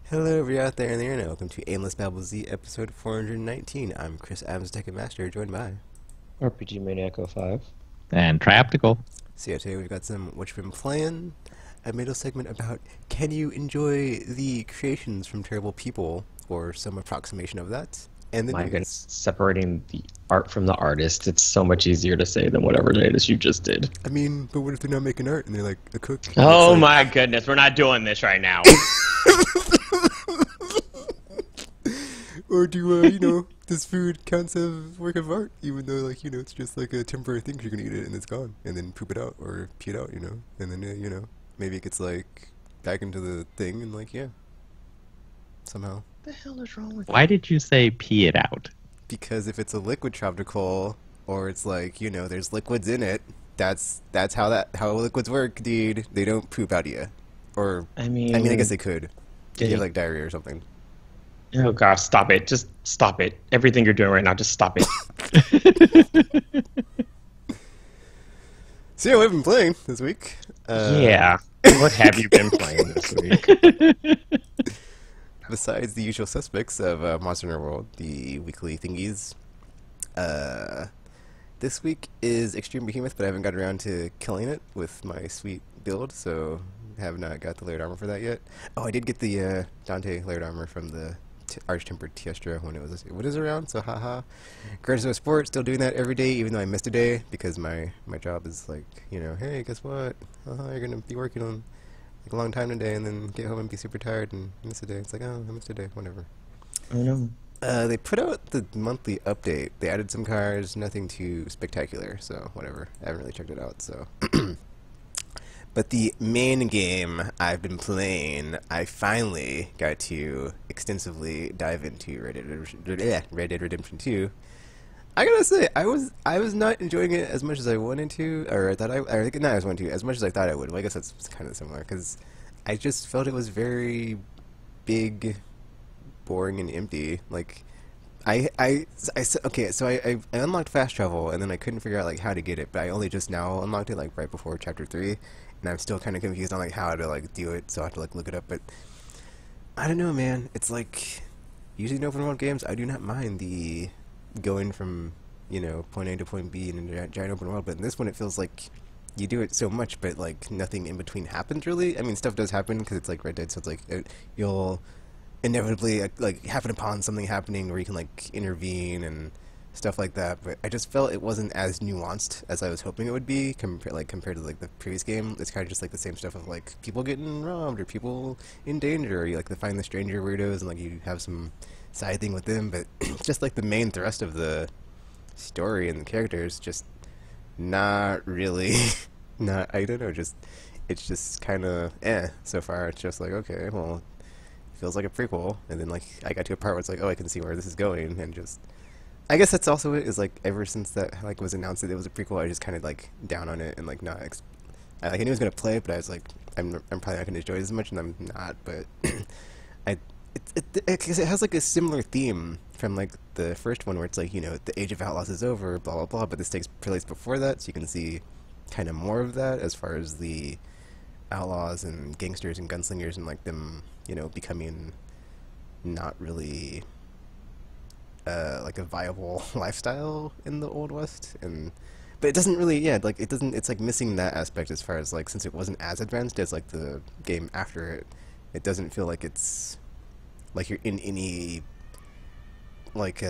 Hello, everybody out there in the internet. Welcome to Aimless Babble Z, episode 419. I'm Chris Adams, Tech and Master, joined by. RPG Maniac 05. And Traptical. So yeah, today we've got some what you've been playing, a middle segment about can you enjoy the creations from terrible people, or some approximation of that, and the My news. goodness, separating the art from the artist, it's so much easier to say than whatever it is you just did. I mean, but what if they're not making art and they're like a cook? And Oh it's like, my goodness, we're not doing this right now. or do, does food counts as work of art, even though, like, it's just like a temporary thing 'cause you're gonna eat it and it's gone, and then poop it out, or pee it out, and then, maybe it gets, like, back into the thing, and, like, yeah, somehow. What the hell is wrong with Why did you say pee it out? Because if it's a liquid tropical, or it's like, there's liquids in it, that's how liquids work, dude. They don't poop out of you. Or, I I mean, mean, I guess they could. If you they- have, like, diarrhea or something. oh gosh, stop it. Just stop it. Everything you're doing right now, just stop it. So yeah, what have been playing this week? Yeah. What have you been playing this week? Besides the usual suspects of Monster Hunter World, the weekly thingies, this week is Extreme Behemoth, but I haven't got around to killing it with my sweet build, so have not got the layered armor for that yet. Oh, I did get the Dante layered armor from the Arch-Tempered Tiestra when it was around, so haha. Guardians of Sport, still doing that every day, even though I missed a day, because my job is like, hey, guess what? You're going to be working on like a long time today, and then get home and be super tired and miss a day. It's like, oh, I missed a day, whatever. I know. They put out the monthly update. They added some cars, nothing too spectacular, so whatever. I haven't really checked it out, so. But the main game I've been playing, I finally got to extensively dive into Red Dead Redemption 2. I gotta say, I was not enjoying it as much as I wanted to, or I thought not as wanted to, as much as I thought I would. Well, I guess that's kind of similar, because I just felt it was very big, boring, and empty. Like, okay, so I unlocked fast travel, and then I couldn't figure out like how to get it, but I only just now unlocked it, like right before chapter 3, and I'm still kind of confused on like how to like do it, so I have to like look it up. But I don't know, man. It's like usually in open world games, I do not mind the going from point A to point B in a giant open world, but in this one it feels like you do it so much, but like nothing in between happens really. I mean, stuff does happen because it's like Red Dead, so it's like you'll inevitably like happen upon something happening where you can like intervene and stuff like that. But I just felt it wasn't as nuanced as I was hoping it would be compared to like the previous game. It's kind of just like the same stuff of like people getting robbed or people in danger, or you like to find the stranger weirdos and like you have some side thing with them. But just like the main thrust of the story and the characters, just not really. Not, I don't know, just it's just kind of so far. It's just like, okay, well, feels like a prequel, and then like I got to a part where it's like, oh, I can see where this is going, and just I guess that's also it, is like ever since that like was announced that it was a prequel, I just kind of like down on it and like not I knew I was gonna play it, but I was like, I'm probably not gonna enjoy it as much, and I'm not. But I it has like a similar theme from like the first one, where it's like, the Age of Outlaws is over, blah blah blah, but this takes place before that, so you can see kind of more of that as far as the outlaws and gangsters and gunslingers, and like them becoming not really like a viable lifestyle in the Old West. And but it doesn't really, like it doesn't, it's like missing that aspect as far as like, since it wasn't as advanced as like the game after it, it doesn't feel like it's like you're in any like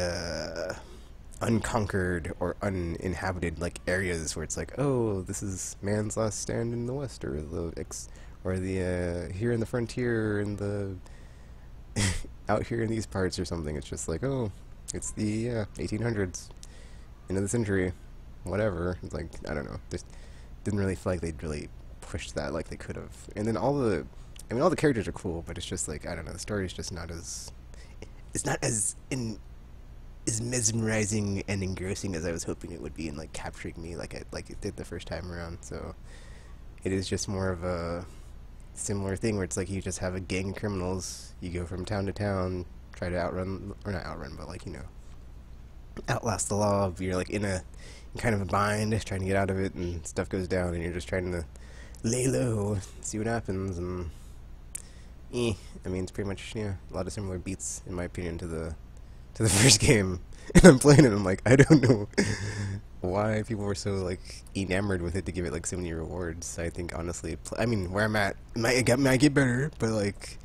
unconquered or uninhabited like areas where it's like, oh, this is man's last stand in the West, or the here in the frontier in the out here in these parts or something. It's just like, oh, it's the 1800s, end of the century, whatever. It's like, I don't know, just didn't really feel like they'd really pushed that like they could have. And then all the characters are cool, but it's just like, I don't know, the story is just not as, it's not as mesmerizing and engrossing as I was hoping it would be, and like capturing me like it did the first time around. So it is just more of a similar thing where it's like you just have a gang of criminals, you go from town to town, try to outrun, or not outrun, but like, outlast the law. You're like in kind of a bind trying to get out of it, and stuff goes down, and you're just trying to lay low, see what happens. And I mean, it's pretty much a lot of similar beats in my opinion to the first game. And I'm playing it. I'm like, I don't know why people were so like enamored with it to give it like so many rewards. I think honestly, I mean, where I'm at, might get better, but like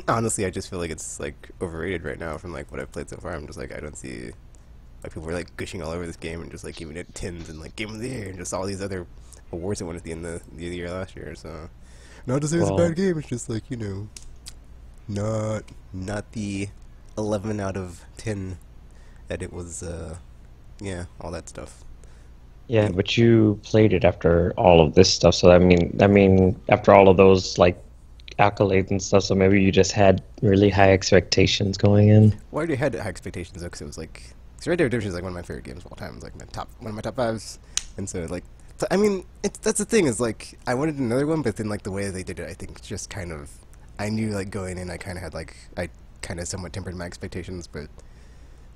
honestly, I just feel like it's like overrated right now from like what I've played so far. I'm just like, I don't see why people were like gushing all over this game and just like giving it tins and like Game of the Year and just all these other awards it won at the end of the year last year. So not to say it's a Well, bad game. It's just like not the 11 out of 10 that it was. Yeah, all that stuff. yeah, but you played it after all of this stuff, so I mean, after all of those like accolades and stuff, so maybe you just had really high expectations going in. Well, I already had high expectations though, because it was like, because Red Dead Redemption is like one of my favorite games of all time. It's like one of my top fives, and so like, I mean, that's the thing is like, I wanted another one, but then like the way they did it, I think just kind of, I knew like going in, I kind of had like, I kind of somewhat tempered my expectations, but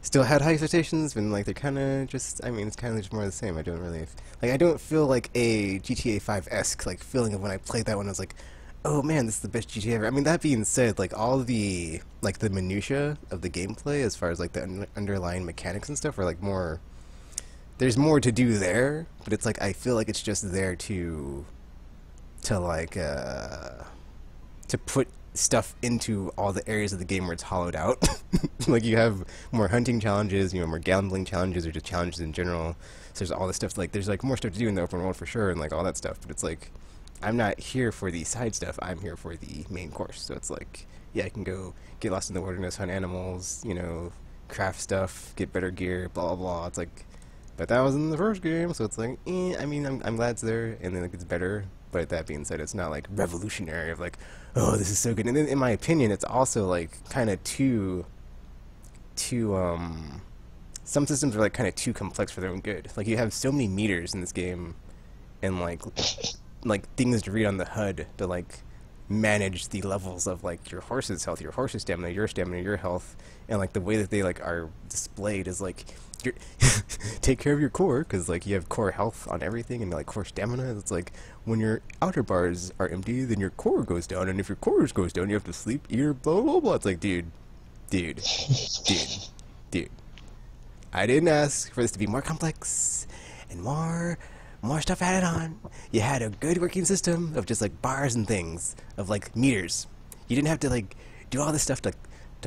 still had high expectations, and like they're kind of just, I mean, it's kind of just more of the same. I don't really, like, I don't feel like a GTA 5-esque like feeling of when I played that one. I was like, oh man, this is the best GTA ever. I mean, that being said, like all the like the minutia of the gameplay, as far as like the underlying mechanics and stuff, are like more. There's more to do there, but it's like I feel like it's just there to like to put stuff into all the areas of the game where it's hollowed out. Like you have more hunting challenges, more gambling challenges, or just challenges in general. So there's all this stuff, like there's like more stuff to do in the open world for sure, and like all that stuff. But it's like I'm not here for the side stuff. I'm here for the main course. So it's like, yeah, I can go get lost in the wilderness, hunt animals, craft stuff, get better gear, blah blah blah. It's like, but that was in the first game, so it's like, I mean, I'm glad it's there, and then it gets better. But that being said, it's not like revolutionary of like, oh, this is so good. And then, in my opinion, it's also like kind of too. Some systems are like kind of too complex for their own good. Like you have so many meters in this game, and like things to read on the HUD to like manage the levels of like your horse's health, your horse's stamina, your health, and like the way that they like are displayed is like you're take care of your core, because like you have core health on everything and like core stamina. It's like when your outer bars are empty, then your core goes down, and if your core goes down, you have to sleep, eat, or blah blah blah. It's like, dude, dude, dude. I didn't ask for this to be more complex and more stuff added on. You had a good working system of just like bars and things, of like meters. You didn't have to like do all this stuff to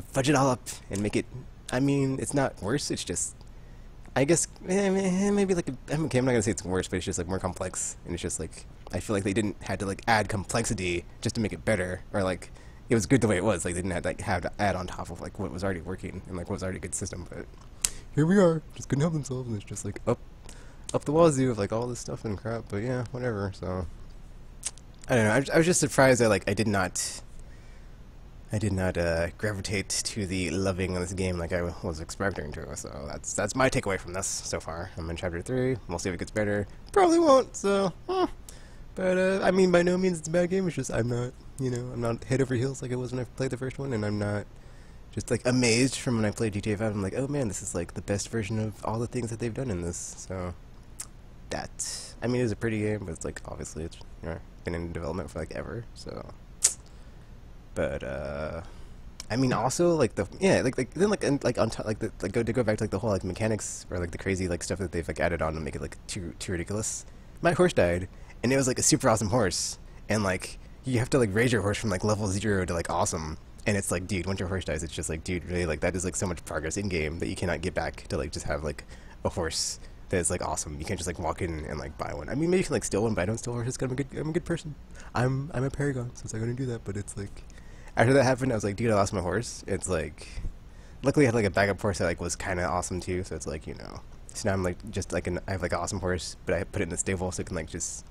fudge it all up and make it. I mean, it's not worse. It's just, I guess, maybe like okay, I'm not gonna say it's worse, but it's just like more complex, and it's just like I feel like they didn't had to like add complexity just to make it better, or like it was good the way it was. Like they didn't have to add on top of like what was already working and like what was already a good system. But here we are, just couldn't help themselves, and it's just like up the wazoo of like all this stuff and crap. But yeah, whatever. So I don't know. I was just surprised that like I did not gravitate to the loving of this game like I was expecting to. So that's my takeaway from this so far. I'm in chapter 3. We'll see if it gets better. Probably won't. So, but I mean, by no means it's a bad game. It's just I'm not, I'm not head over heels like I was when I played the first one, and I'm not just like amazed from when I played GTA 5. I'm like, oh man, this is like the best version of all the things that they've done in this. So that, I mean, it was a pretty game, but it's like obviously it's been in development for like ever. So. But I mean, also like then like on top, like to go back to like the whole like mechanics, or like the crazy like stuff that they've like added on to make it like too ridiculous. My horse died, and it was like a super awesome horse, and like you have to like raise your horse from like level 0 to like awesome, and it's like, dude, once your horse dies, it's just like, dude, really, like that is like so much progress in game that you cannot get back to like just have like a horse that is like awesome. You can't just like walk in and like buy one. I mean, maybe you can like steal one, but I don't steal horses. I'm a good person. I'm a paragon, so it's not gonna do that. But it's like, after that happened, I was like, dude, I lost my horse. It's like, luckily I had like a backup horse that like was kind of awesome too. So it's like, so now I'm like just like I have like an awesome horse, but I put it in the stable so it can like just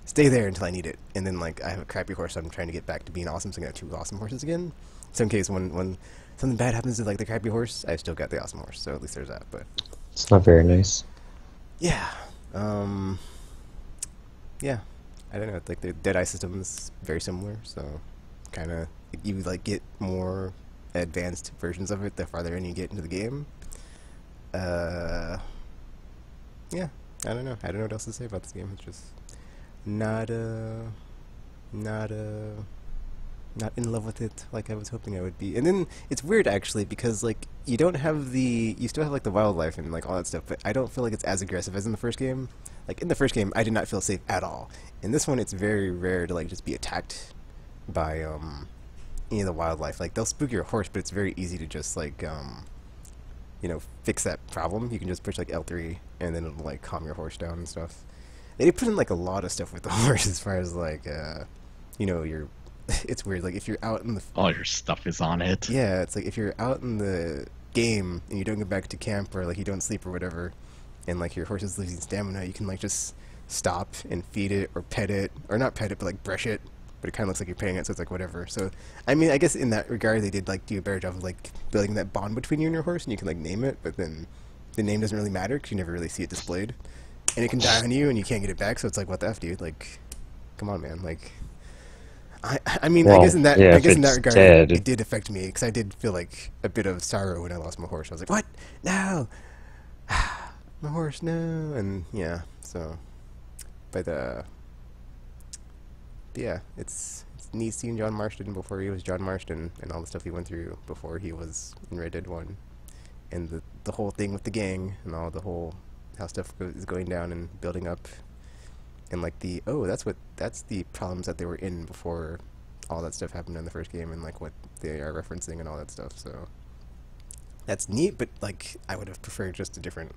stay there until I need it. And then like I have a crappy horse, so I'm trying to get back to being awesome. So I'm gonna have 2 awesome horses again. So in case when something bad happens to like the crappy horse, I still got the awesome horse. So at least there's that. But It's not very nice. yeah, yeah, I don't know. Like the Deadeye system is very similar, so kind of you like get more advanced versions of it the farther in you get into the game. Yeah, I don't know. I don't know what else to say about this game. It's just not not in love with it like I was hoping I would be. And then it's weird actually because like you don't have you still have like the wildlife and like all that stuff, but I don't feel like it's as aggressive as in the first game. Like in the first game, I did not feel safe at all. In this one, it's very rare to like just be attacked by any of the wildlife. Like they'll spook your horse, but it's very easy to just like you know, fix that problem. You can just push like L3 and then it'll like calm your horse down and stuff. They put in like a lot of stuff with the horse as far as like you know, it's weird. Like if you're out in the All your stuff is on it. yeah, it's like if you're out in the game and you don't go back to camp or like you don't sleep or whatever, and like your horse is losing stamina, you can like just stop and feed it or pet it, or not pet it but like brush it, but it kind of looks like you're petting it, so it's like whatever. So I mean, I guess in that regard they did like do a better job of like building that bond between you and your horse, and you can like name it, but then the name doesn't really matter because you never really see it displayed, and it can die on you and you can't get it back. So it's like, what the f, dude? Like, come on, man. Like, I mean, Well, I guess in that yeah, I if guess in that it's regard dead, it did affect me because I did feel like a bit of sorrow when I lost my horse. I was like, what? No, my horse, no, and yeah. So, but yeah, it's neat seeing John Marston before he was John Marston and all the stuff he went through before he was in Red Dead 1, and the whole thing with the gang and all the whole how stuff is going down and building up. And like that's the problems that they were in before all that stuff happened in the first game, and like what they are referencing and all that stuff. So that's neat, but like I would have preferred just a different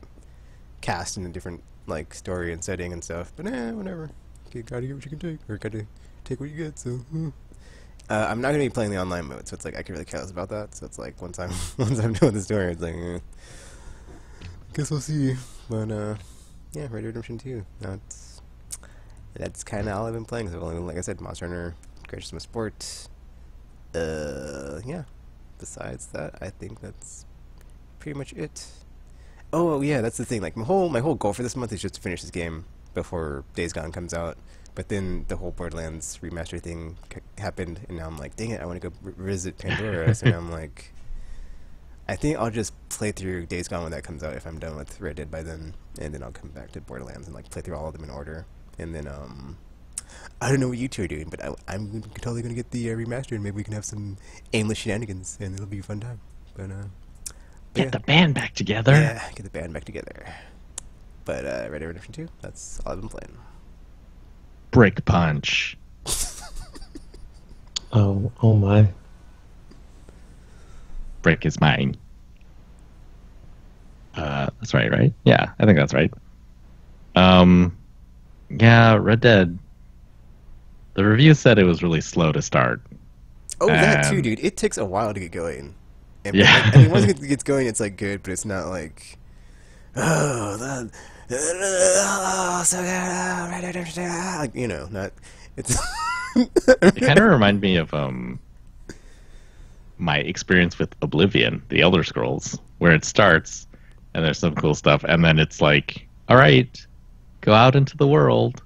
cast and a different like story and setting and stuff. But whatever. You gotta get what you can take, or gotta take what you get. So I'm not gonna be playing the online mode, so it's like I can really care less about that. So it's like once I'm done with the story, it's like guess we'll see. But yeah, Red Dead Redemption 2. That's kind of all I've been playing. So only, like I said, Monster Hunter, Gran Turismo Sport. Yeah. Besides that, I think that's pretty much it. Oh yeah, that's the thing. Like my whole goal for this month is just to finish this game before Days Gone comes out. But then the whole Borderlands remaster thing happened, and now I'm like, dang it, I want to go visit Pandora. So now I'm like, I think I'll just play through Days Gone when that comes out if I'm done with Red Dead by then, and then I'll come back to Borderlands and like play through all of them in order. And then, I don't know what you two are doing, but I'm totally going to get the remaster, and maybe we can have some aimless shenanigans, and it'll be a fun time. But Get yeah. the band back together. Yeah, get the band back together. But Red Dead Redemption 2, that's all I've been playing. Brick Punch. oh my. Brick is mine. That's right? Yeah, I think that's right. Yeah, Red Dead. The review said it was really slow to start. Oh, that too, dude. It takes a while to get going. And Yeah. like, I mean, once it gets going, it's like good, but it's not like, oh, so good, Red Dead Redemption, like, you know, not. It's. It kind of reminded me of my experience with Oblivion, the Elder Scrolls, where it starts and there's some cool stuff, and then it's like, all right, go out into the world.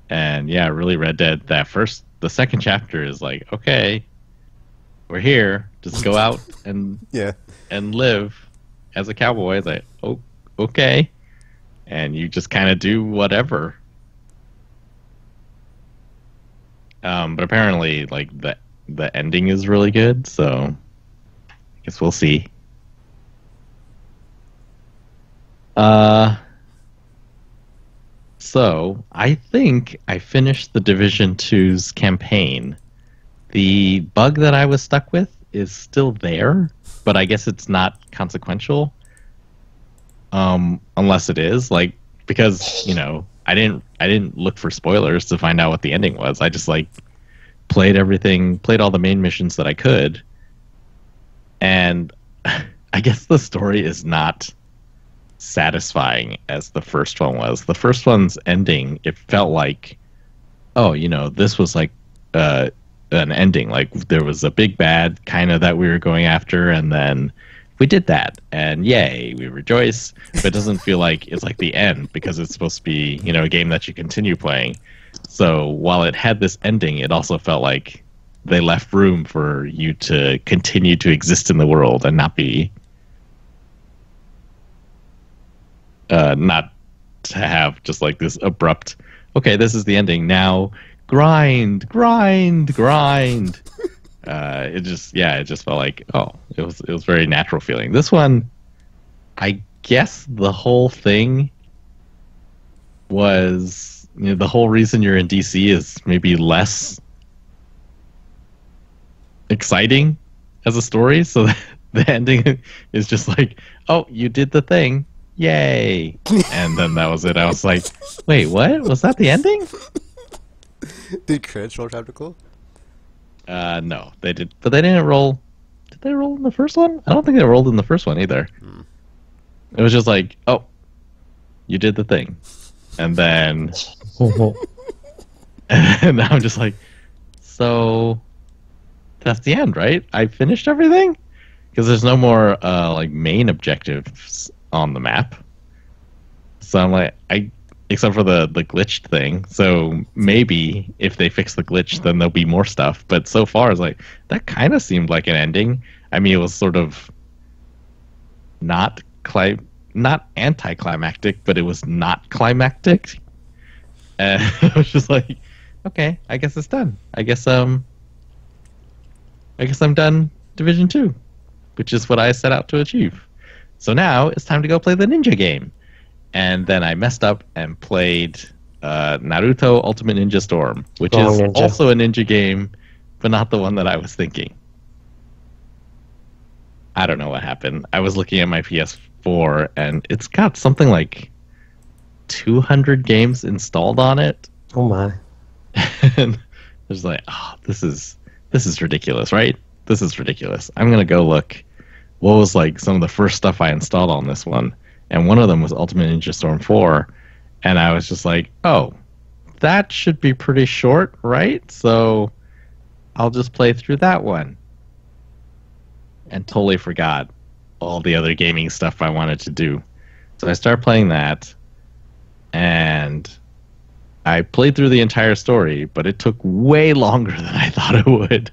And yeah, really Red Dead, the second chapter is like, okay, we're here, just go out and Yeah. and live as a cowboy. It's like, oh, okay. And you just kind of do whatever. But apparently, like, the ending is really good, so I guess we'll see. So I think I finished the Division 2's campaign. The bug that I was stuck with is still there, but I guess it's not consequential. Unless it is, like, because, you know, I didn't look for spoilers to find out what the ending was. I just like played all the main missions that I could. And I guess the story is not satisfying as the first one was. The first one's ending, it felt like, oh, you know, this was like an ending. Like there was a big bad kind of that we were going after, and then we did that, and yay, we rejoice. But it doesn't feel like it's like the end, because it's supposed to be, you know, a game that you continue playing. So while it had this ending, it also felt like they left room for you to continue to exist in the world and not be not to have just like this abrupt, okay, this is the ending now, grind. It just felt like, oh, it was very natural feeling. This one, I guess the whole thing was, the whole reason you're in DC is maybe less exciting as a story. So the ending is just like, oh, you did the thing, yay, and then that was it. I was like, wait, what? Was that the ending? Did credits roll chapter? No, they did, but they didn't roll. Did they roll in the first one? I don't think they rolled in the first one either. It was just like, oh, you did the thing, and then, and I'm just like, so that's the end, right? I finished everything, because there's no more like main objectives on the map. So I'm like, except for the glitched thing. So maybe if they fix the glitch, then there'll be more stuff. But so far, it's like that kind of seemed like an ending. I mean, it was sort of not anticlimactic, but it was not climactic. And I was just like, okay, I guess it's done. I guess I'm done Division 2, which is what I set out to achieve. So now it's time to go play the ninja game. And then I messed up and played Naruto Ultimate Ninja Storm, which is also a ninja game, but not the one that I was thinking. I don't know what happened. I was looking at my PS4, and it's got something like 200 games installed on it. Oh my! And I was like, oh, this is ridiculous, right? This is ridiculous. I'm gonna go look what was like some of the first stuff I installed on this one. And one of them was Ultimate Ninja Storm 4. And I was just like, oh, that should be pretty short, right? So I'll just play through that one. And totally forgot all the other gaming stuff I wanted to do. So I started playing that. And I played through the entire story, but it took way longer than I thought it would.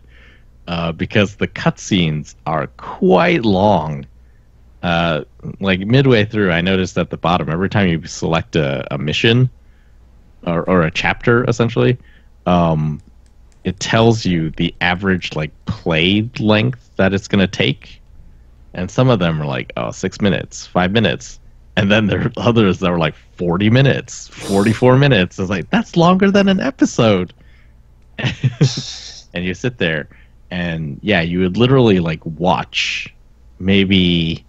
Because the cutscenes are quite long. Like midway through, I noticed at the bottom, every time you select a mission or a chapter, essentially, it tells you the average like played length that it's going to take. And some of them are like, 6 minutes, 5 minutes. And then there are others that were like 40 minutes, 44 minutes. I was like, that's longer than an episode. And you sit there and yeah, you would literally like watch maybe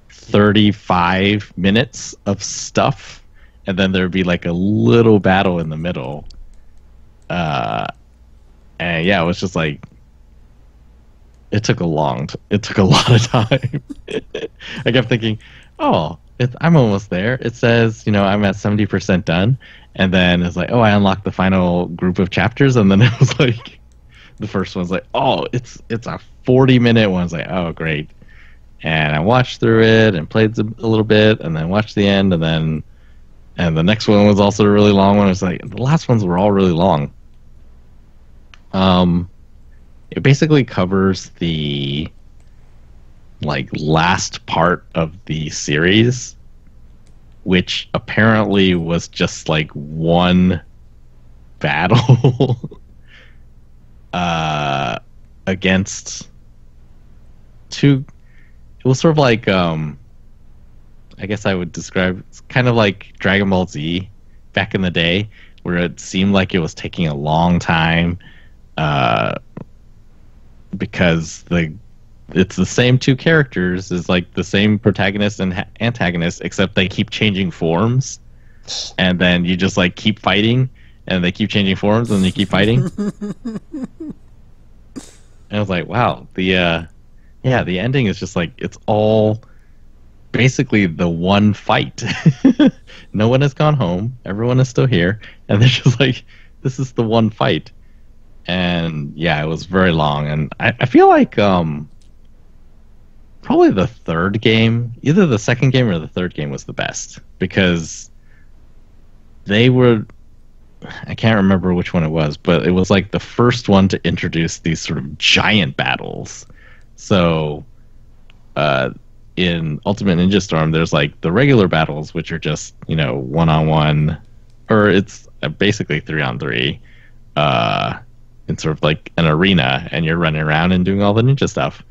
35 minutes of stuff, and then there'd be like a little battle in the middle. And yeah, it was just like it took a lot of time. I kept thinking, oh, I'm almost there. It says, I'm at 70% done, and then it's like, oh, I unlocked the final group of chapters, and then it was like the first one's like, oh, it's a 40-minute one. It's like, oh, great. And I watched through it and played a little bit, and then watched the end, and the next one was also a really long one. It's like the last ones were all really long. It basically covers the like last part of the series, which apparently was just like one battle against two. It was sort of like, I guess I would describe, it's kind of like Dragon Ball Z back in the day, where it seemed like it was taking a long time, because it's the same two characters, is like the same protagonist and antagonist, except they keep changing forms, and then you just like keep fighting, and they keep changing forms, and you keep fighting. And I was like, wow, the ending is just like, it's all basically the one fight. No one has gone home. Everyone is still here. And they're just like, this is the one fight. And yeah, it was very long. And I feel like probably the third game, either the second game or the third game was the best. Because they were, I can't remember which one it was, but it was like the first one to introduce these sort of giant battles. So, in Ultimate Ninja Storm, there's like the regular battles, which are just, 1-on-1, or it's basically 3-on-3. in sort of like an arena, and you're running around and doing all the ninja stuff.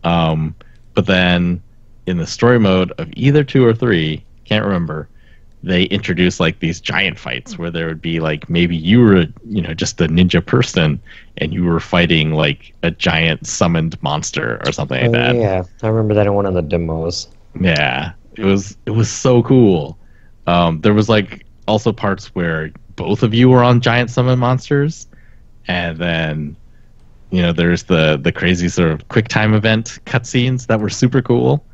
But then in the story mode of either 2 or 3, can't remember, they introduced like these giant fights where there would be like maybe you were, just a ninja person and you were fighting like a giant summoned monster or something like that. Yeah, I remember that in one of the demos. Yeah, it was so cool. There was like also parts where both of you were on giant summon monsters, and then there's the crazy sort of quick time event cutscenes that were super cool.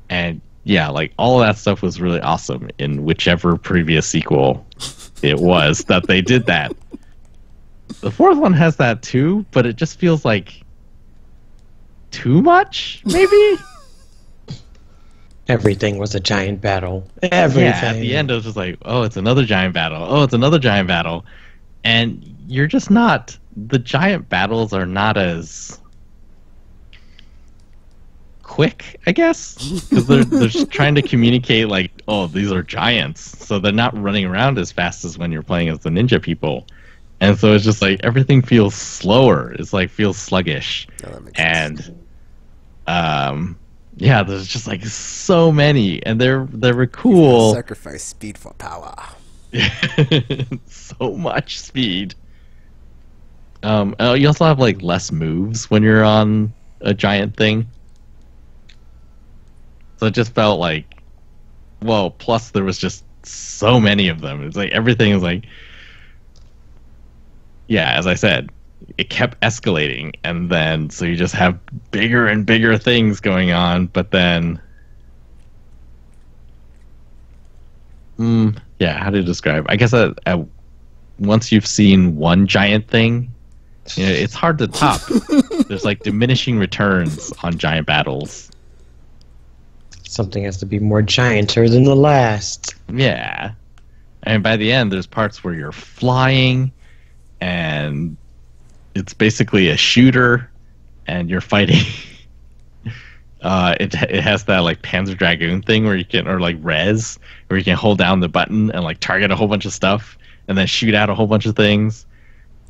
And yeah, like all of that stuff was really awesome in whichever previous sequel it was that they did that. The 4th one has that too, but it just feels like too much, maybe? Everything was a giant battle. Everything. Yeah, at the end it was just like, oh, it's another giant battle. Oh, it's another giant battle. And you're just not... The giant battles are not as... quick, I guess, because they're just trying to communicate like, oh, these are giants, so they're not running around as fast as when you're playing as the ninja people, and so it's just like everything feels slower. It's like feels sluggish, and yeah, there's just like so many, and they were cool. Sacrifice speed for power. So much speed. You also have like less moves when you're on a giant thing. So it just felt like, well, plus there was just so many of them. It's like everything is like, yeah, as I said, it kept escalating. And then, so you just have bigger and bigger things going on. But then, yeah, how to describe? I guess once you've seen one giant thing, it's hard to top. There's like diminishing returns on giant battles. Something has to be more gianter than the last. Yeah. And by the end, there's parts where you're flying, and it's basically a shooter, and you're fighting. It has that like Panzer Dragoon thing where you can, or like Res, where you can hold down the button and like target a whole bunch of stuff, and then shoot out a whole bunch of things.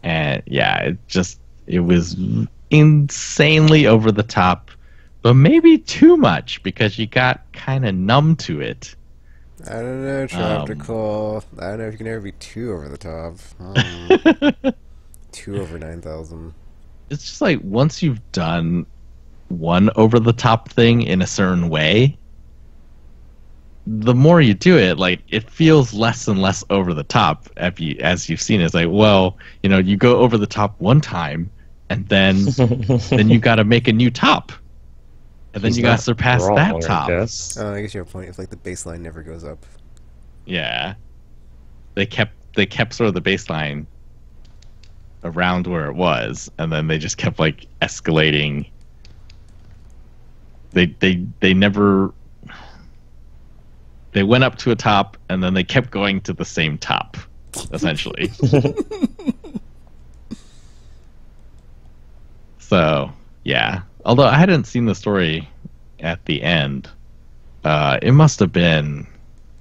And yeah, it was insanely over the top. But maybe too much, because you got kind of numb to it. I don't know, Tropical. I don't know if you can ever be too over the top. 2 over 9,000. It's just like, once you've done one over the top thing in a certain way, the more you do it, like, it feels less and less over the top as you've seen it. It's like, well, you go over the top one time, and then you got to make a new top. And then you gotta surpass that top. I guess you have a point. If like the baseline never goes up. Yeah, they kept sort of the baseline around where it was, and then they just kept like escalating. They never. They went up to a top, and then they kept going to the same top, essentially. So yeah. Although I hadn't seen the story at the end, it must have been,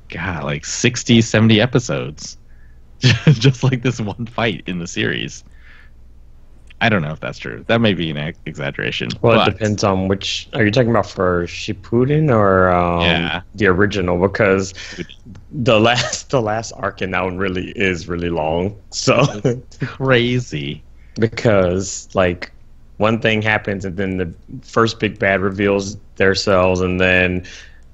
God, like 60, 70 episodes. Just like this one fight in the series. I don't know if that's true. That may be an exaggeration. Well, it depends on which... Are you talking about for Shippuden or the original? Because the last arc in that one really is really long. So it's crazy. Because, like... one thing happens, and then the first big bad reveals themselves, and then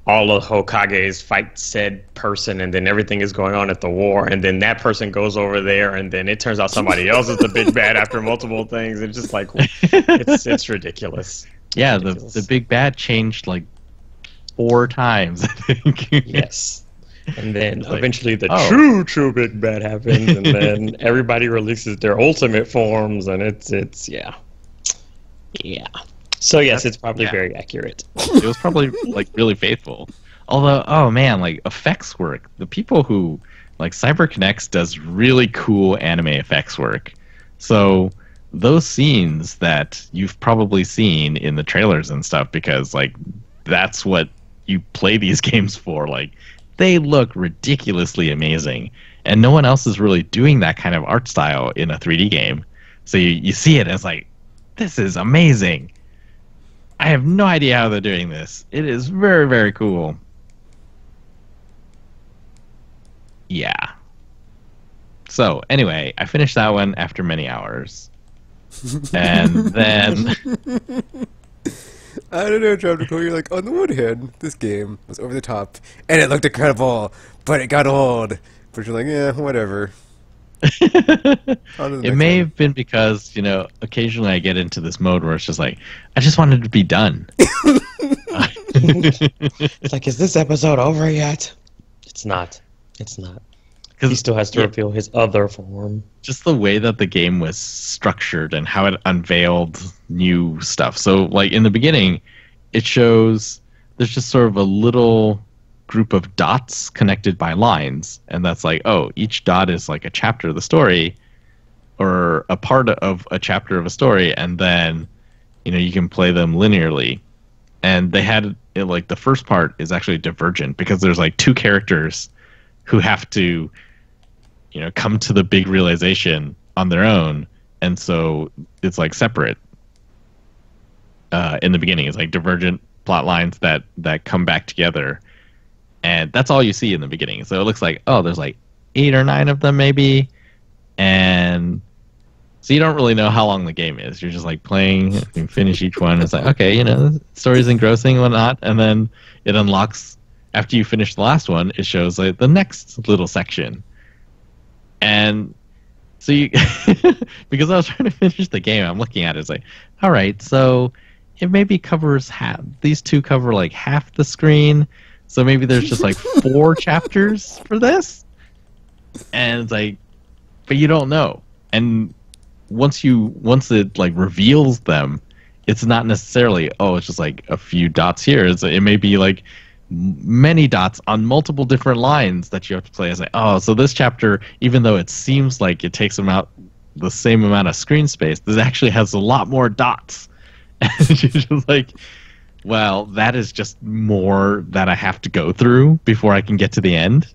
all of Hokages fight said person, and then everything is going on at the war, and then that person goes over there, and then it turns out somebody else is the big bad after multiple things. It's just like, it's ridiculous. Yeah, the big bad changed like 4 times, I think. Yes. And then eventually the true big bad happens, and then everybody releases their ultimate forms, and it's yeah. Yeah. So yes, it's probably very accurate. It was probably like really faithful. Although, oh man, like effects work. The people who like CyberConnects does really cool anime effects work. So those scenes that you've probably seen in the trailers and stuff, because like that's what you play these games for, like they look ridiculously amazing. And no one else is really doing that kind of art style in a 3D game. So you see it, and it's like, this is amazing. I have no idea how they're doing this. It is very, very cool. Yeah. So, anyway, I finished that one after many hours. And then... I don't know, Tropical. You're like, on the one hand, this game was over the top, and it looked incredible, but it got old. But you're like, yeah, whatever. It may have been because, occasionally I get into this mode where it's just like, I just wanted to be done. It's like, is this episode over yet? It's not. It's not. He still has to reveal his other form. Just the way that the game was structured and how it unveiled new stuff. So, like, in the beginning, it shows there's just sort of a little group of dots connected by lines. And that's like, oh, each dot is like a chapter of the story or a part of a chapter of a story. And then, you can play them linearly. And they had it, like, the first part is actually divergent because there's like two characters who have to come to the big realization on their own, and so it's like separate. In the beginning, it's like divergent plot lines that come back together, and that's all you see in the beginning. So it looks like, oh, there's like 8 or 9 of them maybe, and so you don't really know how long the game is. You're just like playing, you finish each one. It's like, okay, the story's engrossing and whatnot, and then it unlocks. After you finish the last one, it shows like the next little section. And so because I was trying to finish the game, I'm looking at it, it's like, all right, so it maybe covers half. These two cover like half the screen, so maybe there's just like 4 chapters for this. And it's like, but you don't know. And once it like reveals them, it's not necessarily, oh, it's just like a few dots here. It may be like many dots on multiple different lines that you have to play. It's like, oh, so this chapter, even though it seems like it takes them out the same amount of screen space, this actually has a lot more dots. And you're just like, well, that is just more that I have to go through before I can get to the end.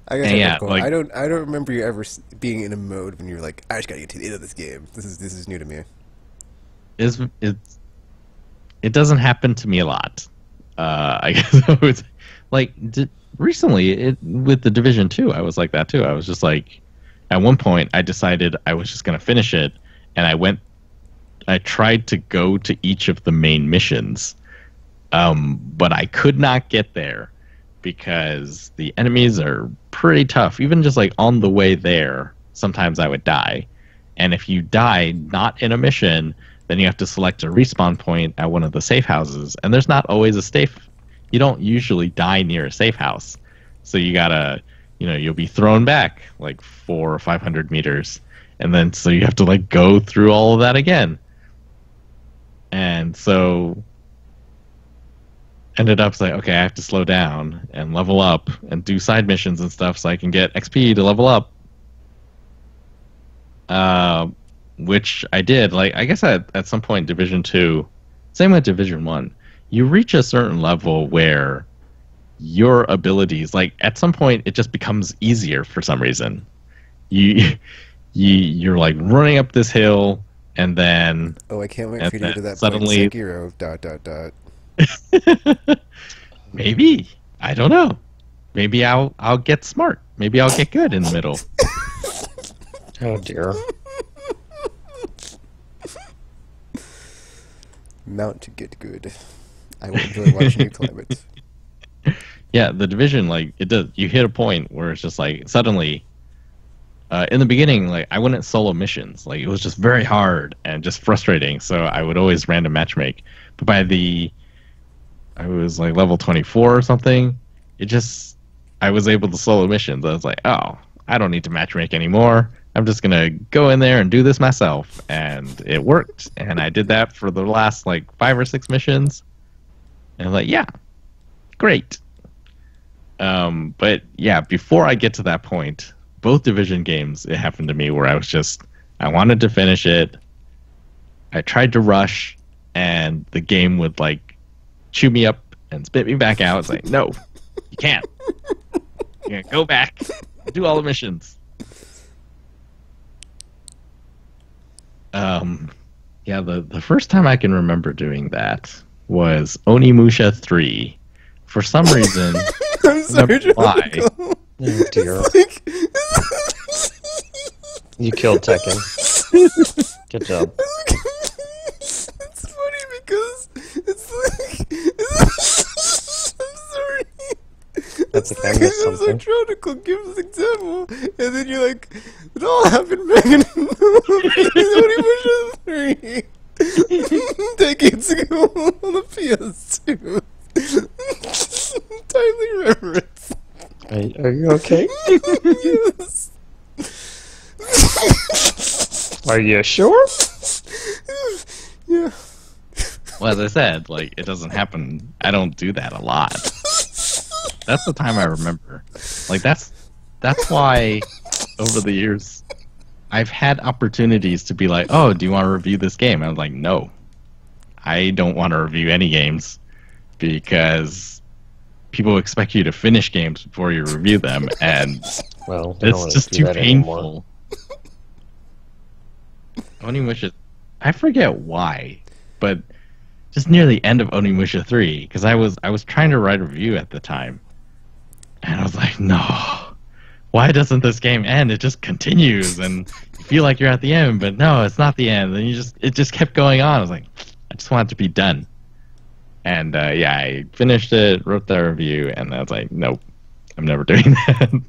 I guess cool. I don't remember you ever being in a mode when you're like, I just gotta get to the end of this game. This is new to me. It doesn't happen to me a lot. I guess I was like recently with the Division 2, I was like that too. I was just like, at one point, I decided I was just going to finish it, and I tried to go to each of the main missions, but I could not get there because the enemies are pretty tough. Even just like on the way there, sometimes I would die. And if you die not in a mission, then you have to select a respawn point at one of the safe houses. And there's not always a safe. You don't usually die near a safe house. So you gotta, you'll be thrown back like 400 or 500 meters. And then so you have to like go through all of that again. And so ended up like, okay, I have to slow down and level up and do side missions and stuff so I can get XP to level up. Which I did. Like, I guess at some point, Division 2, same with Division 1, you reach a certain level where your abilities, like, at some point, it just becomes easier for some reason. You're like running up this hill, and then... Oh, I can't wait for you to get to that suddenly, point. Sekiro, ... Maybe. I don't know. Maybe I'll get smart. Maybe I'll get good in the middle. Oh, dear. Mount to get good. I will enjoy watching you climb it. Yeah, the Division, like, it does. You hit a point where it's just like suddenly, in the beginning, like, I wouldn't solo missions. Like, it was just very hard and just frustrating. So I would always random matchmake. But I was like level 24 or something. I was able to solo missions. I was like, oh, I don't need to matchmake anymore. I'm just going to go in there and do this myself. And it worked. And I did that for the last like 5 or 6 missions. And I'm like, yeah, great. But yeah, before I get to that point, both Division games, it happened to me where I wanted to finish it. I tried to rush, and the game would like chew me up and spit me back out. It's like, no, you can't. You gotta go back, do all the missions. Yeah, the first time I can remember doing that was Onimusha 3. For some reason, I'm sorry, remember why. Tropical. Oh dear. Like, You killed Tekken. Good job. it's funny because it's like I'm sorry. That's It's okay, I missed I'm so something. Tropical gives an example, and then you're like, it all happened back in Onimusha 3. Decades ago on the PS2. Timely reference. Are you okay? Yes. Are you sure? Yeah. Well, as I said, like, it doesn't happen. I don't do that a lot. That's the time I remember. Like, that's why over the years I've had opportunities to be like, oh, do you want to review this game? I was like, no. I don't want to review any games because people expect you to finish games before you review them, and Well, they don't it's wanna just do too that anymore. painful. Onimusha, I forget why, but just near the end of Onimusha 3, because I was trying to write a review at the time, and I was like, no, why doesn't this game end? It just continues, and you feel like you're at the end, but no, it's not the end, and it just kept going on. I was like, I just want it to be done. And yeah, I finished it, wrote the review, and I was like, nope, I'm never doing that.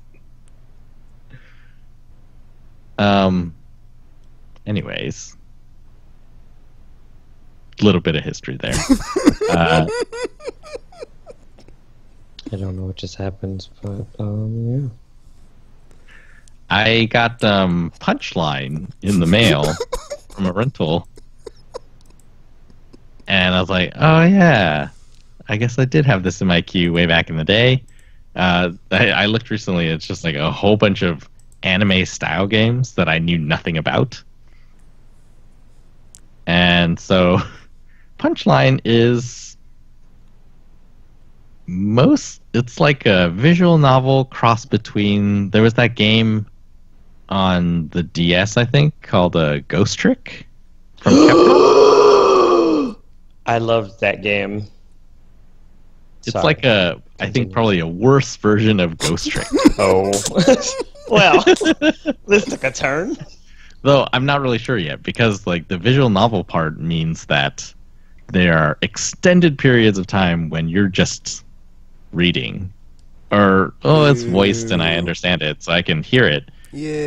Anyways, a little bit of history there. I don't know what just happened, but yeah. I got Punchline in the mail from a rental, and I was like, oh yeah, I guess I did have this in my queue way back in the day. I looked recently, it's just like a whole bunch of anime style games that I knew nothing about. And so Punchline is it's like a visual novel cross between, there was that game on the DS, I think, called Ghost Trick from Capcom. I loved that game. It's Sorry. like I think Continue. probably a worse version of Ghost Trick. Oh. Well, this took a turn. Though I'm not really sure yet, because like the visual novel part means that there are extended periods of time when you're just reading, or it's voiced and I understand it, so I can hear it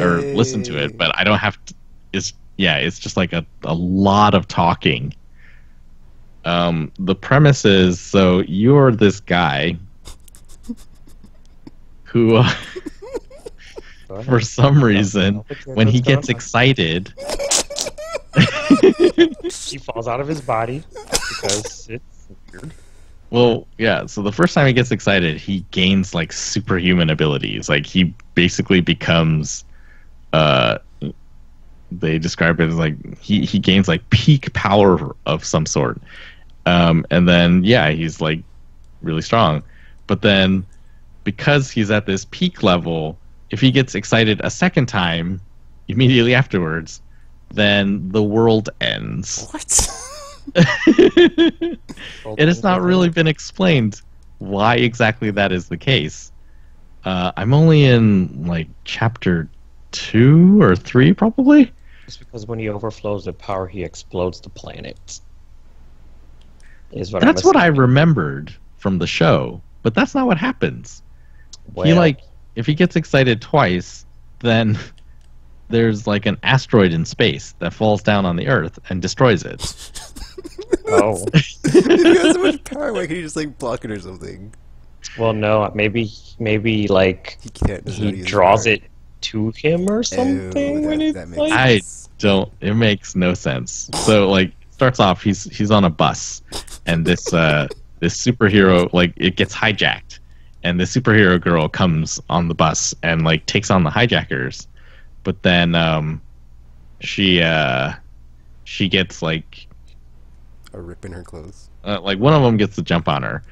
or listen to it, but I don't have to. It's just like a lot of talking. The premise is, so you're this guy who for some reason, when he gets excited, he falls out of his body because it's weird. well, yeah, so the first time he gets excited, he gains like superhuman abilities. Like he basically becomes they describe it as like he gains like peak power of some sort. And then yeah, he's like really strong. But then because he's at this peak level, if he gets excited a second time immediately afterwards, then the world ends. What? It has not really been explained why exactly that is the case. I'm only in like chapter 2 or 3 probably. It's because when he overflows with power, he explodes the planet. Is what That's I'm what I assuming. remembered from the show, but that's not what happens. He Well, like, if he gets excited twice, then there's like an asteroid in space that falls down on the Earth and destroys it. oh, If he has so much power, why can't he just like block it or something? well, no, maybe like He can't. doesn't know how he to use draws power. it to him or something Ew, when that- it's that makes like. I sense. don't. It makes no sense. So like, starts off he's on a bus, and this superhero, like, it gets hijacked, and the superhero girl comes on the bus and like takes on the hijackers, but then she gets like A rip in her clothes. like one of them gets the jump on her,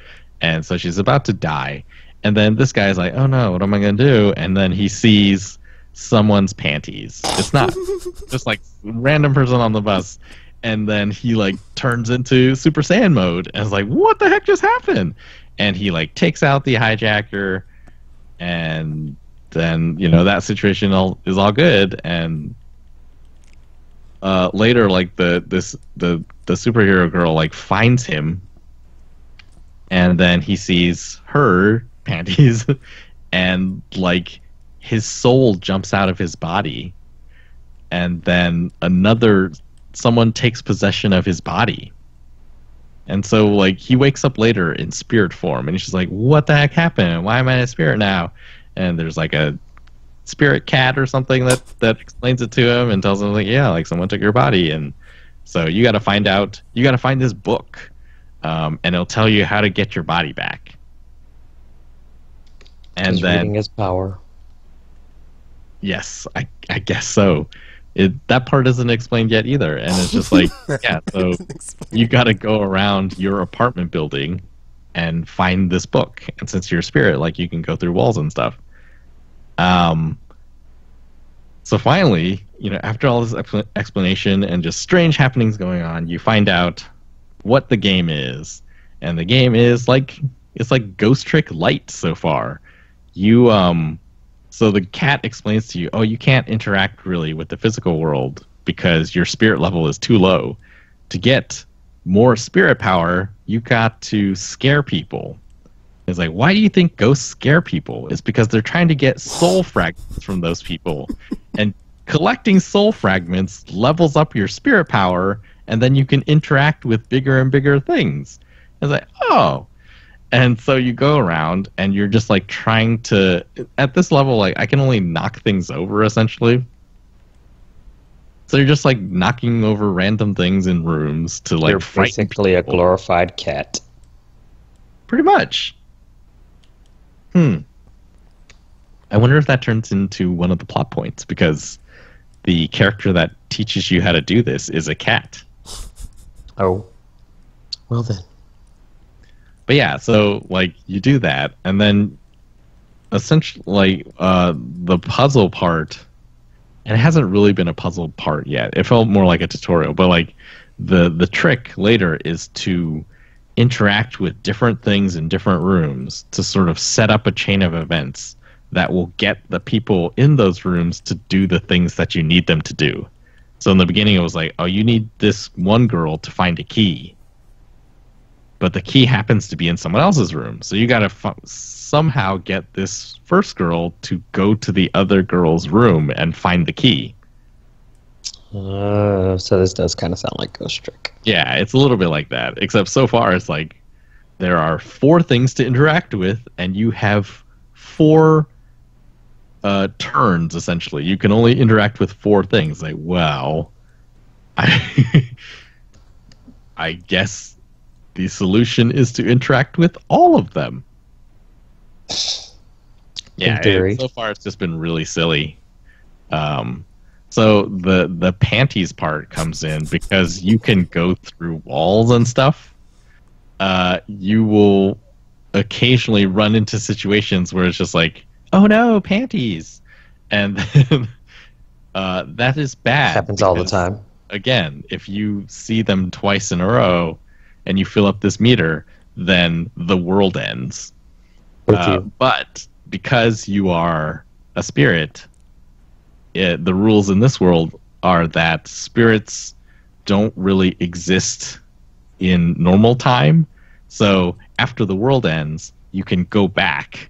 and so she's about to die, and then this guy's like, oh no, what am I gonna do? And then he sees someone's panties. It's not just like random person on the bus. And then he like turns into Super Saiyan mode and is like, what the heck just happened? And he like takes out the hijacker, and then that situation is all good. And later, like the superhero girl like finds him, and then he sees her panties, and like his soul jumps out of his body, and then someone takes possession of his body. And so like he wakes up later in spirit form, and he's just like, what the heck happened? Why am I a spirit now? And there's like a spirit cat or something that explains it to him and tells him like, yeah, like someone took your body. And so you got to find this book, and it'll tell you how to get your body back. And then reading his power. Yes, I guess so. That part isn't explained yet either, and it's just like, yeah, so you got to go around your apartment building and find this book. And since you're a spirit, like you can go through walls and stuff. So finally, after all this explanation and just strange happenings going on, you find out what the game is, and the game is like Ghost Trick Light so far. So the cat explains to you, oh, you can't interact really with the physical world because your spirit level is too low. To get more spirit power, you got to scare people. It's like, why do you think ghosts scare people? It's because they're trying to get soul fragments from those people. And collecting soul fragments levels up your spirit power, and then you can interact with bigger and bigger things. It's like, oh. And so you go around and you're just like trying to, at this level, like I can only knock things over essentially. So you're just like knocking over random things in rooms to like You're frighten basically a people. glorified cat. Pretty much. I wonder if that turns into one of the plot points, because the character that teaches you how to do this is a cat. Oh. Well then. But yeah, so like you do that, and then essentially like the puzzle part, and it hasn't really been a puzzle part yet. It felt more like a tutorial, but like the trick later is to interact with different things in different rooms to sort of set up a chain of events that will get the people in those rooms to do the things that you need them to do. So in the beginning it was like, oh, you need this one girl to find a key. But the key happens to be in someone else's room. So you got to somehow get this first girl to go to the other girl's room and find the key. So this does kind of sound like Ghost Trick. Yeah, it's a little bit like that. Except so far it's like there are 4 things to interact with, and you have 4 turns, essentially. You can only interact with 4 things. Like, wow. I guess the solution is to interact with all of them. Yeah, so far it's just been really silly. So the panties part comes in because you can go through walls and stuff. You will occasionally run into situations where it's just like, oh no, panties. And then that is bad. Happens all the time. Again, if you see them twice in a row, and you fill up this meter, then the world ends. But because you are a spirit, the rules in this world are that spirits don't really exist in normal time. So after the world ends, you can go back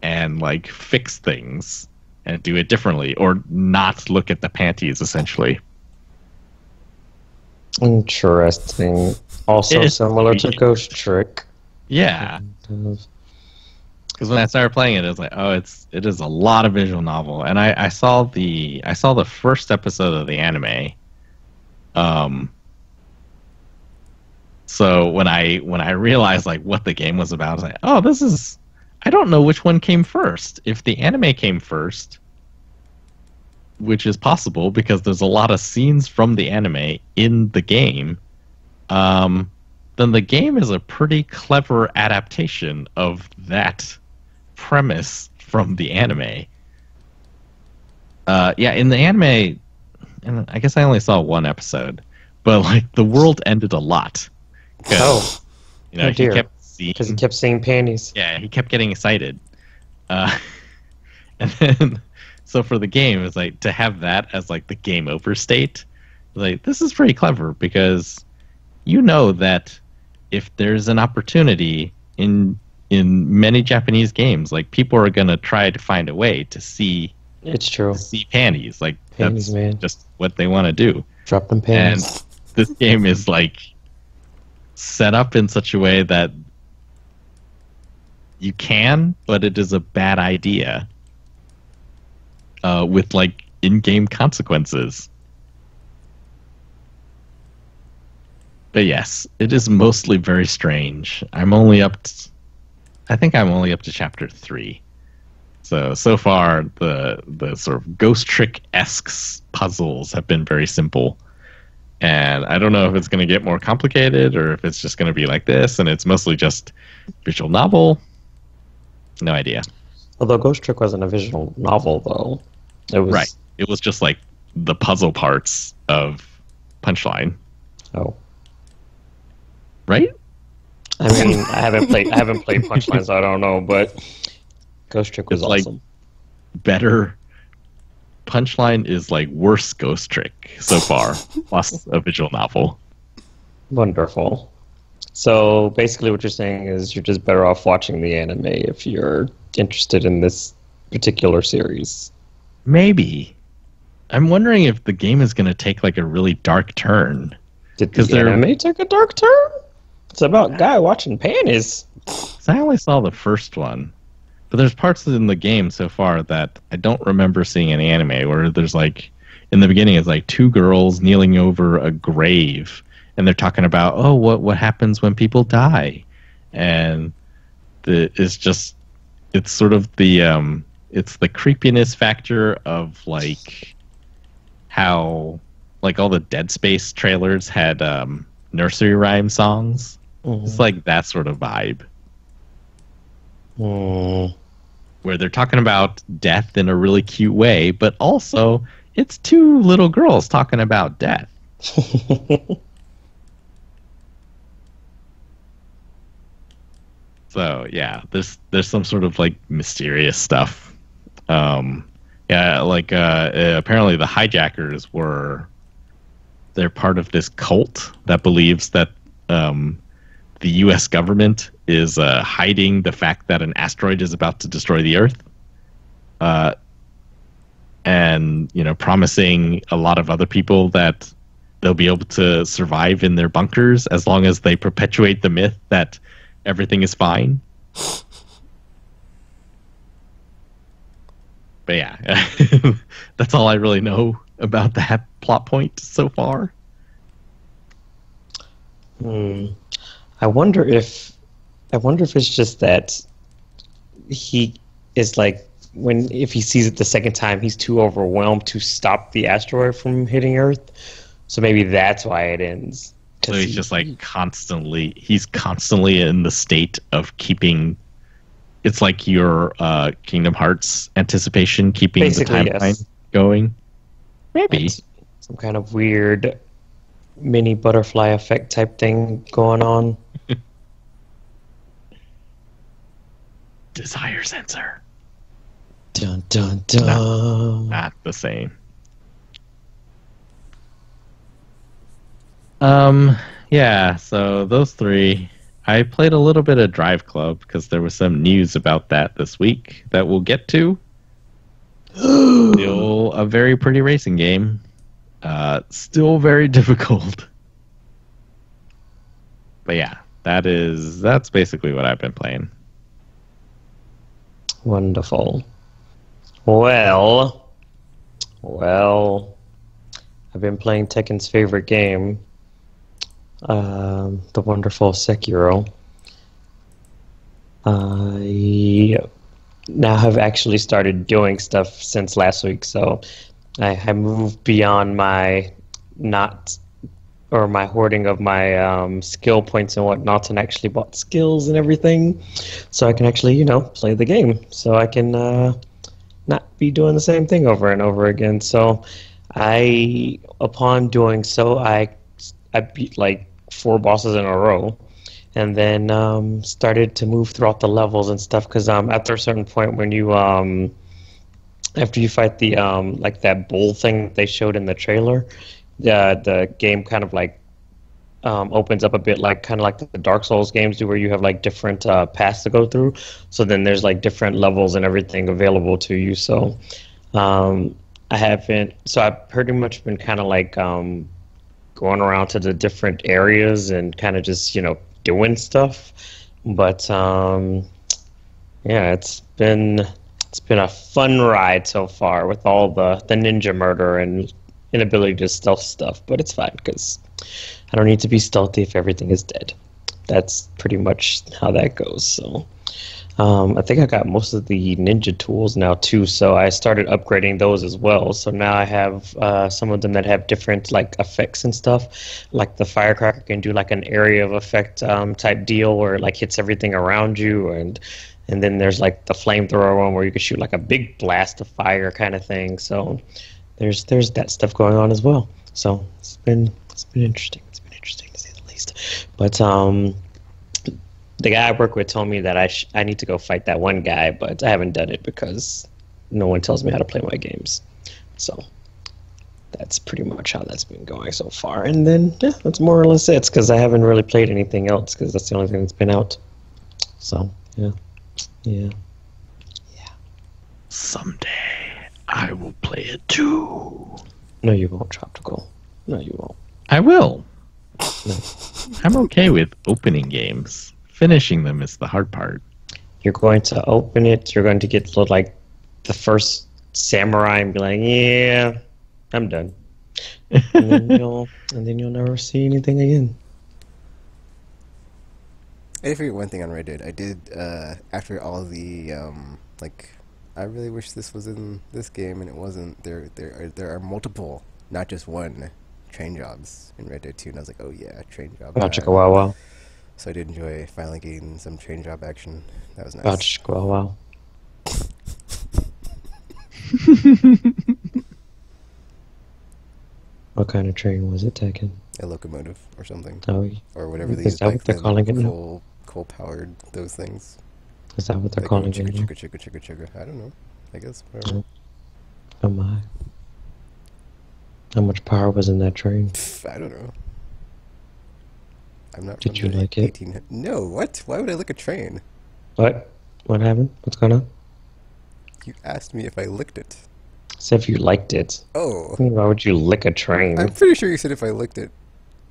and like fix things and do it differently, or not look at the panties, essentially. Interesting. Also similar to Ghost Trick. Yeah. Because when I started playing it, it was like, oh, it is a lot of visual novel. And I saw the first episode of the anime. So when I realized like what the game was about, I was like, oh, I don't know which one came first. If the anime came first, which is possible because there's a lot of scenes from the anime in the game, then the game is a pretty clever adaptation of that premise from the anime. Yeah, in the anime, and I guess I only saw one episode, but like the world ended a lot. Oh, You know, oh he dear. kept seeing. Because he kept seeing panties. Yeah, he kept getting excited. Uh, and then, so for the game, it's like to have that as like the game over state. Like, this is pretty clever because you know that if there's an opportunity in many Japanese games, like people are gonna try to find a way to see It's true. panties. Like Panties, that's man. just what they want to do. Drop them And panties. this game is like set up in such a way that you can, but it is a bad idea. With like in-game consequences. But yes, it is mostly very strange. I think I'm only up to chapter 3. So far the sort of ghost trick-esque puzzles have been very simple. And I don't know if it's going to get more complicated or if it's just going to be like this and it's mostly just visual novel. No idea. Although Ghost Trick wasn't a visual novel, though. It was... Right. It was just like the puzzle parts of Punchline. Oh. Right? I mean, I haven't played Punchline, so I don't know, but Ghost Trick was It's like- awesome. Better. Punchline is like worse Ghost Trick so far, plus a visual novel. Wonderful. So basically what you're saying is you're just better off watching the anime if you're interested in this particular series. Maybe. I'm wondering if the game is going to take like a really dark turn. Did 'Cause the they're- anime take a dark turn? It's about guy watching panties. 'Cause I only saw the first one. But there's parts in the game so far that I don't remember seeing in the anime where there's like, in the beginning it's like two girls kneeling over a grave and they're talking about, oh, what happens when people die? And it's sort of the, it's the creepiness factor of like how like all the Dead Space trailers had nursery rhyme songs. It's like that sort of vibe. Where they're talking about death in a really cute way, but also it's two little girls talking about death. So yeah, there's some sort of like mysterious stuff. Yeah, like apparently the hijackers they're part of this cult that believes that the U.S. government is hiding the fact that an asteroid is about to destroy the Earth, and promising a lot of other people that they'll be able to survive in their bunkers as long as they perpetuate the myth that everything is fine. But yeah, that's all I really know about that plot point so far. I wonder if it's just that he is like if he sees it the second time, he's too overwhelmed to stop the asteroid from hitting Earth. So maybe that's why it ends. So he's just like constantly in the state of keeping. It's like your Kingdom Hearts anticipation, keeping Basically, the timeline yes. going. Maybe. It's some kind of weird mini butterfly effect type thing going on. Desire sensor. Dun dun dun. Not the same. Yeah, so those three. I played a little bit of Drive Club because there was some news about that this week that we'll get to. Still a very pretty racing game. Still very difficult. But yeah, that's basically what I've been playing. Wonderful. Well, I've been playing Tekken's favorite game, the wonderful Sekiro. I now have actually started doing stuff since last week, so I moved beyond my my hoarding of my skill points and whatnot, and actually bought skills and everything, so I can actually play the game. So I can not be doing the same thing over and over again. So upon doing so, I beat like 4 bosses in a row, and then started to move throughout the levels and stuff. Because after a certain point, when you after you fight the like that bull thing they showed in the trailer, the game kind of like opens up a bit, like kind of like the Dark Souls games do, where you have like different paths to go through. So then there's like different levels and everything available to you. So I haven't. So I've pretty much been kind of like going around to the different areas and kind of just doing stuff. But yeah, it's been a fun ride so far with all the ninja murder and inability to stealth stuff. But it's fine because I don't need to be stealthy if everything is dead. That's pretty much how that goes. So I think I got most of the ninja tools now too, so I started upgrading those as well. So now I have some of them that have different like effects and stuff. Like the firecracker can do like an area of effect type deal where it like hits everything around you, and then there's like the flamethrower one where you can shoot like a big blast of fire kind of thing. So there's that stuff going on as well. So it's been interesting. It's been interesting to say the least. But the guy I work with told me that I need to go fight that one guy, but I haven't done it because no one tells me how to play my games. So that's pretty much how that's been going so far. And then, yeah, that's more or less it, because I haven't really played anything else, because that's the only thing that's been out. So, yeah. Someday I will play it too. No, you won't, Tropical. No, you won't. I will. No. I'm okay with opening games. Finishing them is the hard part. You're going to open it, you're going to get like the first samurai and be like, yeah, I'm done. and then you'll never see anything again. I did forget one thing on Reddit. I did, after all the, like, I really wish this was in this game, and it wasn't. There are multiple, not just one, train jobs in Red Dead 2, and I was like, oh yeah, train job. Wow. So I did enjoy finally getting some train job action. That was nice. Wow. What kind of train was it taking? A locomotive or something. Oh, or whatever is these, that like, what they're calling it now? Coal-powered, those things. Is that what they're Like, calling chugga, it now? chugga. I don't know. I guess, whatever. Oh my. How much power was in that train? I don't know. I'm not. Did from you the like it? 18... No, what? Why would I lick a train? What? What happened? What's going on? You asked me if I licked it. Said if you liked it. Oh. Why would you lick a train? I'm pretty sure you said if I licked it.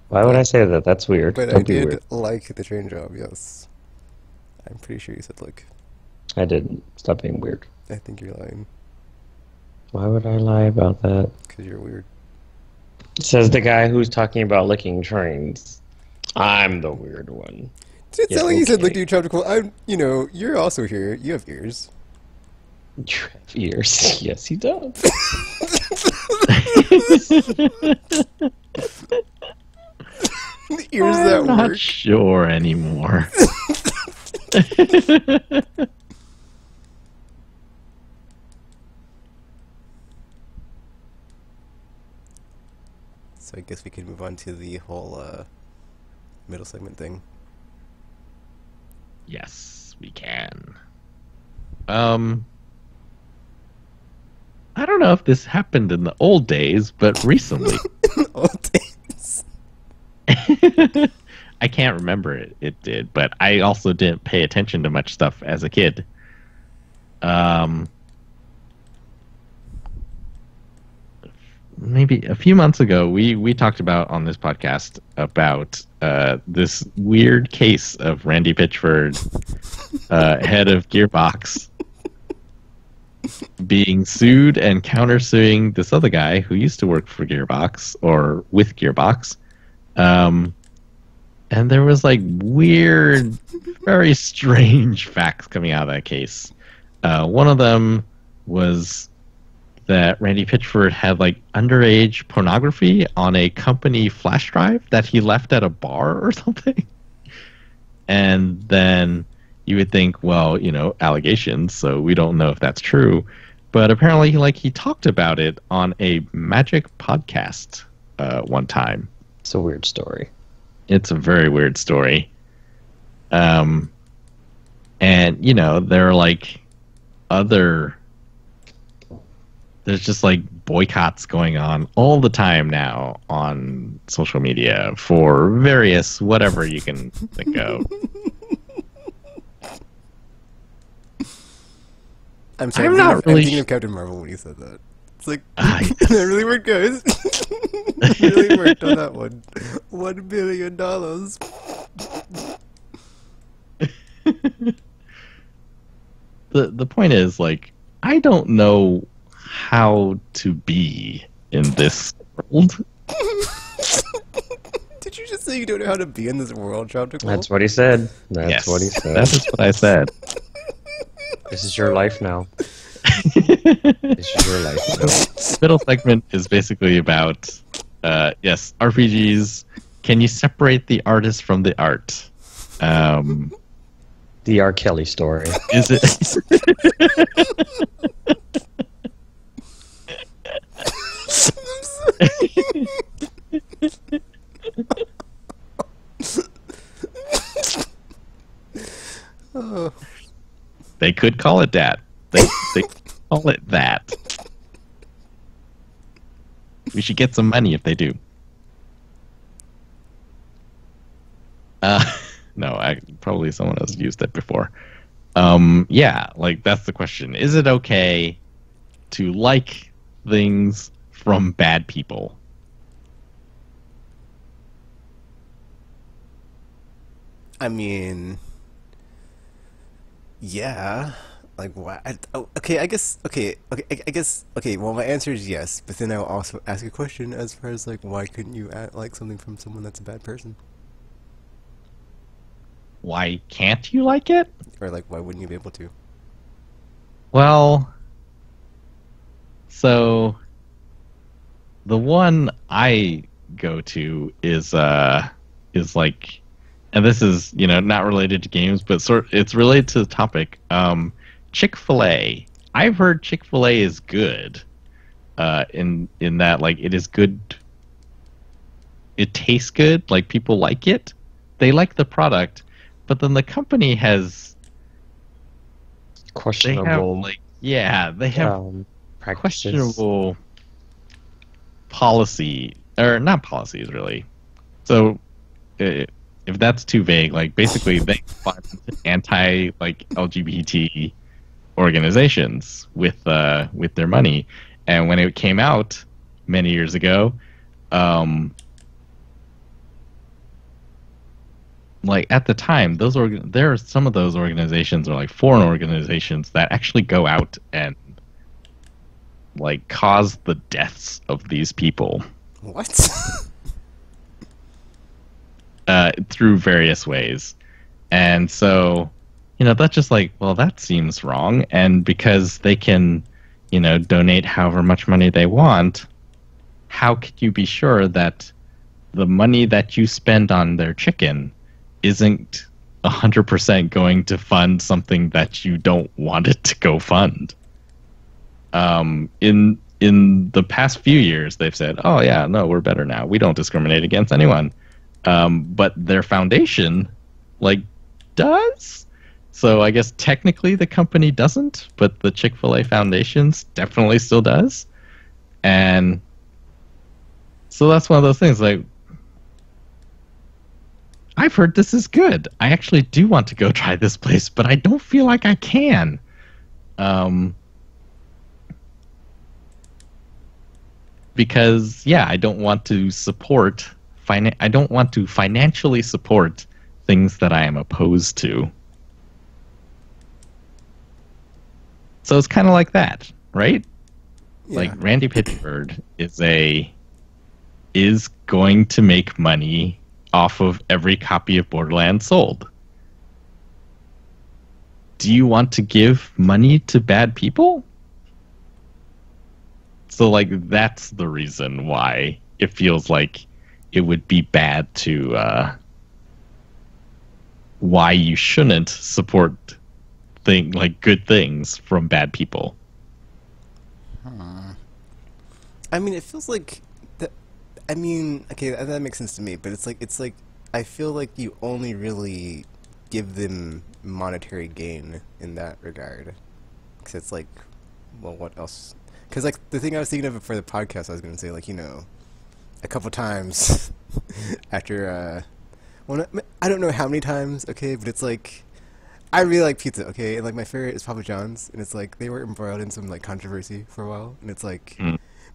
Why would I say that? That's weird. But Don't I be did weird. like the train job, yes. I'm pretty sure you said lick. I didn't. Stop being weird. I think you're lying. Why would I lie about that? Because you're weird. Says the guy who's talking about licking trains. I'm the weird one. It's Yeah, not like you said okay. lick to your tropical. You're also here. You have ears. You have ears. Yes, he does. Ears I'm that not work. sure anymore. So I guess we could move on to the whole middle segment thing. Yes, we can. I don't know if this happened in the old days, but recently. Old days. I can't remember it did, but I also didn't pay attention to much stuff as a kid. Maybe a few months ago, we talked about on this podcast about this weird case of Randy Pitchford, head of Gearbox, being sued and countersuing this other guy who used to work for Gearbox or with Gearbox. And there was like weird, very strange facts coming out of that case. One of them was that Randy Pitchford had like underage pornography on a company flash drive that he left at a bar or something. And then you would think, well, allegations, so we don't know if that's true. But apparently, like, he talked about it on a Magic podcast one time. It's a weird story. It's a very weird story. And, you know, there are, like, there's just, like, boycotts going on all the time now on social media for various whatever you can think of. I'm sorry. I'm I'm not thinking, really I'm thinking of Captain Marvel when you said that. It's like Yes. that really worked, guys. Really worked on that one. $1 billion. The point is, like, I don't know how to be in this world. Did you just say you don't know how to be in this world, Tropical? That's what he said. That's Yes, what he said. that is what I said. This is your life now. This is your life now. Middle segment is basically about, yes, RPGs. Can you separate the artist from the art? The R. Kelly story. Is it? Oh. They could call it that. They call it that. We should get some money if they do. No, probably someone has used it before. Yeah, like, that's the question. Is it okay to like things from bad people? I mean, yeah. Like, why? Okay, I guess. Okay, I guess. Okay, well, my answer is yes. But then I'll also ask a question as far as like, why couldn't you like something from someone that's a bad person? Why can't you like it? Or like, why wouldn't you be able to? Well, so the one I go to is like, and this is, you know, not related to games, but it's related to the topic. Chick-fil-A. I've heard Chick-fil-A is good. In that, like, it is good. It tastes good. Like, people like it. They like the product, but then the company has Questionable. They have, like, yeah, they have practices. questionable policy, or not policies really. So if that's too vague, like, basically they fund anti, like, LGBT organizations with their money, and when it came out many years ago, like, at the time, there are some of those organizations are like foreign organizations that actually go out and, like, cause the deaths of these people What? through various ways. And so, you know, that's just like, well, that seems wrong. And because they can, you know, donate however much money they want, how could you be sure that the money that you spend on their chicken isn't 100% going to fund something that you don't want it to go fund? In the past few years, they've said, "Oh yeah, no, we're better now. We don't discriminate against anyone." But their foundation, like, does. So I guess technically the company doesn't, but the Chick-fil-A Foundations definitely still does. And so that's one of those things, like, I've heard this is good. I actually do want to go try this place, but I don't feel like I can. Because, yeah, I don't want to support I don't want to financially support things that I am opposed to. So it's kind of like that, right? Yeah. Like, Randy Pitchford is going to make money off of every copy of Borderlands sold. Do you want to give money to bad people? So, like, that's the reason why it feels like it would be bad to, why you shouldn't support good things from bad people. I mean, it feels like that. I mean, okay, that makes sense to me, but it's like I feel like you only really give them monetary gain in that regard, because it's like, well, what else? Because like the thing I was thinking of for the podcast, I was going to say like a couple times after well, I don't know how many times, okay, but it's like I really like pizza, okay, and like my favorite is Papa John's, and it's like they were embroiled in some like controversy for a while, and it's like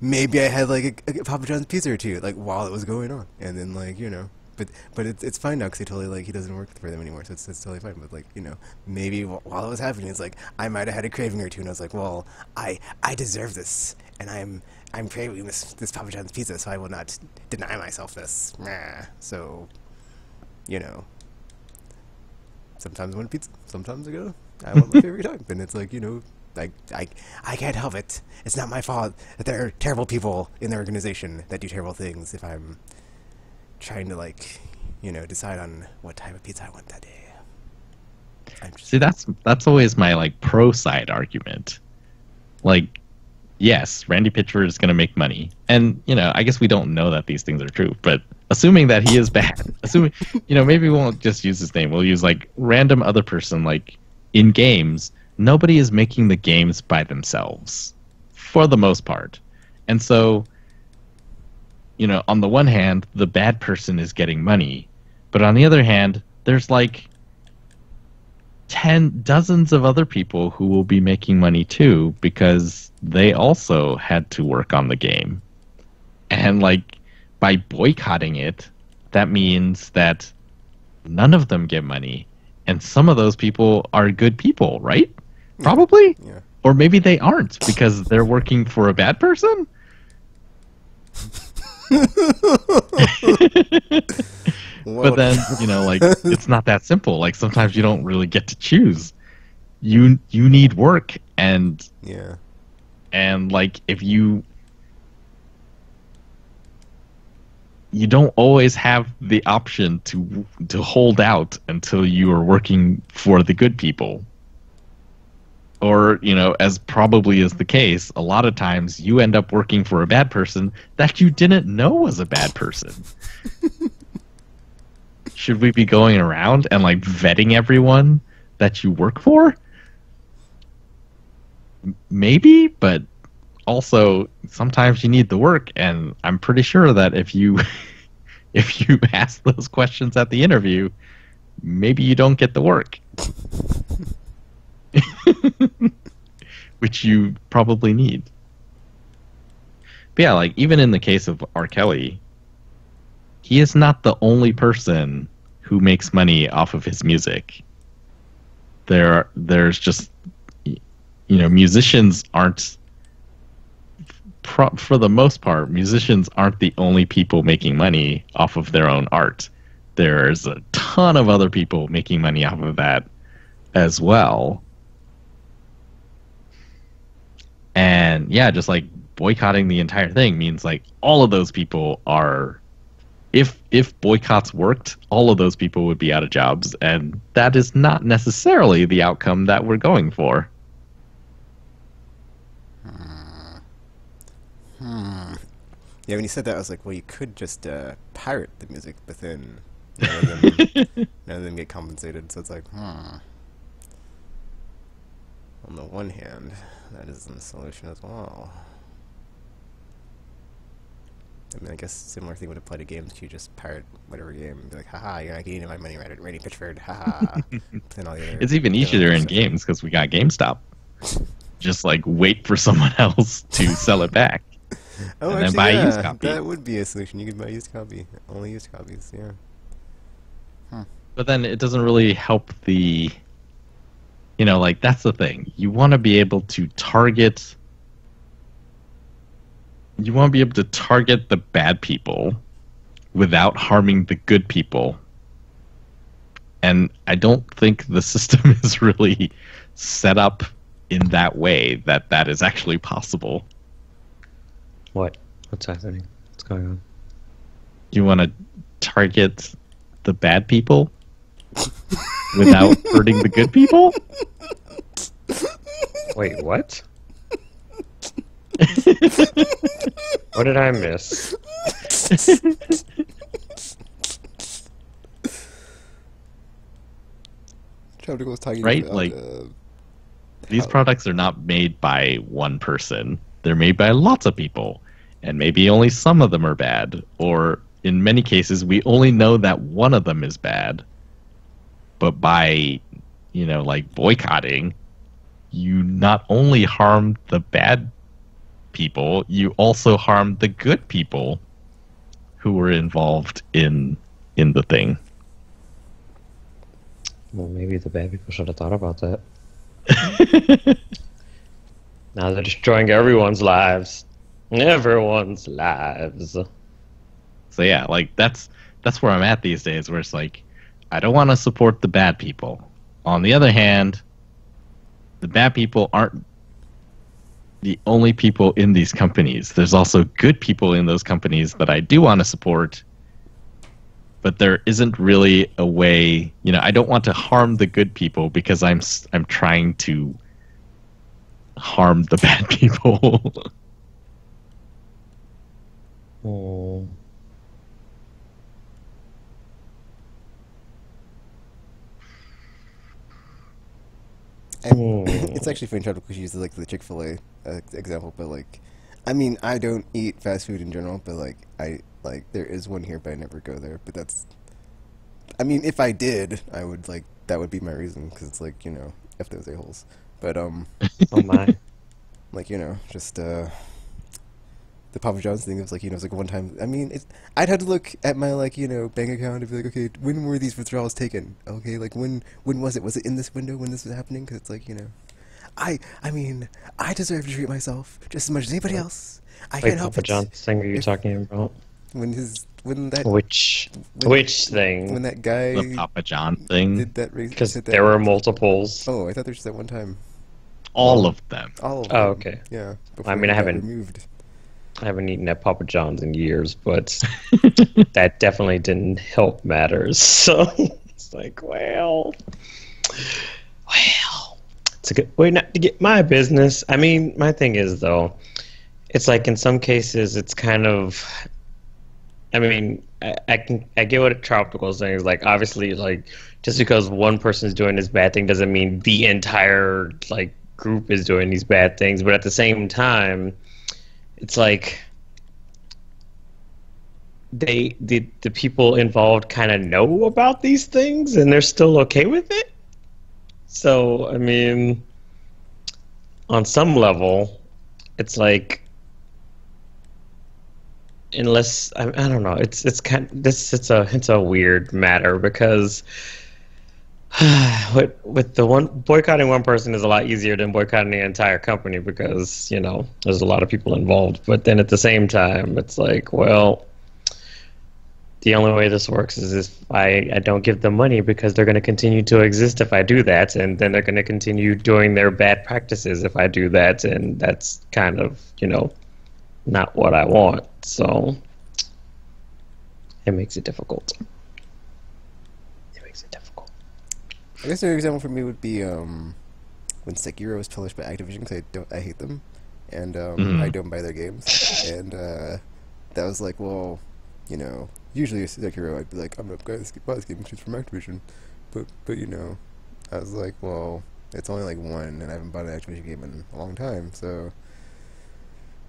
maybe I had like a Papa John's pizza or two like while it was going on, and then like but it's fine now because he doesn't work for them anymore, so it's totally fine. But like maybe while it was happening, it's like I might have had a craving or two, and I was like, well, I deserve this, and I'm craving this Papa John's pizza, so I will not deny myself this. So, sometimes I want pizza, sometimes I want my favorite type, and it's like I can't help it. It's not my fault that there are terrible people in the organization that do terrible things. If I'm trying to decide on what type of pizza I want that day. See, that's always my like pro side argument. Like, yes, Randy Pitchford is going to make money, and I guess we don't know that these things are true, but assuming that he is bad, assuming maybe we won't just use his name. We'll use like random other person. Like in games, nobody is making the games by themselves, for the most part, and so. On the one hand, the bad person is getting money, but on the other hand, there's like dozens of other people who will be making money too because they also had to work on the game. And like by boycotting it, that means that none of them get money, and some of those people are good people, right? Probably. Yeah. Or maybe they aren't because they're working for a bad person. But then like it's not that simple. Like sometimes you don't really get to choose. You need work, and like if you don't always have the option to hold out until you are working for the good people. Or, as probably is the case, a lot of times you end up working for a bad person that you didn't know was a bad person. Should we be going around and like vetting everyone that you work for? Maybe, but also sometimes you need the work, and I'm pretty sure that if you ask those questions at the interview, maybe you don't get the work. Which you probably need. But yeah, like even in the case of R. Kelly, he is not the only person who makes money off of his music. There's just musicians aren't for the most part, musicians aren't the only people making money off of their own art. There's a ton of other people making money off of that as well. And yeah, just like boycotting the entire thing means like all of those people are, if boycotts worked, all of those people would be out of jobs, and that is not necessarily the outcome that we're going for. Yeah, when you said that, I was like, well, you could just pirate the music, but then none of them get compensated, so it's like, On the one hand, that isn't a solution as well. I mean, I guess similar thing would apply to games. You just pirate whatever game and be like, haha, you're not getting my money, Randy Pitchford, haha. Then all the other It's even easier in games because we got GameStop. Just like wait for someone else to sell it back. Oh, and actually, then buy a used copy. That would be a solution. You could buy a used copy. Only used copies, yeah. But then it doesn't really help the... like, that's the thing. You want to be able to target... You want to be able to target the bad people without harming the good people. And I don't think the system is really set up in that way that that is actually possible. What? What's happening? What's going on? You want to target the bad people without hurting the good people? Wait, what? What did I miss? Tropical was talking Right? about, Like, these products are not made by one person. They're made by lots of people. And maybe only some of them are bad. Or in many cases, we only know that one of them is bad. But by, like boycotting, you not only harm the bad people, you also harm the good people who were involved in the thing. Well, maybe the bad people should have thought about that. Now they're destroying everyone's lives. Everyone's lives. So yeah, like that's where I'm at these days, where it's like, I don't want to support the bad people. On the other hand, the bad people aren't the only people in these companies. There's also good people in those companies that I do want to support, but there isn't really a way. I don't want to harm the good people because I'm trying to harm the bad people. Oh. It's actually funny because she uses like the Chick-fil-A example, but like, I mean, I don't eat fast food in general, but like, there is one here, but I never go there. But that's, I mean, if I did, I would like that would be my reason because it's like f those a-holes. But Oh my. like just the Papa John's thing. It was like it's like one time. I mean, I'd have to look at my like bank account and be like, okay, when were these withdrawals taken? Okay, like when was it? Was it in this window when this was happening? Because it's like I mean, I deserve to treat myself just as much as anybody else. I Wait, can't help Papa it. John's thing are you talking about? When that Which thing? when that guy The Papa John thing. did that Because did that- there were multiples. Oh, I thought there was just that one time. All of them. All of Oh, them. okay. Yeah. I mean, it I got haven't- removed. I haven't eaten at Papa John's in years, but that definitely didn't help matters. So it's like, well, it's a good way not to get my business. I mean, my thing is though, it's like in some cases, it's kind of. I mean, I get what a tropical is saying. Is like obviously, like just because one person is doing this bad thing doesn't mean the entire like group is doing these bad things. But at the same time, it's like the people involved kind of know about these things and they're still okay with it. So I mean, on some level, it's like. Unless I don't know, it's kind of, it's a weird matter because with the one boycotting one person is a lot easier than boycotting the entire company because there's a lot of people involved. But then at the same time, it's like, well, the only way this works is if I don't give them money because they're going to continue to exist if I do that, and then they're going to continue doing their bad practices if I do that, and that's kind of not what I want. So it makes it difficult. I guess an example for me would be when Sekiro was published by Activision because I hate them, and I don't buy their games, and that was like, well, usually Sekiro I'd be like, I'm not going to buy this game because it's from Activision, but I was like, well, it's only like one, and I haven't bought an Activision game in a long time, so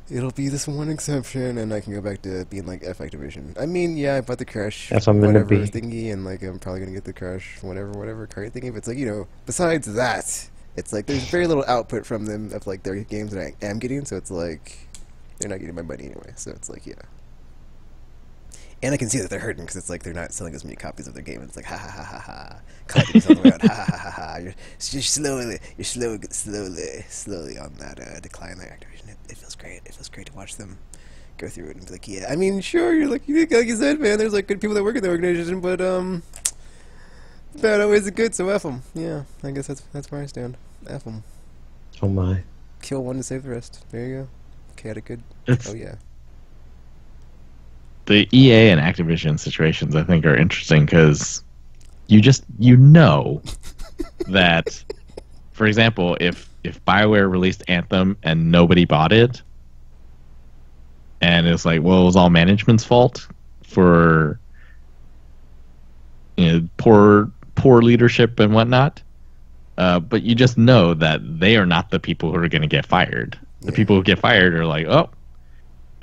it'll be this one exception, and I can go back to being like F Activision. I mean, yeah, I bought the Crash That's what I'm gonna whatever be. thingy, and like I'm probably gonna get the Crash whatever card thingy. But it's like besides that, it's like there's very little output from them of like their games that I am getting. So it's like they're not getting my money anyway. So it's like and I can see that they're hurting because it's like they're not selling as many copies of their game. It's like ha ha ha ha ha, collecting yourself around, ha ha ha ha ha. You're slowly on that decline there, Activision. It feels great. It feels great to watch them go through it and be like, yeah. I mean, sure, you're like you said, man. There's like good people that work in the organization, but bad always good. So F them. Yeah, I guess that's where I stand. F them. Oh my. Kill one to save the rest. There you go. Chaotic good. It's- Oh yeah. The EA and Activision situations, I think, are interesting because you know that, for example, if BioWare released Anthem and nobody bought it, and it's like, well, it was all management's fault for poor leadership and whatnot. But you just know that they are not the people who are going to get fired. The people who get fired are like, oh,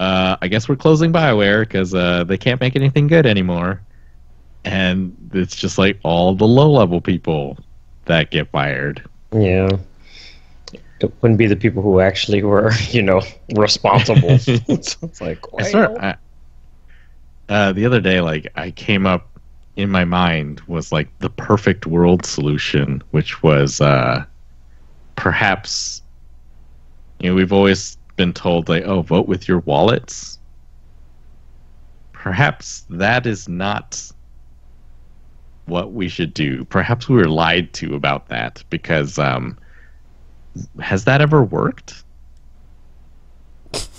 I guess we're closing BioWare because they can't make anything good anymore. And it's just like all the low-level people that get fired. Yeah. It wouldn't be the people who actually were, responsible. So it's like, well. The other day, like, I came up in my mind was like the perfect world solution, which was perhaps, we've always been told, like, oh, vote with your wallets. Perhaps that is not what we should do. Perhaps we were lied to about that, because has that ever worked?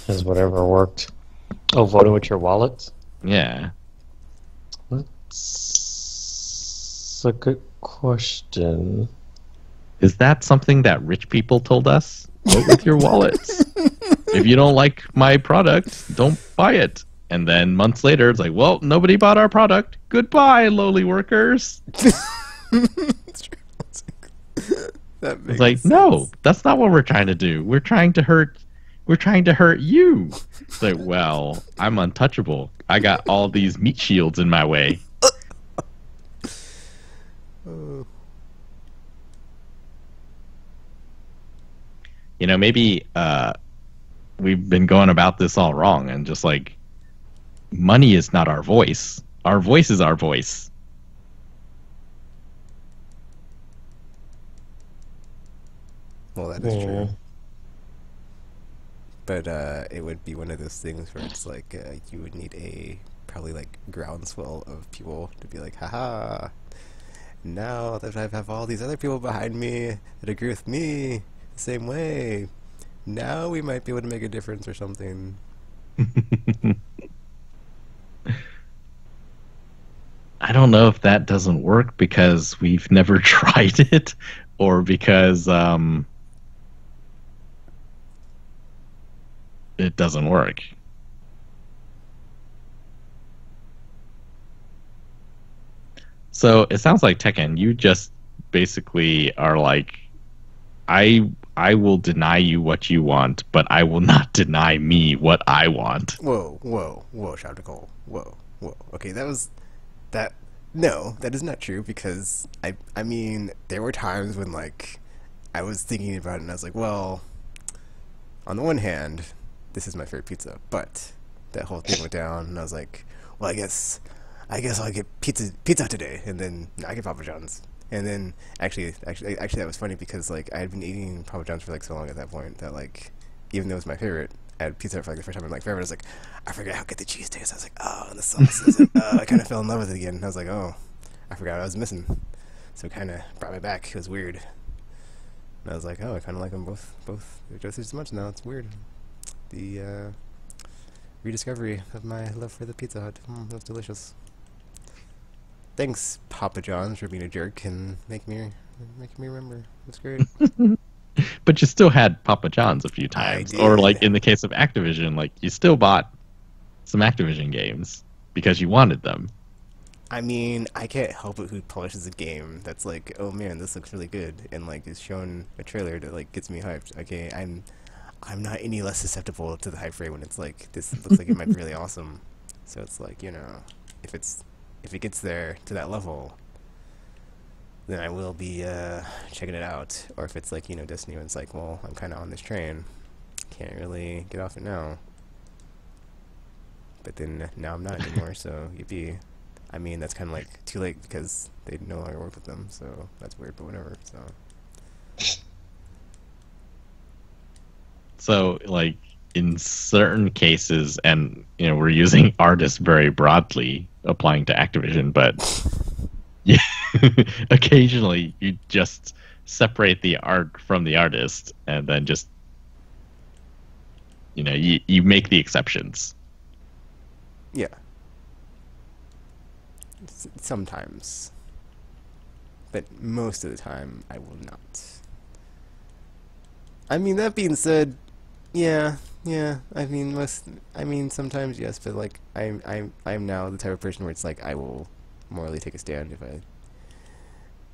Has whatever worked? Oh, voting with your wallet? Yeah. That's a good question. Is that something that rich people told us? Vote with your wallets. If you don't like my product, don't buy it. And then months later, it's like, well, nobody bought our product. Goodbye, lowly workers. It's like, no, that's not what we're trying to do. We're trying to hurt you. It's like, well, I'm untouchable. I got all these meat shields in my way. Maybe we've been going about this all wrong, and just like, money is not our voice. Our voice is our voice. Well, that is true. But it would be one of those things where it's like you would need a probably like groundswell of people to be like, haha, now that I have all these other people behind me that agree with me the same way, now we might be able to make a difference or something. I don't know if that doesn't work because we've never tried it, or because it doesn't work. So it sounds like, Tekken, you just basically are like, I will deny you what you want, but I will not deny me what I want. Whoa, Shouter Cole. Whoa. Okay, no, that is not true, because I mean, there were times when, like, I was thinking about it and I was like, well, on the one hand, this is my favorite pizza, but that whole thing went down and I was like, well, I guess I'll get pizza today, and then I get Papa John's. And then actually that was funny, because like I had been eating Papa John's for like so long at that point that, like, even though it was my favorite, I had pizza for like the first time in like forever. I was like, I forgot how good the cheese tastes. I was like, oh, and the sauce. I was like, oh, I kind of fell in love with it again. I was like, oh, I forgot what I was missing. So it kind of brought me back. It was weird. And I was like, oh, I kind of like them both just as much now. It's weird. The rediscovery of my love for the Pizza Hut. That was delicious. Thanks, Papa John's, for being a jerk and making me remember. It's great. But you still had Papa John's a few times, or like in the case of Activision, like you still bought some Activision games because you wanted them. I mean, I can't help it who publishes a game that's like, oh man, this looks really good, and like is shown a trailer that like gets me hyped. Okay, I'm not any less susceptible to the hype rate when it's like, this looks like it might be really awesome. So it's like, if it gets there to that level, then I will be checking it out. Or if it's like, Destiny, and it's like, well, I'm kind of on this train, can't really get off it now. But then now I'm not anymore, so yippee. I mean, that's kind of like too late because they no longer work with them, so that's weird, but whatever. So like in certain cases, and we're using artists very broadly, applying to Activision, but yeah, occasionally you just separate the art from the artist, and then just you make the exceptions. Yeah. Sometimes. But most of the time, I will not. I mean, that being said, yeah, Yeah, I mean, sometimes yes, but like I'm now the type of person where it's like I will morally take a stand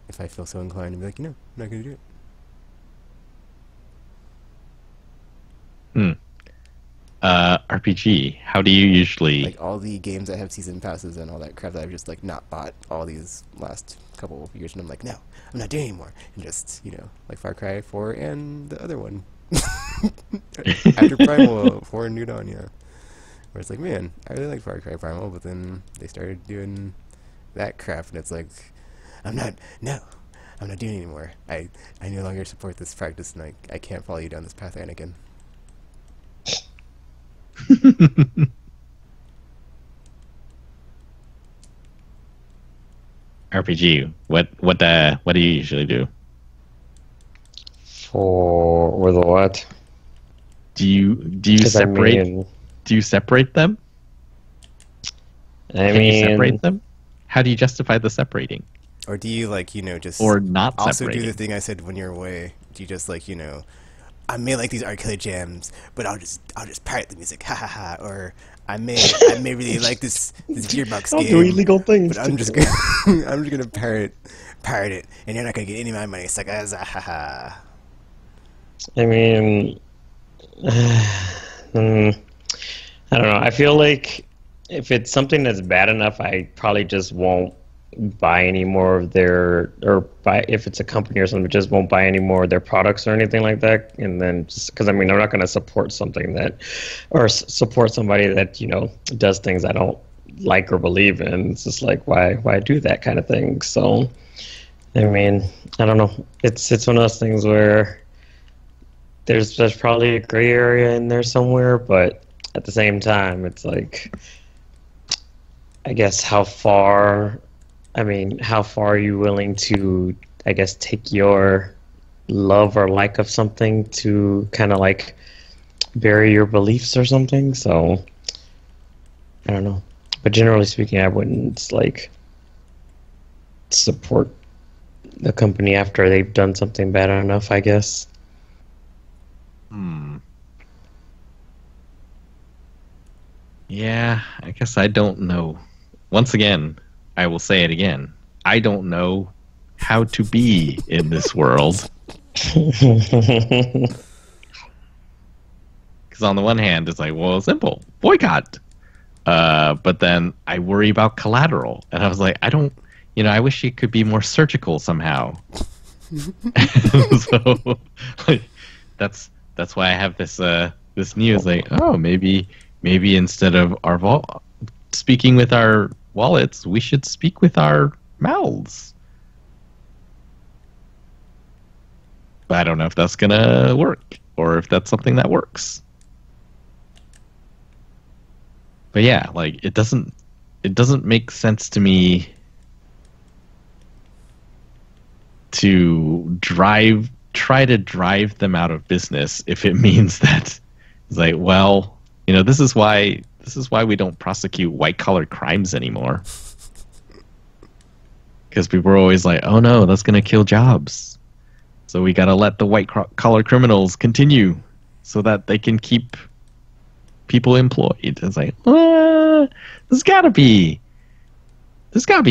if I feel so inclined and be like, I'm not gonna do it. Hmm. RPG. How do you usually? Like all the games that have season passes and all that crap that I've just like not bought all these last couple of years, and I'm like, no, I'm not doing it anymore, and just like Far Cry 4 and the other one after Primal 4 and New Dawn, yeah. Where it's like, man, I really like Far Cry Primal, but then they started doing that crap, and it's like, no, I'm not doing it anymore. I no longer support this practice, and I can't follow you down this path, Anakin. RPG. What do you usually do? For the what? Do you 'Cause separate? Do you separate them? Can you separate them? How do you justify the separating? Or do you like just Or not also separating? do the thing I said when you're away? Do you just like I may like these arcade jams, but I'll just pirate the music, ha ha ha. Or I may really like this Gearbox I'll game, do illegal things. but I'm just gonna I'm just gonna pirate it, and you're not gonna get any of my money. It's like ha ha. I mean, I don't know. I feel like if it's something that's bad enough, I probably just won't buy any more of their, or buy, if it's a company or something, just won't buy any more of their products or anything like that. And then just because I'm not going to support something that, or support somebody that does things I don't like or believe in. It's just like why do that kind of thing. So I mean, I don't know. It's one of those things where there's probably a gray area in there somewhere, but at the same time, it's like, I guess how far are you willing to, I guess, take your love or like of something to kind of like bury your beliefs or something? So I don't know. But generally speaking, I wouldn't like support the company after they've done something bad enough, I guess. Yeah, I guess I don't know. Once again, I will say it again. I don't know how to be in this world. Because on the one hand, it's like, well, simple, boycott. But then I worry about collateral, and I was like, I don't, I wish it could be more surgical somehow. So, like, that's why I have this news. Like, oh, maybe instead of speaking with our wallets, we should speak with our mouths. But I don't know if that's gonna work, or if that's something that works. But yeah, like it doesn't make sense to me to try to drive them out of business if it means that it's like, well, this is why we don't prosecute white collar crimes anymore. Because people are always like, oh no, that's going to kill jobs. So we got to let the white collar criminals continue so that they can keep people employed. It's like, there's got to be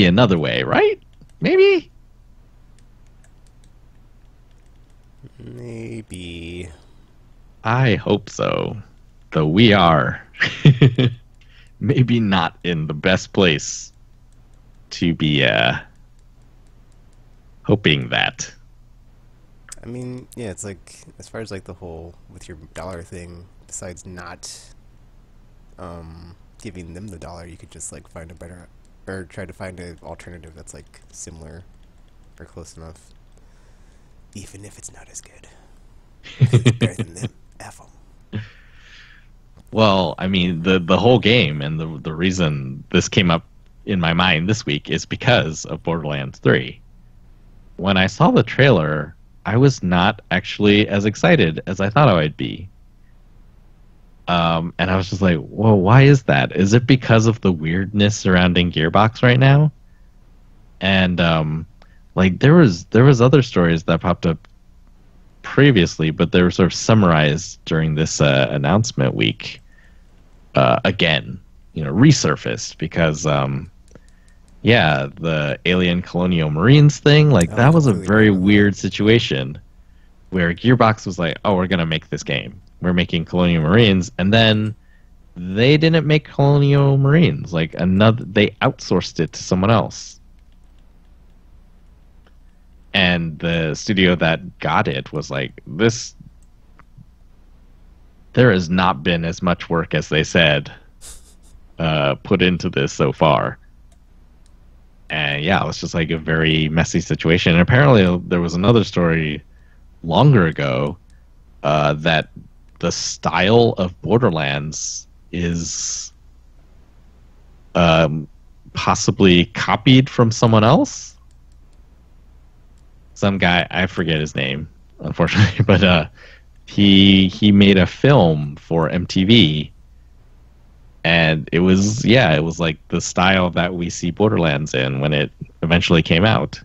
another way, right? Maybe? Maybe. I hope so. Though we are maybe not in the best place to be hoping that. I mean, yeah, it's like, as far as like the whole with your dollar thing, besides not giving them the dollar, you could just like find a better, or try to find an alternative that's like similar or close enough, even if it's not as good. It's better than them. F 'em. Well, I mean, the whole game, and the reason this came up in my mind this week is because of Borderlands 3. When I saw the trailer, I was not actually as excited as I thought I would be. And I was just like, well, why is that? Is it because of the weirdness surrounding Gearbox right now? And like there was other stories that popped up previously, but they were sort of summarized during this announcement week. Again, resurfaced because, the Alien Colonial Marines thing, like that was a very weird situation where Gearbox was like, "Oh, we're gonna make this game. We're making Colonial Marines," and then they didn't make Colonial Marines. Like they outsourced it to someone else. And the studio that got it was like, there has not been as much work as they said put into this so far. And yeah, it was just like a very messy situation. And apparently there was another story longer ago that the style of Borderlands is possibly copied from someone else. Some guy, I forget his name, unfortunately, but he made a film for MTV, and it was like the style that we see Borderlands in when it eventually came out.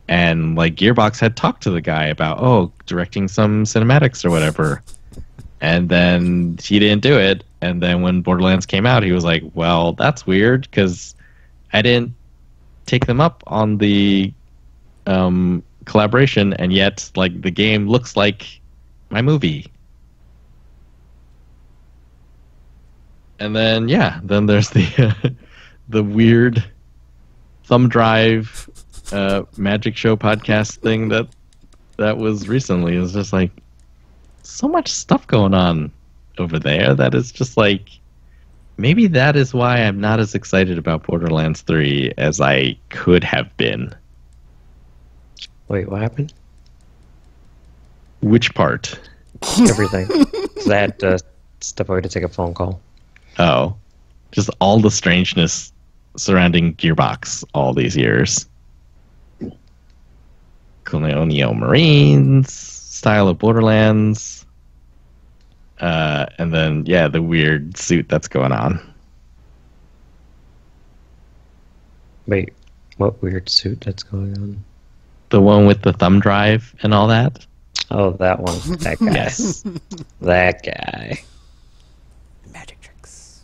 And like Gearbox had talked to the guy about directing some cinematics or whatever, and then he didn't do it. And then when Borderlands came out, he was like, "Well, that's weird because I didn't take them up on the collaboration, and yet like the game looks like my movie." And then then there's the the weird thumb drive magic show podcast thing that was recently. It was just like so much stuff going on over there that is just like, maybe that is why I'm not as excited about Borderlands 3 as I could have been. Wait, what happened? Which part? Everything. 'Cause I had to step away to take a phone call. Oh, just all the strangeness surrounding Gearbox all these years. Colonial Marines, style of Borderlands, and then the weird suit that's going on. Wait, what weird suit that's going on? The one with the thumb drive and all that? Oh, that one. That guy. Yes. That guy. Magic tricks.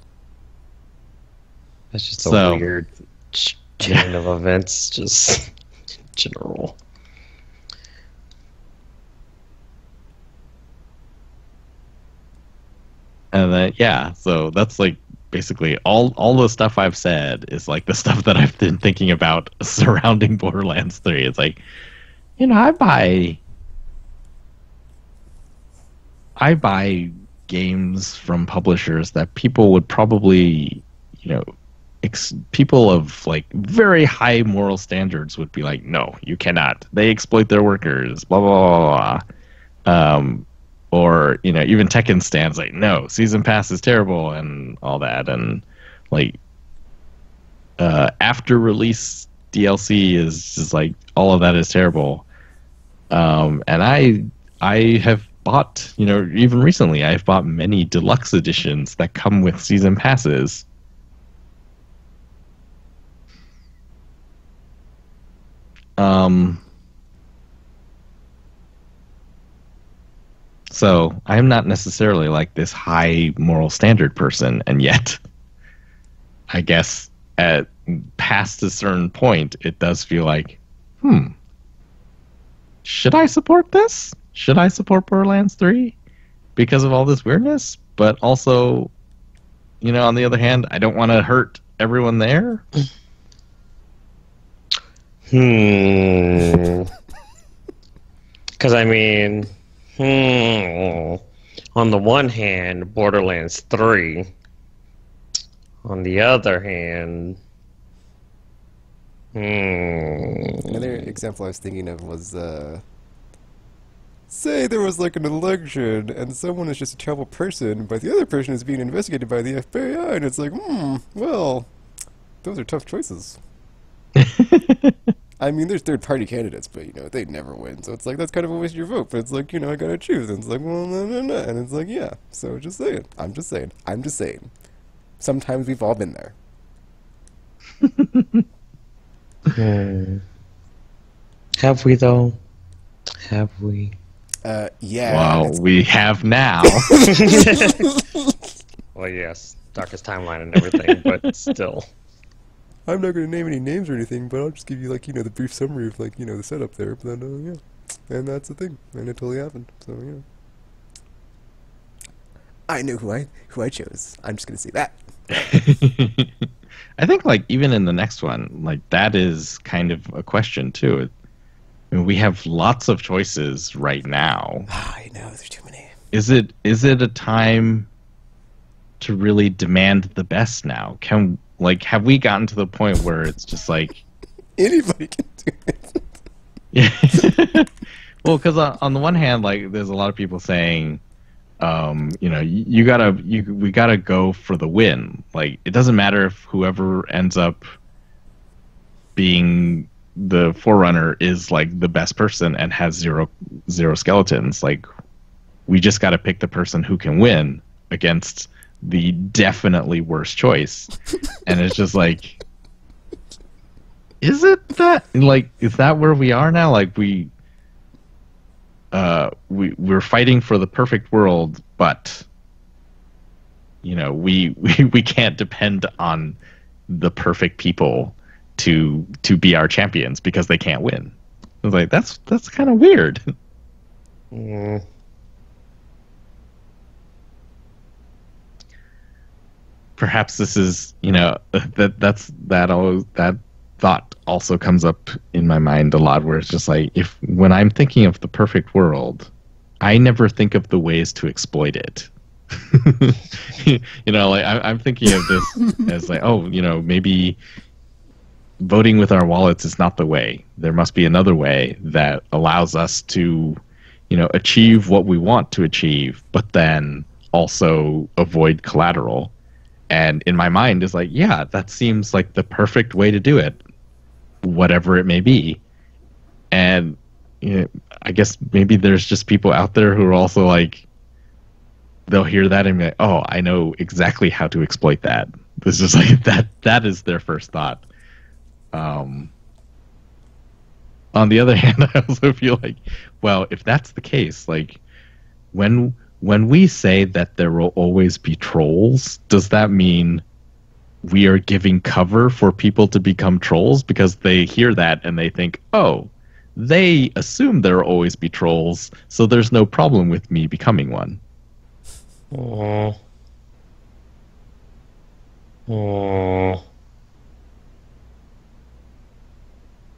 That's just a weird chain of events, just in general. And then, so that's like basically all the stuff I've said is like the stuff that I've been thinking about surrounding Borderlands 3. It's like, I buy games from publishers that people would probably, people of like very high moral standards would be like, no, you cannot. They exploit their workers, blah, blah, blah, blah. Or, even Tekken stands like, no, Season Pass is terrible and all that. And like, after release DLC is just like, all of that is terrible. And I have bought, even recently, I've bought many deluxe editions that come with Season Passes. So I'm not necessarily like this high moral standard person, and yet I guess at past a certain point, it does feel like, should I support this? Should I support Borderlands 3 because of all this weirdness? But also, on the other hand, I don't want to hurt everyone there. Because, on the one hand, Borderlands 3. On the other hand, Another example I was thinking of was, say there was like an election and someone is just a terrible person, but the other person is being investigated by the FBI, and it's like, well, those are tough choices. I mean, there's third-party candidates, but, they'd never win. So it's like, that's kind of a waste of your vote. But it's like, I gotta choose. And it's like, well, no. And it's like, yeah. So just saying. I'm just saying. Sometimes we've all been there. Have we, though? Have we? Yeah. Well, we have now. Well, yes, darkest timeline and everything, but still. I'm not going to name any names or anything, but I'll just give you, like, you know, the brief summary of, like, you know, the setup there. But then, yeah. And that's the thing. And it totally happened. So, yeah. I know who I chose. I'm just going to say that. I think, like, even in the next one, like, that is kind of a question, too. I mean, we have lots of choices right now. I know, there's too many. Is it a time to really demand the best now? Have we gotten to the point where it's just like Anybody can do it. yeah? Well, because on the one hand, like, there's a lot of people saying, you know, we gotta go for the win. Like, it doesn't matter if whoever ends up being the forerunner is like the best person and has zero skeletons. Like, we just got to pick the person who can win against the definitely worst choice. And it's just like, is it that, like, is that where we are now? Like, we're fighting for the perfect world, but, you know, we can't depend on the perfect people to be our champions because they can't win. I was like, that's kind of weird. Mm. Perhaps this is, you know, that thought also comes up in my mind a lot, where it's just like, when I'm thinking of the perfect world, I never think of the ways to exploit it. You know, like, I'm thinking of this as like, oh, you know, maybe voting with our wallets is not the way. There must be another way that allows us to, you know, achieve what we want to achieve, but then also avoid collateral. And in my mind is like, yeah, that seems like the perfect way to do it, whatever it may be. And, you know, I guess maybe there's just people out there who are also like, they'll hear that and be like, oh, I know exactly how to exploit that. This is like that is their first thought. On the other hand, I also feel like, well, if that's the case, like, when we say that there will always be trolls, does that mean we are giving cover for people to become trolls? Because they hear that and they think, oh, they assume there will always be trolls, so there's no problem with me becoming one. Oh. Oh.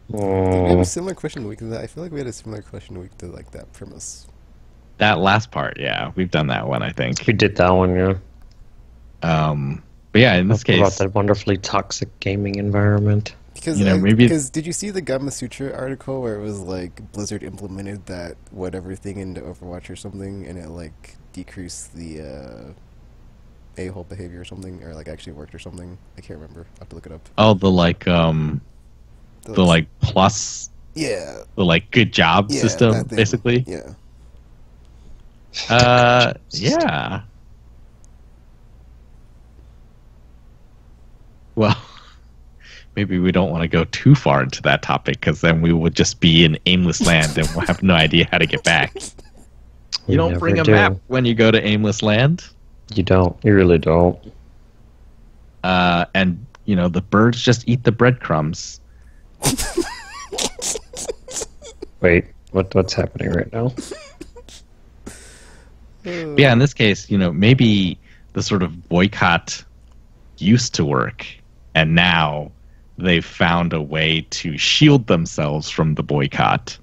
We have Oh. a similar question a week to that. I feel like we had a similar question a week to, like, that premise. That last part, yeah, we've done that one, I think. We did that one, yeah. But yeah, in this About case, that wonderfully toxic gaming environment. Because, you know, maybe because did you see the Gamma Sutra article where it was like Blizzard implemented that whatever thing into Overwatch or something, and it like decreased the a-hole behavior or something, or like actually worked or something? I can't remember. I have to look it up. oh, the like plus, Yeah, the like good job yeah, system, that thing. basically. Yeah. Yeah. Well, maybe we don't want to go too far into that topic, because then we would just be in aimless land and we'll have no idea how to get back. You don't bring a map when you go to aimless land. You don't. You really don't. And, you know, the birds just eat the breadcrumbs. Wait, what's happening right now? But yeah, in this case, you know, maybe the sort of boycott used to work, and now they've found a way to shield themselves from the boycott.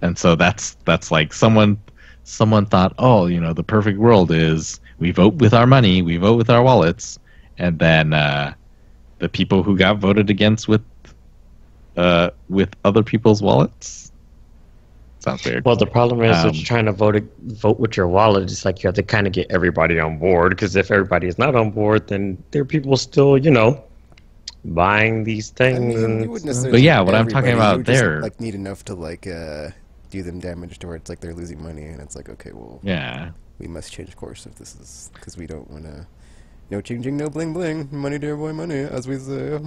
And so that's like someone thought, oh, you know, the perfect world is we vote with our money, we vote with our wallets, and then the people who got voted against with other people's wallets. Sounds weird. Well, the problem is that you're trying to vote with your wallet. It's like you have to kind of get everybody on board, because if everybody is not on board, then there are people still, you know, buying these things. I mean, and you wouldn't necessarily But yeah, need what I'm talking everybody. about You would just, there- like, need enough to like do them damage to where it's like they're losing money, and it's like, okay, well, Yeah. we must change course if this is, because we don't want to. No changing, no bling bling. Money, dear boy, money, as we say.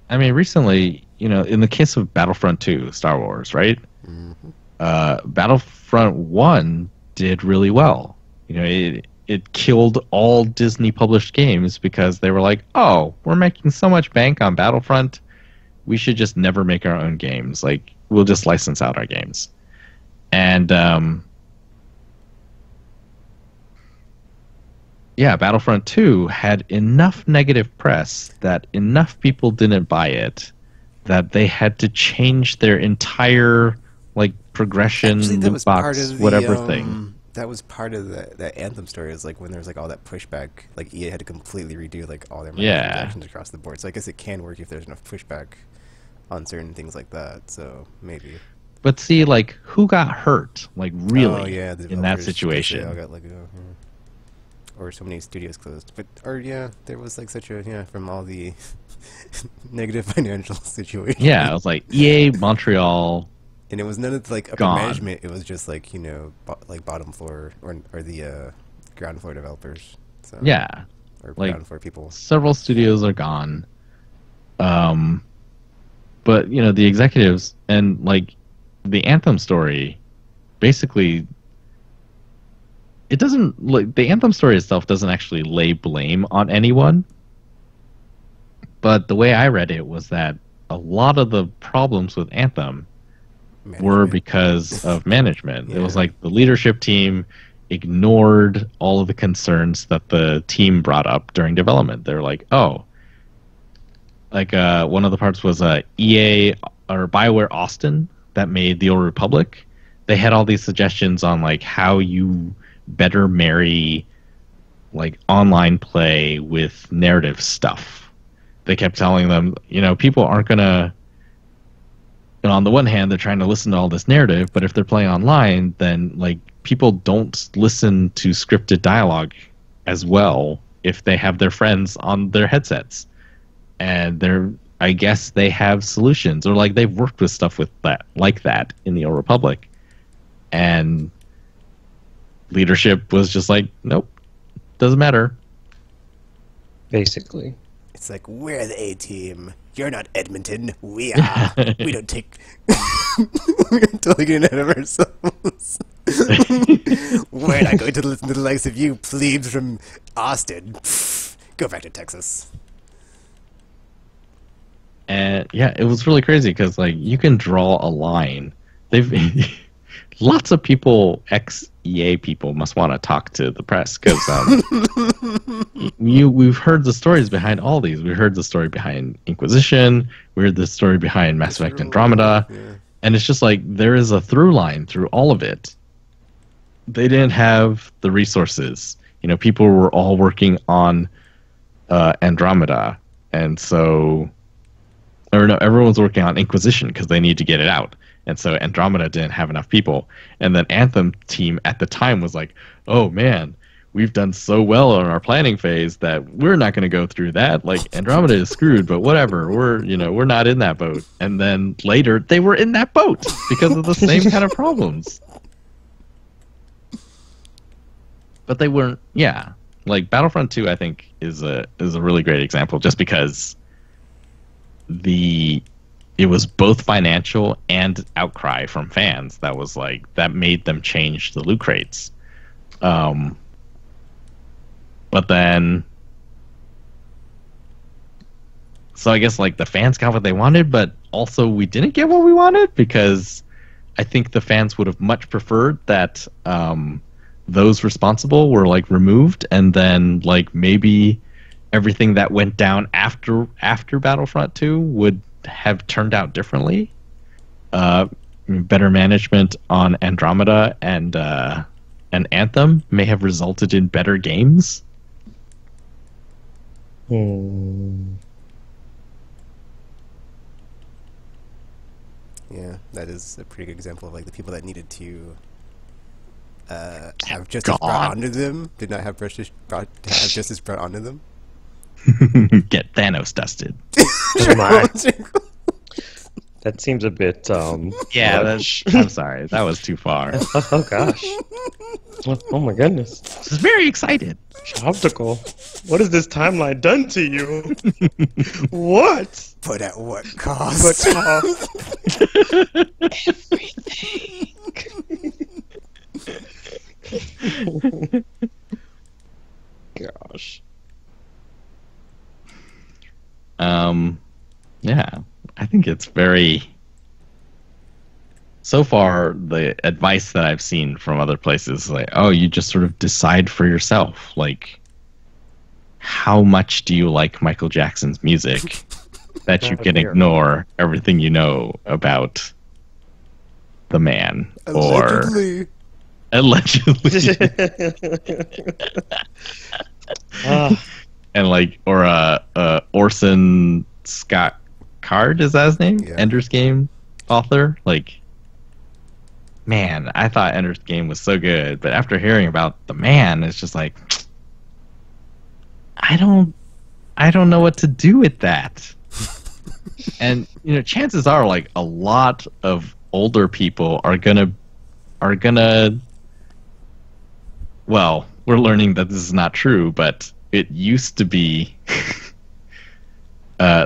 I mean, recently, in the case of Battlefront 2, Star Wars, right? Mhm. Battlefront 1 did really well. It killed all Disney published games because they were like, "Oh, we're making so much bank on Battlefront, we should just never make our own games. Like, we'll just license out our games." And yeah, Battlefront 2 had enough negative press that enough people didn't buy it that they had to change their entire like progression, Actually, that loot was part box, of whatever thing. that was part of the Anthem story. Is like when there was like all that pushback, like EA had to completely redo like all their Yeah. microtransactions across the board. So I guess it can work if there's enough pushback on certain things like that. So maybe. But see, like, who got hurt? Like, really, Oh yeah, the in that developers, situation? they all got let go. Or so many studios closed. But or yeah, there was like such a from all the negative financial situation. Yeah, it was like EA Montreal. And it was none of the, like upper Gone. management. It was just like like bottom floor or the ground floor developers. So Yeah, or like, ground floor people. several studios are gone. But the executives and like the Anthem story, basically, it doesn't like the Anthem story itself doesn't actually lay blame on anyone. But the way I read it was that a lot of the problems with Anthem were Management. because of management. It was Yeah. like the leadership team ignored all of the concerns that the team brought up during development. They're like, oh, like one of the parts was EA or BioWare Austin that made the Old Republic. They had all these suggestions on like how you better marry like online play with narrative stuff. They kept telling them, people aren't gonna. And on the one hand, they're trying to listen to all this narrative, but if they're playing online, then like people don't listen to scripted dialogue as well if they have their friends on their headsets. And I guess they have solutions, or like they've worked with stuff with that, like that, in the Old Republic, and leadership was just like, nope, doesn't matter. Basically. It's like we're the A team. You're not Edmonton. We are. We don't take. We're totally getting ahead of ourselves. We're not going to listen to the likes of you plebes from Austin. Pfft, go back to Texas. And yeah, it was really crazy because like you can draw a line. They've lots of people, ex EA people, must want to talk to the press because we've heard the stories behind all these. We heard the story behind Inquisition. We heard the story behind Mass Effect Andromeda, Yeah. and it's just like there is a through line through all of it. They didn't have the resources. People were all working on Andromeda, and so. Or no, everyone's working on Inquisition because they need to get it out. And so Andromeda didn't have enough people. And then Anthem team at the time was like, oh man, we've done so well in our planning phase that we're not going to go through that. Like Andromeda is screwed, but whatever. We're not in that boat. And then later they were in that boat because of the same kind of problems. But they weren't, yeah. Like Battlefront 2 I think is a really great example just because it was both financial and outcry from fans that made them change the loot crates. But then so I guess like the fans got what they wanted, but also we didn't get what we wanted because I think the fans would have much preferred that those responsible were like removed and then like maybe everything that went down after Battlefront 2 would have turned out differently. Better management on Andromeda and Anthem may have resulted in better games. Yeah, that is a pretty good example of like the people that needed to have justice brought onto them did not have justice brought onto them. Get Thanos dusted. Oh my. That seems a bit Yeah, much. I'm sorry. That was too far. Oh gosh. Oh my goodness. I was very excited. Optical. What has this timeline done to you? What? But at what What cost? cost? Everything. Gosh. Yeah, I think it's very. So far, the advice that I've seen from other places is like, oh, you just sort of decide for yourself. Like, how much do you like Michael Jackson's music that you Oh, can dear. ignore everything you know about the man? Allegedly. Or allegedly. Ah, And like, or Orson Scott Card, is that his name? Yeah. Ender's Game author. Like, man, I thought Ender's Game was so good, but after hearing about the man, it's just like, I don't know what to do with that. And chances are, like, a lot of older people are gonna. Well, we're learning that this is not true, but it used to be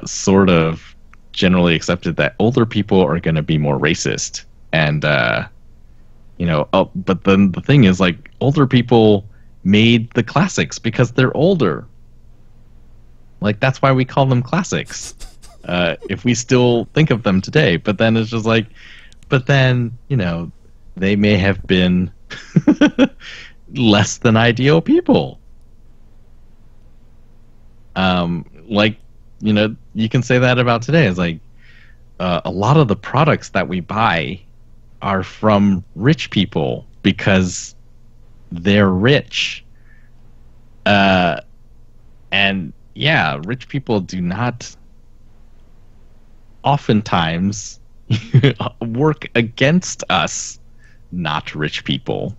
sort of generally accepted that older people are going to be more racist. And, but then the thing is, like, older people made the classics because they're older. Like, that's why we call them classics. If we still think of them today. But then it's just like, they may have been less than ideal people. You can say that about today. It's like a lot of the products that we buy are from rich people because they're rich. And yeah, rich people do not oftentimes work against us, not rich people.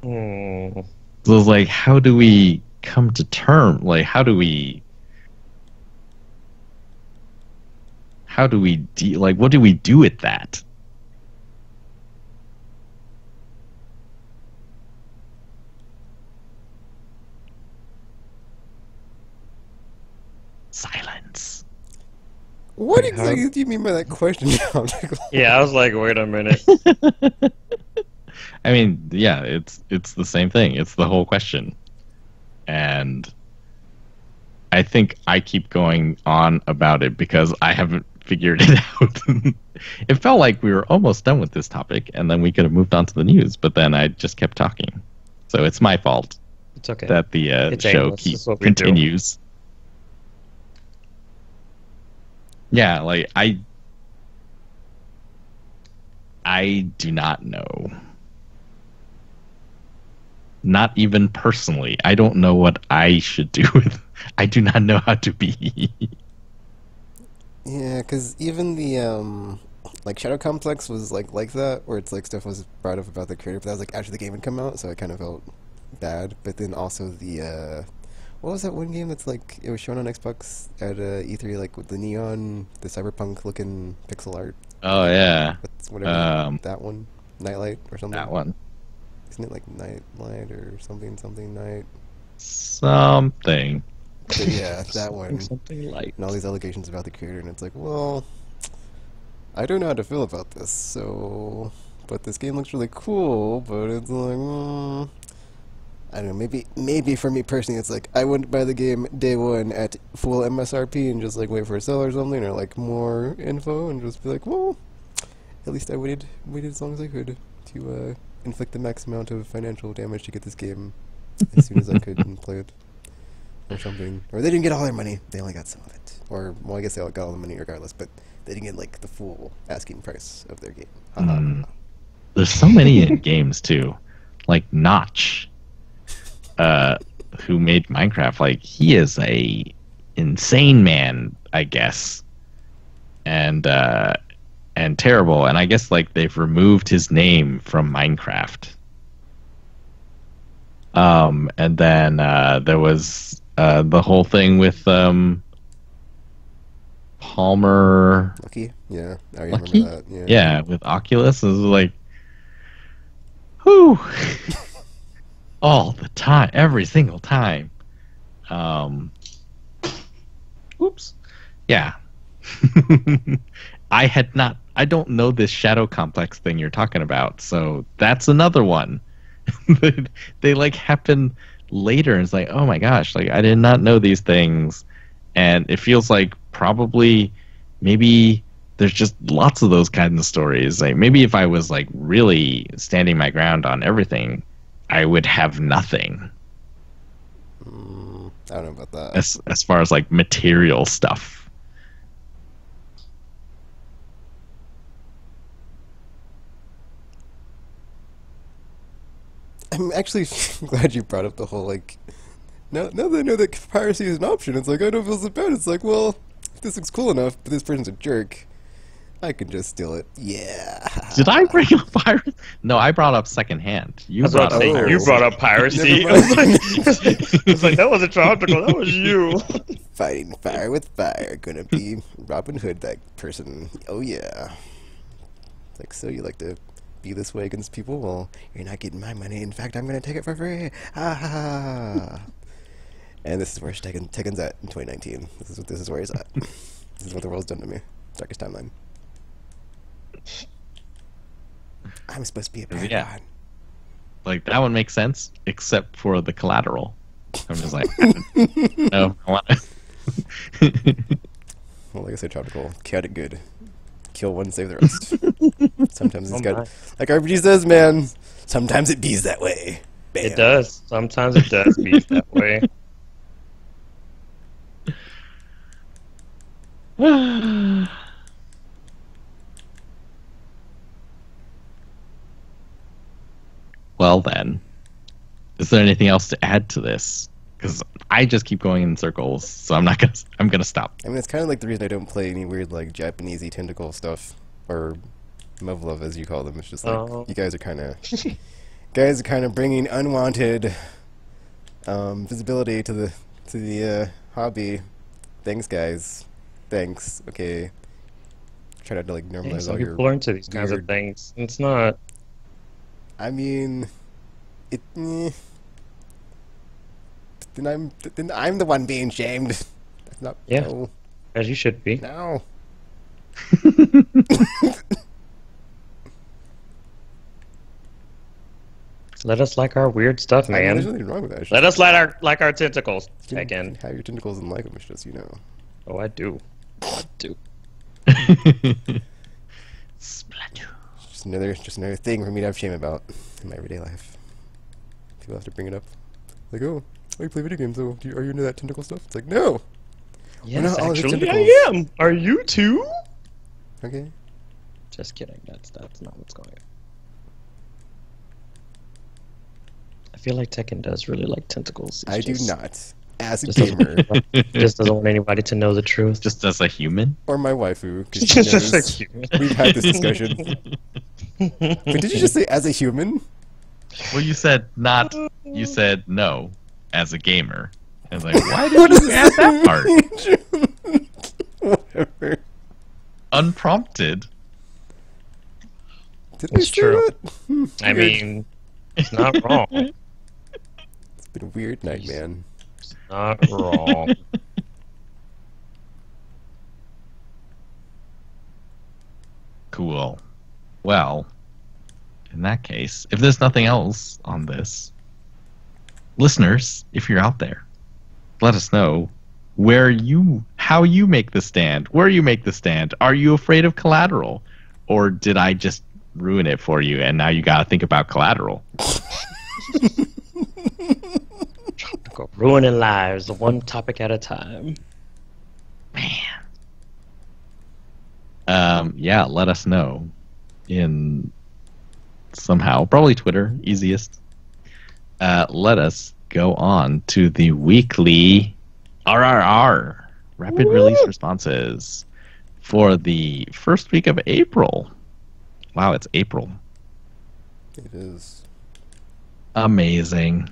hmm. So it's like, how do we come to term? Like, how do we what do we do with that? Silence. What Wait, how- exactly do you mean by that question? Yeah, I was like, wait a minute. I mean, yeah, it's the same thing. It's the whole question. And I think I keep going on about it because I haven't figured it out. It felt like we were almost done with this topic, and then we could have moved on to the news, but then I just kept talking. So it's my fault It's okay. that the It's show aimless. keep It's what we do. continues. Yeah, like I do not know. Not even personally. I don't know what I should do with. I do not know how to be. Yeah, because even the like Shadow Complex was like that, where it's like stuff was brought up about the creator, but that was like after the game had come out, so I kind of felt bad. But then also the what was that one game that's like it was shown on Xbox at E3, like with the neon, the cyberpunk looking pixel art. Oh yeah, That's whatever Um, that one, Nightlight or something. that one. Isn't it like Nightlight or something night? Something. But yeah, that one. Something like. And all these allegations about the creator, and it's like, well, I don't know how to feel about this. So, but this game looks really cool. But it's like, I don't know. Maybe for me personally, it's like I wouldn't buy the game day one at full MSRP and just like wait for a sale or something, or like more info, and just be like, well, at least I waited as long as I could to inflict the max amount of financial damage to get this game as soon as I could and play it. Or something. Or they didn't get all their money, they only got some of it. Or, well, I guess they all got all the money regardless, but they didn't get, like, the full asking price of their game. There's so many in games too, like Notch, who made Minecraft. Like, he is a insane man, I guess, and terrible. And I guess like they've removed his name from Minecraft. And then there was the whole thing with Palmer Lucky? Yeah, I Lucky? remember that. Yeah. Yeah, with Oculus. It was like, whew, all the time, every single time. Um, Oops. Yeah. I don't know this shadow complex thing you're talking about, so that's another one. They like happen later, and it's like, oh my gosh, like I did not know these things. And it feels like probably maybe there's just lots of those kinds of stories. Like maybe if I was like really standing my ground on everything, I would have nothing I don't know about that. as far as like material stuff. I'm actually glad you brought up the whole, like, now that I know that piracy is an option, it's like, I don't feel so bad. It's like, well, if this looks cool enough, but this person's a jerk, I can just steal it. Yeah. Did I bring up piracy? No, I brought up secondhand. I You was about brought to up say, you piracy. brought up piracy. Never mind. It's like, that wasn't tropical, that was you. Fighting fire with fire. Gonna be Robin Hood, that person. Oh, yeah. It's like, so you like to be this way against people? Well, you're not getting my money. In fact, I'm gonna take it for free. Ha ha ha. And this is where Tekken's at in 2019. This is where he's at. This is what the world's done to me. Darkest timeline. I'm supposed to be a bad Yeah. god. Like that one makes sense, except for the collateral. I'm just like, no, I want to. Well, like I said, tropical, chaotic good. Kill one, save the rest. Sometimes it's Oh got, my. like RPG says, man. Sometimes it bees that way. Bam. It does. Sometimes it does be that way. Well then, is there anything else to add to this? Because I just keep going in circles, so I'm not gonna. I'm gonna stop. I mean, it's kind of like the reason I don't play any weird, like, Japanesey tentacle stuff, or Muv-Love, as you call them. It's just like, Oh. you guys are kind of bringing unwanted visibility to the hobby. Thanks, guys. Thanks. Okay. Try not to, like, Hey, normalize some all your... people are into these kinds of weird- things. It's not. I mean, it... Then I'm the one being shamed. That's not... Yeah. No. As you should be. No. Let us like our weird stuff, I mean, man. there's nothing wrong with that. It's Let just- us like our tentacles. you Again. can have your tentacles and like them. It's just, you know. Oh, I do. I do. Splatoon. Just another thing for me to have shame about in my everyday life. People have to bring it up. Like, oh, you play video games, so are you into that tentacle stuff? It's like, no! Yes, not all just actually, tentacles. I am. Are you too? Okay. Just kidding. That's not what's going on. I feel like Tekken does really like tentacles. I do not. As a Just doesn't- gamer. Just doesn't want anybody to know the truth. Just as a human. Or my waifu. 'Cause she Just as knows. a human. We've had this discussion. But did you just say as a human? Well, you said not. You said no, as a gamer. I was like, why What did does you add that part? Whatever. Unprompted. Did I It's say true. that? I Weird. mean, it's not wrong. It's been a weird night, man. It's not wrong. Cool. Well, in that case, if there's nothing else on this, listeners, if you're out there, let us know how you make the stand, where you make the stand. Are you afraid of collateral? Or did I just ruin it for you and now you gotta think about collateral? Go ruining lives, one topic at a time. Man. Yeah, let us know in somehow, probably Twitter, easiest. Let us go on to the weekly RRR, rapid release responses, for the first week of April. Wow, it's April. It is. Amazing.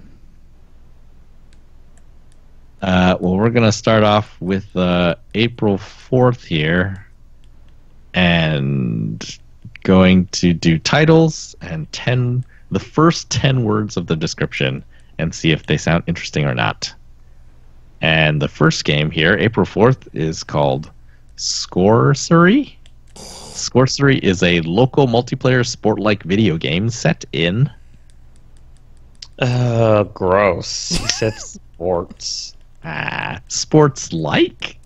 Well, we're going to start off with April 4th here. And going to do titles and the first 10 words of the description and see if they sound interesting or not. And the first game here, April 4th, is called Scorcery. Scorcery is a local multiplayer sport-like video game set in... Gross. He said sports. Sports-like?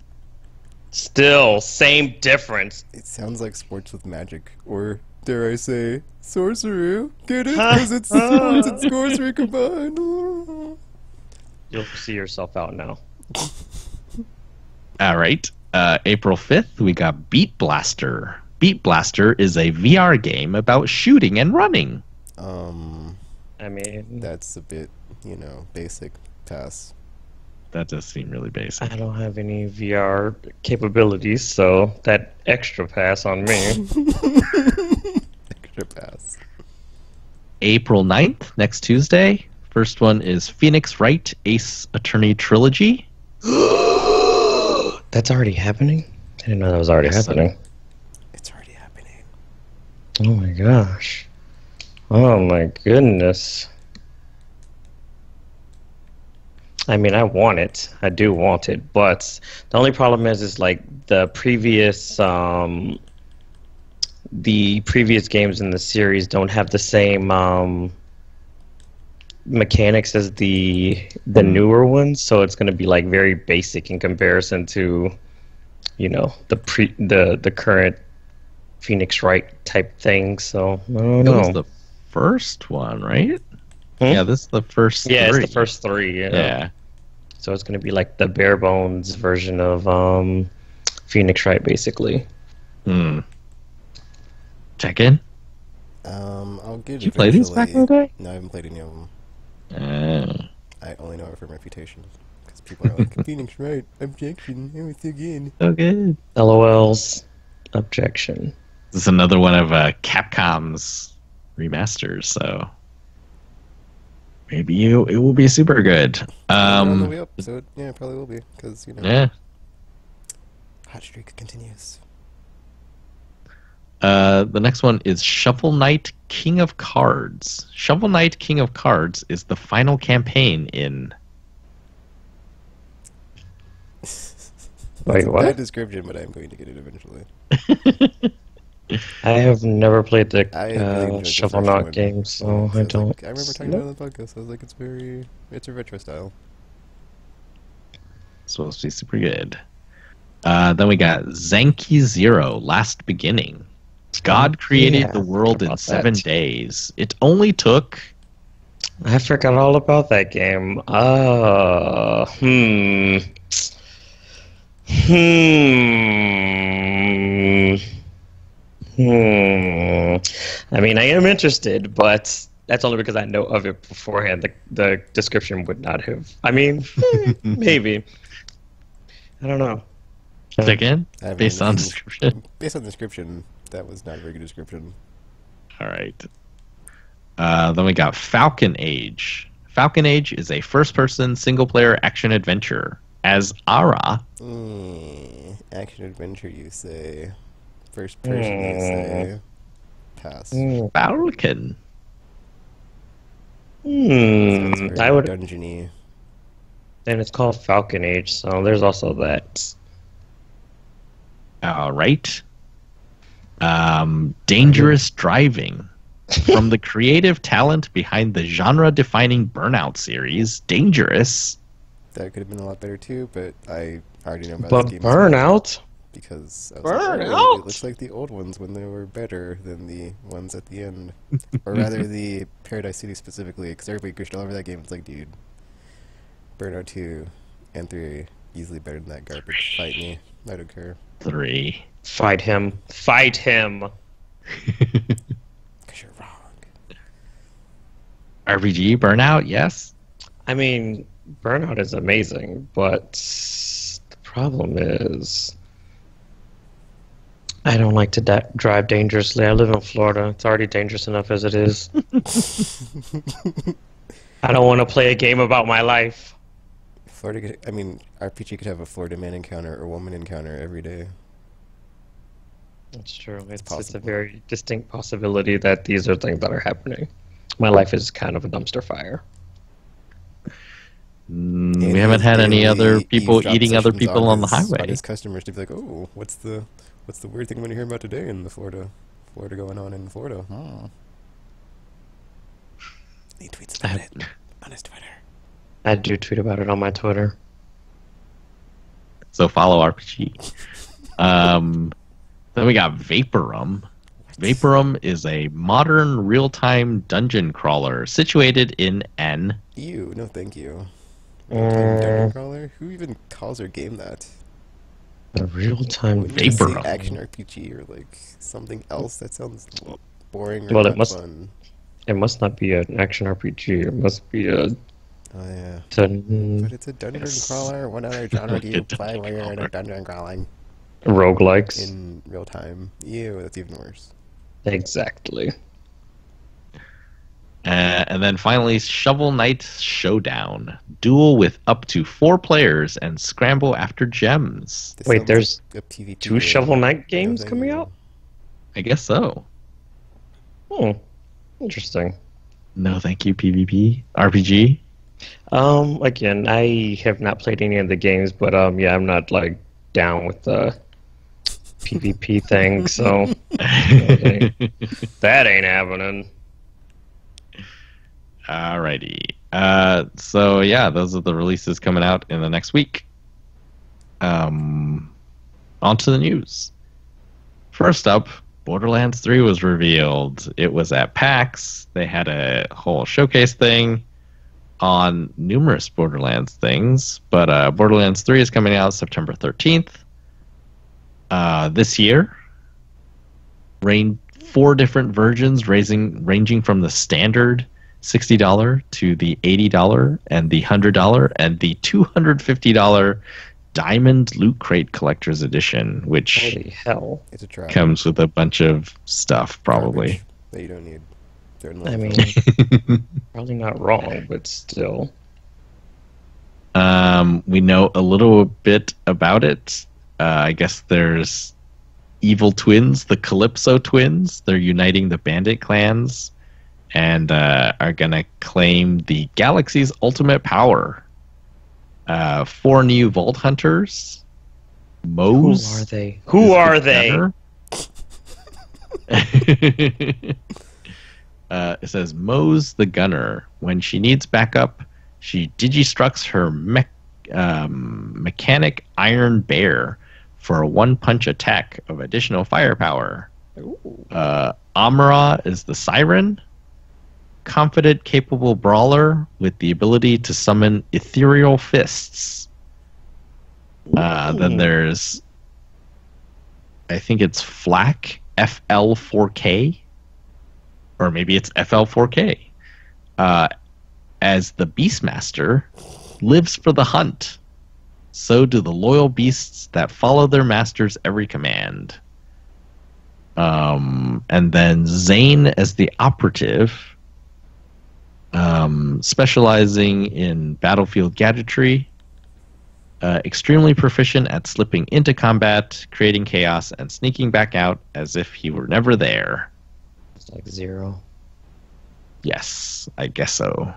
Still, same difference. It sounds like sports with magic, or dare I say, sorcery. Get it? Because it's sports and sorcery combined. You'll see yourself out now. All right. April 5th, we got Beat Blaster. Beat Blaster is a VR game about shooting and running. I mean, That's a bit, basic. Pass. That does seem really basic. I don't have any VR capabilities, so that extra pass on me. Extra pass. April 9th, next Tuesday. First one is Phoenix Wright Ace Attorney Trilogy. That's already happening? I didn't know that was already happening. It's already happening. Oh my gosh. Oh my goodness. I mean, I want it. I do want it, but the only problem is like the previous games in the series don't have the same mechanics as the newer ones, so it's going to be like very basic in comparison to, the current Phoenix Wright type thing. So I don't That know. was the first one, right? Yeah, this is the first Yeah, three. it's the first three. Yeah. So it's going to be like the bare bones version of Phoenix Wright, basically. Check in. I'll get it. Did you play these back in the day? No, I haven't played any of them. I only know it from reputation. Because people are like, Phoenix Wright, objection, it was so good. So good. LOL's objection. This is another one of Capcom's remasters, so maybe it will be super good. We're on the way up, so it probably will be. Because, Yeah. hot streak continues. The next one is Shovel Knight King of Cards. Shovel Knight King of Cards is the final campaign in... Wait, what? Bad description, but I'm going to get it eventually. I have never played the I really enjoyed the Shovel first Knight one. game, so I I was don't. like, I remember talking about it on the podcast. I was like, it's a retro style. Supposed to be super good. Then we got Zanki Zero, Last Beginning. God created the world in 7 days. It only took... I forgot all about that game. I mean, I am interested, but that's only because I know of it beforehand. The description would not have. I mean, maybe. I don't know. Again? I haven't Based on even- description? Based on the description, that was not a very good description. All right. Then we got Falcon Age. Falcon Age is a first-person, single-player action-adventure. As Ara, Action adventure, you say. First person, you say. Pass. Falcon. Sounds very I would. dungeony. And it's called Falcon Age, so there's also that. All right. Dangerous Driving. From the creative talent behind the genre-defining Burnout series, Dangerous. That could have been a lot better too, but I already know about But this game. Burnout. Because I was like, oh, Burnout? it looks like the old ones when they were better than the ones at the end. Or rather, the Paradise City specifically, because everybody gushed all over that game. It's like, dude, Burnout 2 and 3 are easily better than that garbage. Fight me. I don't care. 3. Fight him. Fight him. Because you're wrong. RPG Burnout, yes. I mean, Burnout is amazing, but the problem is I don't like to drive dangerously. I live in Florida. It's already dangerous enough as it is. I don't want to play a game about my life. Florida could, I mean, RPG could have a Florida man encounter or woman encounter every day. It's true. It's a possible. very distinct possibility that these are things that are happening. My life is kind of a dumpster fire. We haven't had any other people eating other people on the On highway. his customers to be like, oh, what's the weird thing I'm going to hear about today in the Florida going on in Florida? Hmm. He tweets about it on his Twitter. I do tweet about it on my Twitter. So follow RPG. Then we got Vaporum. Vaporum is a modern real-time dungeon crawler situated in an... Ew, no thank you. Dungeon crawler? Who even calls their game that? A real-time Wouldn't you just say Vaporum. action RPG or like something else that sounds boring or Well, not it must- fun? It must not be an action RPG. It must be a... Oh yeah. dun- But it's a dungeon crawler. What other genre do you play where you're in a dungeon crawling roguelikes. in real time? Ew, that's even worse. Exactly. And then finally, Shovel Knight Showdown. Duel with up to 4 players and scramble after gems. This Wait, sounds there's like a PvP 2 game. Shovel Knight games thank coming you. out? I guess so. Interesting. No, thank you, PvP. RPG? Again, I have not played any of the games, but yeah, I'm not like down with the PvP thing, so that ain't happening. Alrighty. So yeah, those are the releases coming out in the next week. On to the news. First up, Borderlands 3 was revealed. It was at PAX. They had a whole showcase thing on numerous Borderlands things, but Borderlands 3 is coming out September 13th this year. 4 different versions ranging from the standard $60 to the $80 and the $100 and the $250 Diamond Loot Crate Collector's Edition, which Holy hell. It's a trap. comes with a bunch of stuff, probably. Garbage that you don't need. They're in I landfill. mean, probably not wrong, but still. We know a little bit about it. I guess there's evil twins, the Calypso twins. They're uniting the bandit clans and are going to claim the galaxy's ultimate power. 4 new Vault Hunters. Mose. Who are they? Who are they? Gunner. It says Mose the Gunner. When she needs backup, she digistructs her mechanic Iron Bear for a 1-punch attack of additional firepower. Ooh. Amara is the Siren. Confident, capable brawler with the ability to summon ethereal fists. Then there's, I think it's Flak, FL4K. Or maybe it's FL4K. As the Beastmaster lives for the hunt. So do the loyal beasts that follow their master's every command. And then Zane as the operative. Specializing in battlefield gadgetry, extremely proficient at slipping into combat, creating chaos, and sneaking back out as if he were never there. It's like 0. Yes, I guess so.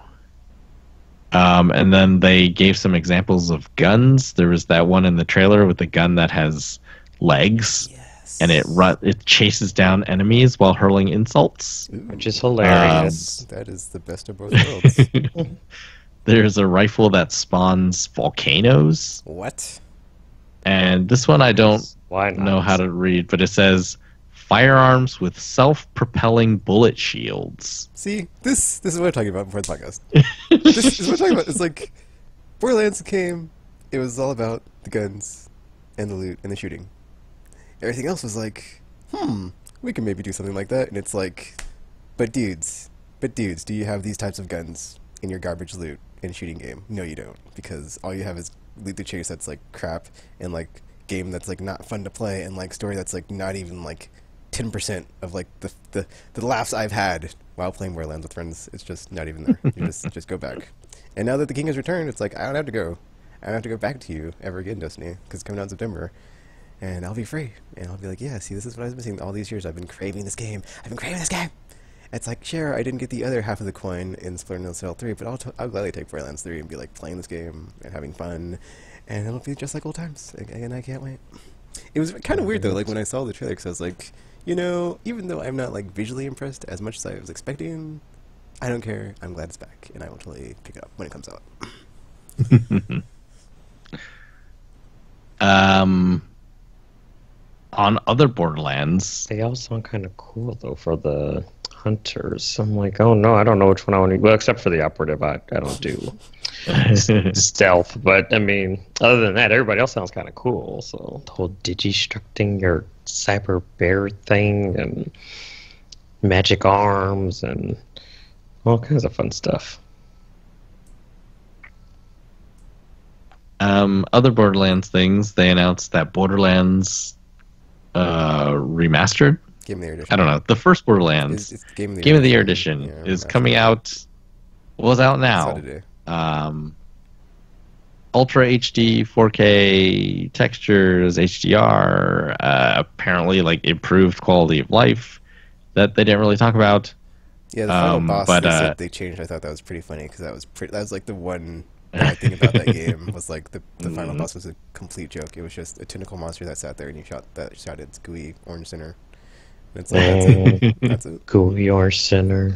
And then they gave some examples of guns. There was that one in the trailer with the gun that has legs. Yes. And it chases down enemies while hurling insults. Ooh, Which is hilarious. that is the best of both worlds. There's a rifle that spawns volcanoes. What? And this one I don't Why not? know how to read, but it says firearms with self-propelling bullet shields. See, this is what I'm talking about before the podcast. This is what I'm talking about. It's like Borderlands came. It was all about the guns and the loot and the shooting. Everything else was like, we can maybe do something like that. And it's like, but dudes, do you have these types of guns in your garbage loot in a shooting game? No, you don't, because all you have is loot to chase that's like crap, and like game that's like not fun to play, and like story that's like not even like 10% of like the laughs I've had while playing Borderlands with friends. It's just not even there. You just go back. And now that the king has returned, it's like I don't have to go. I don't have to go back to you ever again, Destiny, because it's coming out in September. And I'll be free. And I'll be like, yeah, see, this is what I was missing all these years. I've been craving this game. I've been craving this game! It's like, sure, I didn't get the other half of the coin in Splinter Cell 3, but I'll gladly take Borderlands 3 and be like playing this game and having fun. And it'll be just like old times. And I can't wait. It was kind of weird, though, like when I saw the trailer, because I was like, you know, even though I'm not like visually impressed as much as I was expecting, I don't care. I'm glad it's back, and I will totally pick it up when it comes out. On other Borderlands, They all sound kind of cool though for the hunters. I'm like, oh no, I don't know which one I want to. Well, except for the operative, I don't do stealth. But I mean, other than that, everybody else sounds kind of cool. So the whole digistructing your cyber bear thing and magic arms and all kinds of fun stuff. other Borderlands things, they announced that Borderlands remastered. Game of the Year edition. I don't know. The first Borderlands It's Game of the Year edition is coming out. Was out now. Saturday. Ultra HD, 4K textures, HDR. Apparently, like improved quality of life that they didn't really talk about. Yeah, the final boss but, they said they changed. I thought that was pretty funny because that was like the one bad thing about that game was like the final boss was a complete joke. It was just a tentacle monster that sat there and you shot its gooey orange center. And it's like that's it. That's it. Gooey or Sinner.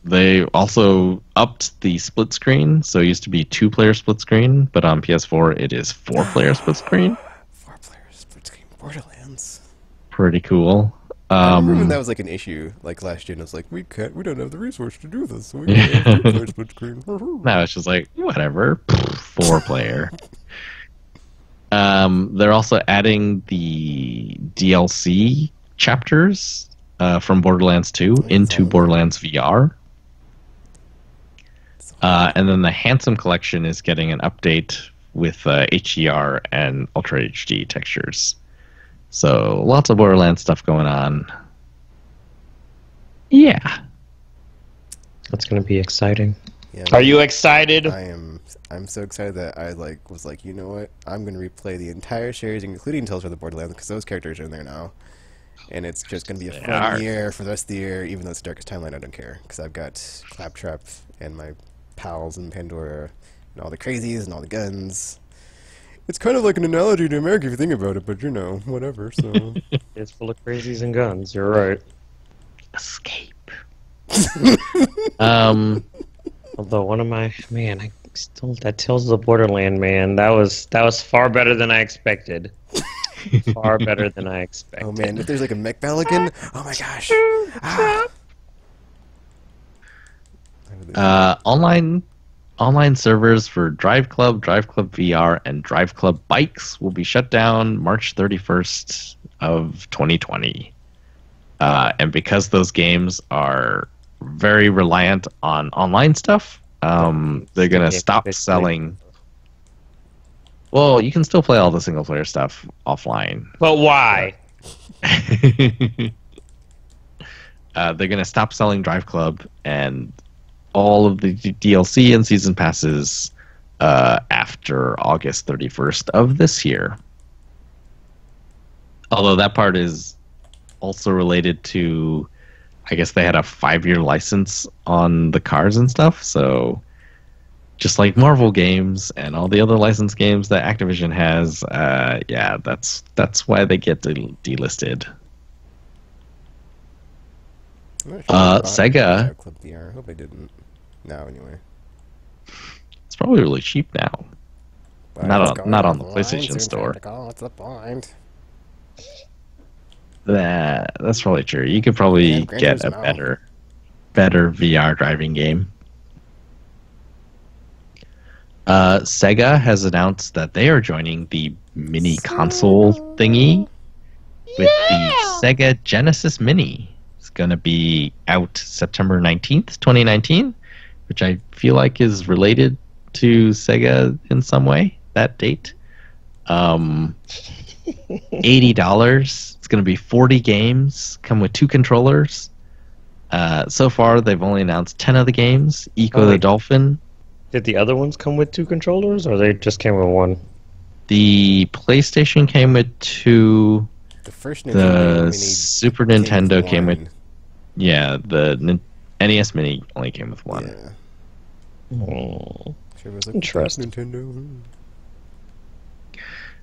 They also upped the split screen, so it used to be 2-player split screen, but on PS4 it is 4-player split screen. 4-player split screen Borderlands. Pretty cool. I remember when that was like an issue, like last year. And it was like we don't have the resource to do this, so we have 2-player split screen. Now it's just like whatever, 4-player. They're also adding the DLC chapters from Borderlands 2 into Borderlands VR. And then the Handsome Collection is getting an update with HDR and Ultra HD textures. So lots of Borderlands stuff going on. Yeah. That's going to be exciting. Yeah, Are you excited? I'm so excited that I was like, you know what? I'm gonna replay the entire series, including Tales from the Borderlands, because those characters are in there now. And it's just going to be a fun year for the rest of the year, even though it's the darkest timeline, I don't care. Because I've got Claptrap and my pals in Pandora, and all the crazies and all the guns. It's kind of like an analogy to America if you think about it, but you know, whatever, so... It's full of crazies and guns, you're right. Escape. Although one of my... Man, I still... That Tales of the Borderland, man, that was far better than I expected. Far better than I expected. Oh man, if there's like a mech battle again, oh my gosh. Online servers for Drive Club VR, and Drive Club Bikes will be shut down March 31st of 2020. And because those games are very reliant on online stuff, they're going to stop selling... Well, you can still play all the single-player stuff offline. But why? They're going to stop selling Drive Club and all of the DLC and season passes after August 31st of this year. Although that part is also related to, I guess they had a 5-year license on the cars and stuff, so... Just like Marvel games and all the other licensed games that Activision has, yeah, that's why they get delisted. Sega. Club VR. I hope I didn't. Now, anyway. It's probably really cheap now. Not on the PlayStation Store. What's the point? That's probably true. You could probably get a better VR driving game. Sega has announced that they are joining the mini console thingy with the Sega Genesis Mini. It's going to be out September 19th, 2019, which I feel like is related to Sega in some way, that date. $80. It's going to be 40 games, come with 2 controllers. So far, they've only announced 10 of the games. Eco the Dolphin, Did the other ones come with 2 controllers, or they just came with one? The PlayStation came with 2. The first Nintendo The Mini Super came with Nintendo came with one. yeah. The NES Mini only came with 1. Yeah. Oh, Sure was like, interesting. Nintendo.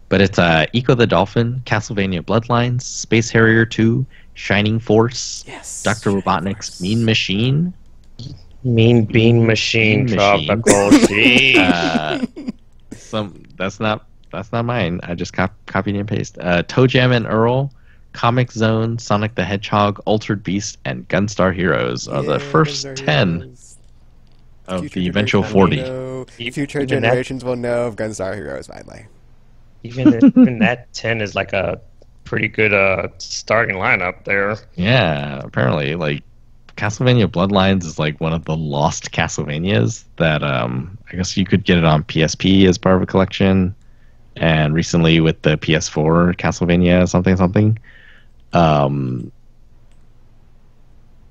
But it's Eco the Dolphin, Castlevania Bloodlines, Space Harrier 2, Shining Force, Yes. Dr. Shining Robotnik's Force. Mean Machine. Mean Bean Machine, Bean tropical sheep. That's not mine. I just copied and pasted. Toe Jam and Earl, Comic Zone, Sonic the Hedgehog, Altered Beast, and Gunstar Heroes are the first Gunstar 10 Heroes. of Future the eventual generations 40. will know- Even Future that- generations will know of Gunstar Heroes finally. Even that 10 is like a pretty good starting lineup there. Yeah, apparently, like Castlevania Bloodlines is like one of the lost Castlevanias that I guess you could get it on PSP as part of a collection, and recently with the PS4 Castlevania something.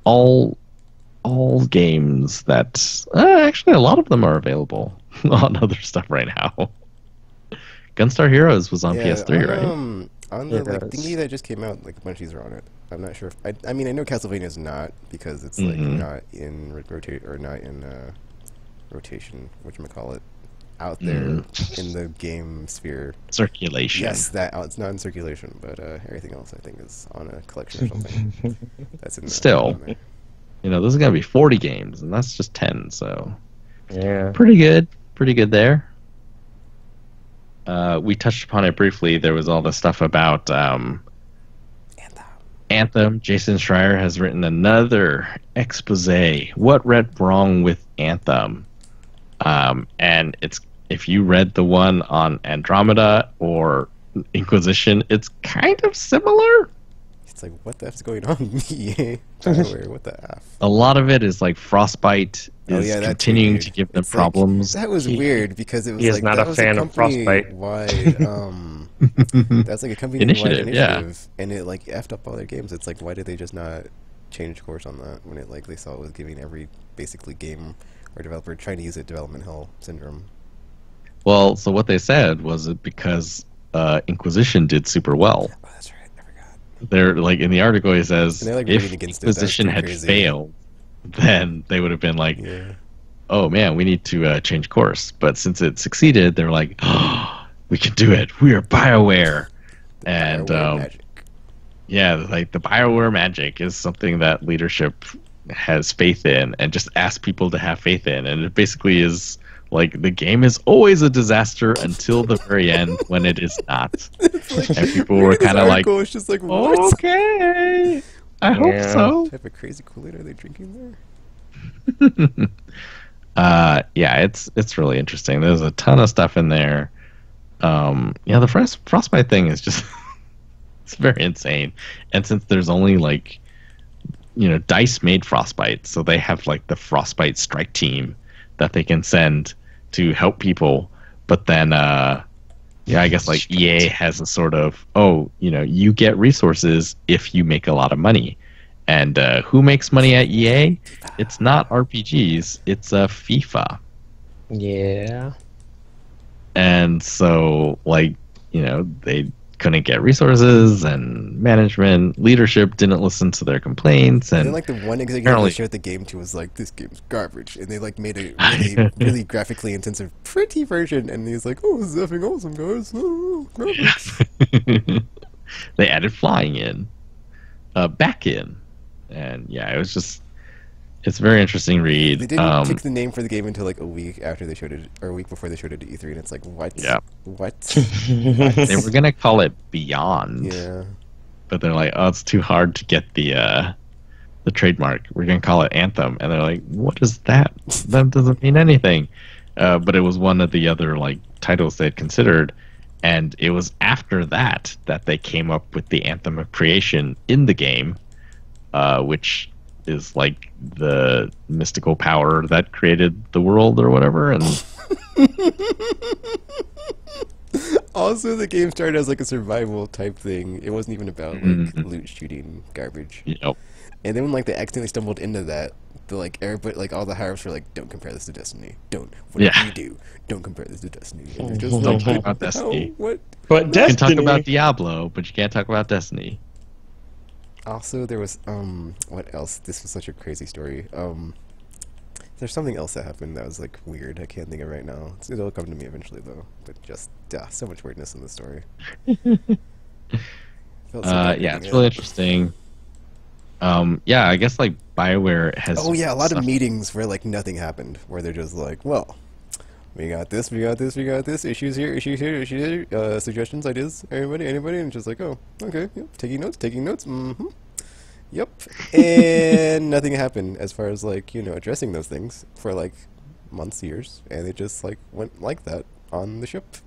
All games that actually a lot of them are available on other stuff right now. Gunstar Heroes was on PS3, right? On the It like does. thingy that just came out, like a bunch of these are on it. I'm not sure. I mean, I know Castlevania's not because it's like Mhm. not in rotate or not in rotation. Whatchamacallit, out there in the game sphere. Circulation. Yes, that it's not in circulation, but everything else I think is on a collection or something. That's in Still. in there. You know, this is gonna be 40 games, and that's just 10, so Yeah. pretty good there. We touched upon it briefly. There was all the stuff about Anthem. Jason Schreier has written another expose. What went wrong with Anthem? And it's, if you read the one on Andromeda or Inquisition, it's kind of similar. It's like, what the F's going on? EA, Bioware, what the F? A lot of it is like Frostbite is that's continuing weird. to give them It's like- problems. that was weird because it was he is like not that a was fan of Frostbite. Wide, that's like a company-wide Initiative, initiative, yeah. and it like effed up all their games. It's like, why did they just not change course on that when it like they saw it was giving every basically game or developer trying to use it development hell syndrome? Well, so what they said was it because Inquisition did super well. Oh, that's right, I forgot. They're like in the article he says And they're, like, if rooting against it. That's Inquisition pretty had crazy. failed, then they would have been like, Yeah, oh man, we need to change course. But since it succeeded, they're like, oh, we can do it. We are BioWare. And Bioware magic. yeah, like the BioWare magic is something that leadership has faith in and just asks people to have faith in. And it basically is like the game is always a disaster until the very end when it is not. And people were kind of like, it's just like, what okay, I hope Yeah. so. type of crazy Kool-Aid are they drinking there? Yeah, it's really interesting. There's a ton of stuff in there. Yeah, the Frostbite thing is just it's very insane. And since there's only like, you know, DICE made Frostbite, so they have like the Frostbite strike team that they can send to help people. But then, yeah, I guess like EA has a sort of, oh, you know, you get resources if you make a lot of money. And who makes money at EA? It's not RPGs, it's FIFA. Yeah. And so, like, you know, they couldn't get resources, and management leadership didn't listen to their complaints. And And then like the one executive apparently- they showed the game to was like, this game's garbage, and they like made a really, really graphically intensive, pretty version, and he's like, oh, this is effing awesome, guys. Oh, graphics. they added flying in, back in, and yeah, it was just, it's a very interesting read. They didn't pick the name for the game until like a week after they showed it, or a week before they showed it to E3, and it's like, what? Yeah. What? They were gonna call it Beyond, Yeah. but they're like, oh, it's too hard to get the trademark. We're gonna call it Anthem, and they're like, what is that? That doesn't mean anything. But it was one of the other like titles they'd considered, and it was after that that they came up with the Anthem of Creation in the game, which is like the mystical power that created the world or whatever. And Also, the game started as like a survival type thing. It wasn't even about like loot shooting garbage. you know, And then when like they accidentally stumbled into that but like everybody, like all the higher-ups were like, "Don't compare this to Destiny. Don't. Whatever Yeah. you do, don't compare this to Destiny." And they're just Don't like, talk about how? Destiny. What? But You can talk Destiny. about Diablo, but you can't talk about Destiny. Also, there was what else? This was such a crazy story. There's something else that happened that was like weird. I can't think of it right now. It'll come to me eventually though. But just so much weirdness in the story. Felt so bad Yeah, reading it's it. really interesting. Yeah, I guess like BioWare has. Oh yeah, a lot of suffered- meetings where like nothing happened, where they're just like, well, we got this, we got this, we got this, issues here, issues here, issues here, suggestions, ideas, anybody, and just like, oh, okay, yep, taking notes, mm-hmm, yep, and nothing happened as far as like, addressing those things for like months, years, and it just like went like that on the ship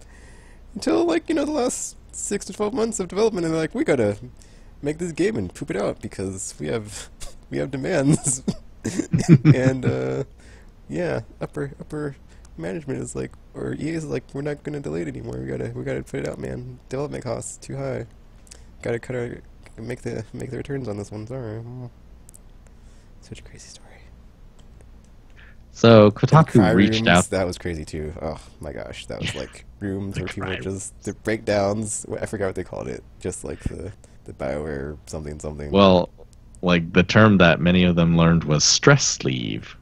until like, the last 6 to 12 months of development, and they're like, we gotta make this game and poop it out because we have demands, and yeah, upper management is like, or EA is like, we're not gonna delay it anymore. We gotta put it out, man. Development costs too high. Gotta make the returns on this one. Sorry. Such a crazy story. So And Kotaku cry reached rooms, out. that was crazy too. Oh my gosh, that was like rooms where people cry just the breakdowns. I forgot what they called it. Just like the BioWare something. Well, like the term that many of them learned was stress sleeve,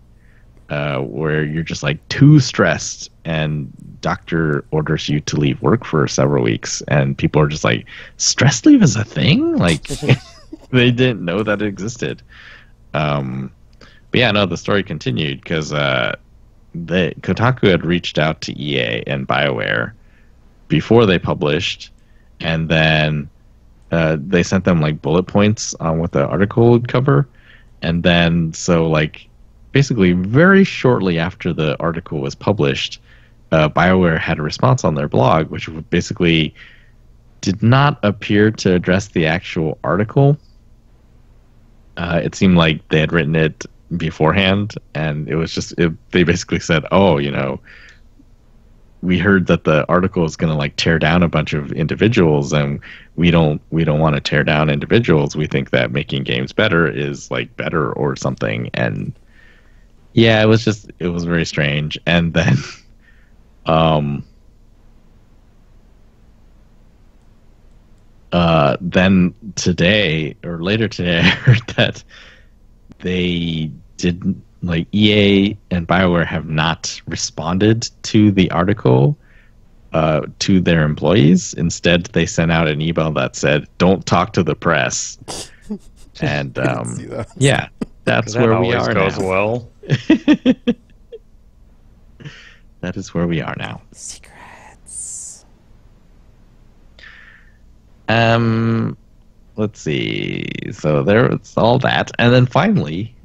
where you're just like too stressed, and doctor orders you to leave work for several weeks, and people are just like, stress leave is a thing? Like they didn't know that it existed. But yeah, no, the story continued because Kotaku had reached out to EA and BioWare before they published, and then they sent them like bullet points on what the article would cover, and then so like basically very shortly after the article was published, BioWare had a response on their blog, which basically did not appear to address the actual article. It seemed like they had written it beforehand, and it was just they basically said, oh, we heard that the article is going to like tear down a bunch of individuals, and we don't want to tear down individuals. We think that making games better is like better or something. And yeah, it was very strange. And then then today or later today, I heard that they didn't, like, EA and BioWare have not responded to the article to their employees. Instead, they sent out an email that said, "Don't talk to the press." And I didn't see that. yeah, that's That where we always are goes now. well. That is where we are now. Secrets. Let's see. So there's all that, and then finally,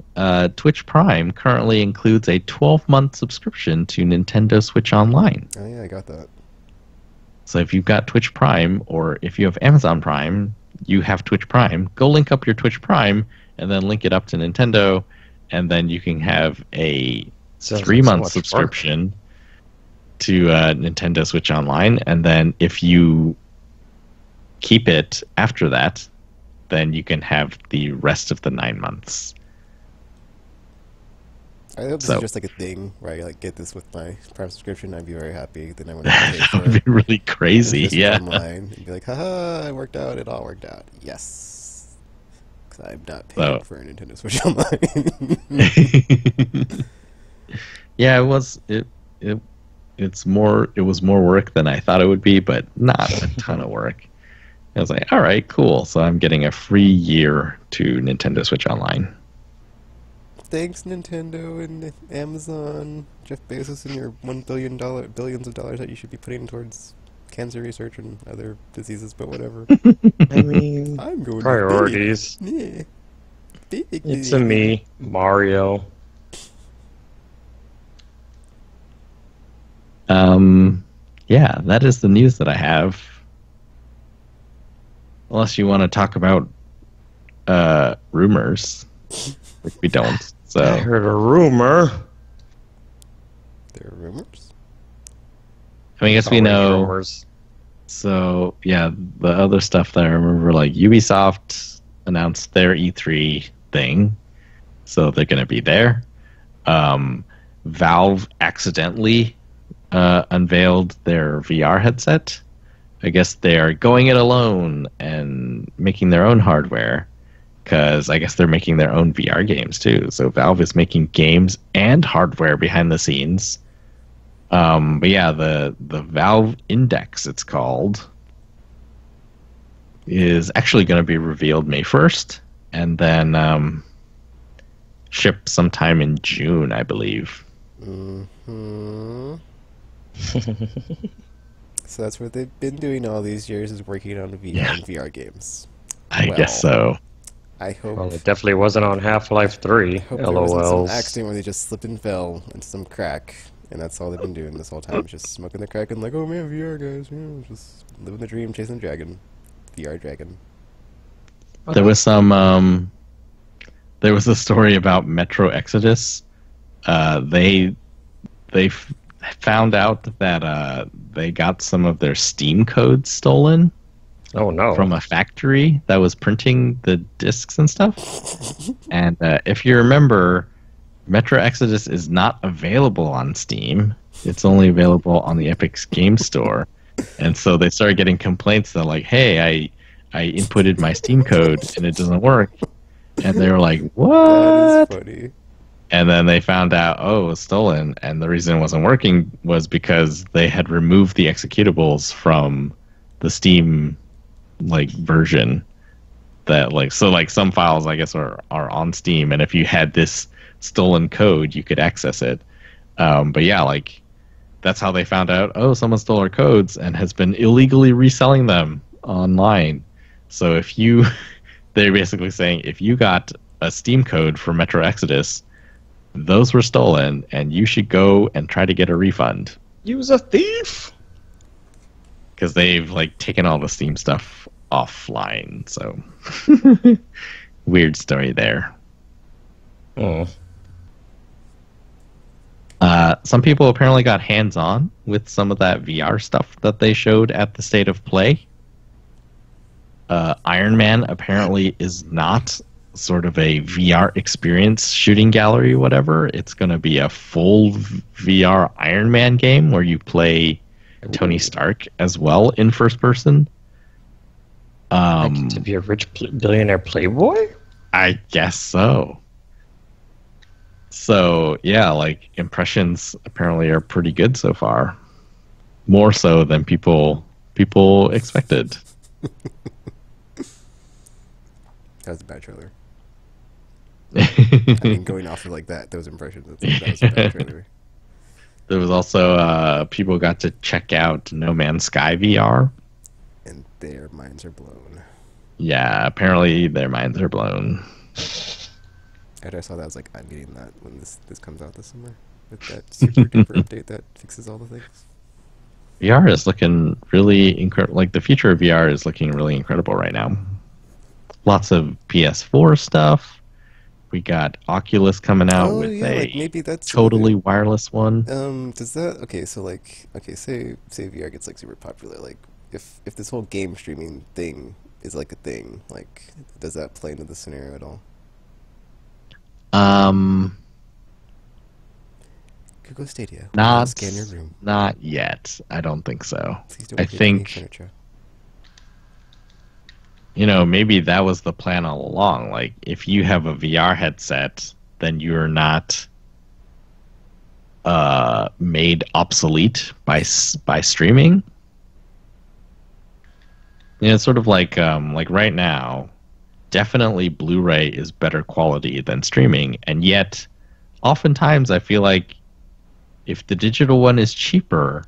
Twitch Prime currently includes a 12-month subscription to Nintendo Switch Online. Oh yeah, I got that. So if you've got Twitch Prime, or if you have Amazon Prime, you have Twitch Prime. Go link up your Twitch Prime, and then link it up to Nintendo, and then you can have a Sounds like 3-month so much subscription to Nintendo Switch Online, and then if you keep it after that, then you can have the rest of the 9 months. I hope this So- is just like a thing where I like get this with my Prime subscription. I'd be very happy. Then I wouldn't have to pay That for would it. be really crazy. Just Yeah. online and be like, haha, it worked out. It all worked out. Yes. Because I'm not paying So- for a Nintendo Switch Online. Yeah, it was more work than I thought it would be, but not a ton of work. I was like, all right, cool. So I'm getting a free year to Nintendo Switch Online. Thanks, Nintendo and Amazon, Jeff Bezos, and your billions of dollars that you should be putting towards cancer research and other diseases, but whatever. I mean, I'm going priorities. To big. Yeah. Big. It's a me, Mario. Yeah, that is the news that I have. Unless you want to talk about rumors, which we don't. I So heard a rumor. There are rumors. I mean, I guess we Already know. rumors. So yeah, the other stuff that I remember, like Ubisoft announced their E3 thing, so they're going to be there. Valve accidentally unveiled their VR headset. I guess they're going it alone and making their own hardware, because I guess they're making their own VR games too. So Valve is making games and hardware behind the scenes. But yeah, the Valve Index, it's called, is actually going to be revealed May 1st, and then ship sometime in June, I believe. Mm-hmm. So that's what they've been doing all these years, is working on VR and VR games. I guess so. I hope. Well, it definitely wasn't on Half-Life 3. I hope there wasn't some LOLs. accident where they just slipped and fell into some crack, and that's all they've been doing this whole time, just smoking the crack and like, oh man, VR guys, just living the dream, chasing the dragon, VR dragon. There was some. There was a story about Metro Exodus. They found out that they got some of their Steam codes stolen Oh no. from a factory that was printing the discs and stuff. And if you remember, Metro Exodus is not available on Steam. It's only available on the Epic's Game Store. And so they started getting complaints that, like, hey, I inputted my Steam code and it doesn't work. And they were like, what? That is funny. And then they found out, oh, it was stolen. And the reason it wasn't working was because they had removed the executables from the Steam version. That so some files, I guess, are on Steam, and if you had this stolen code, you could access it. But yeah, that's how they found out, oh, someone stole our codes and has been illegally reselling them online. So they're basically saying, if you got a Steam code for Metro Exodus, those were stolen, and you should go and try to get a refund. You was a thief. Because they've taken all the Steam stuff offline. So weird story there. Oh. Some people apparently got hands-on with some of that VR stuff that they showed at the State of Play. Iron Man apparently is not sort of a VR experience shooting gallery, whatever. It's going to be a full VR Iron Man game where you play Tony Stark as well in first person. To be a rich billionaire playboy? I guess so. So yeah, impressions apparently are pretty good so far. More so than people expected. That was a bad trailer. I mean, going off of those impressions, that was a bad trailer. There was also people got to check out No Man's Sky VR. And their minds are blown. Yeah, apparently their minds are blown. After I saw that, I was like, I'm getting that when this comes out this summer. With that super duper update that fixes all the things. VR is looking really incredible. The future of VR is looking really incredible right now. Lots of PS4 stuff. We got Oculus coming out with maybe that's totally wireless one. Does that say VR gets super popular, if this whole game streaming thing is a thing, does that play into the scenario at all? Google Stadia. Scan your room. Not yet. I don't think so. Please don't I think maybe that was the plan all along. If you have a VR headset, then you're not made obsolete by streaming. It's sort of like right now, definitely Blu-ray is better quality than streaming, and yet oftentimes I feel like if the digital one is cheaper,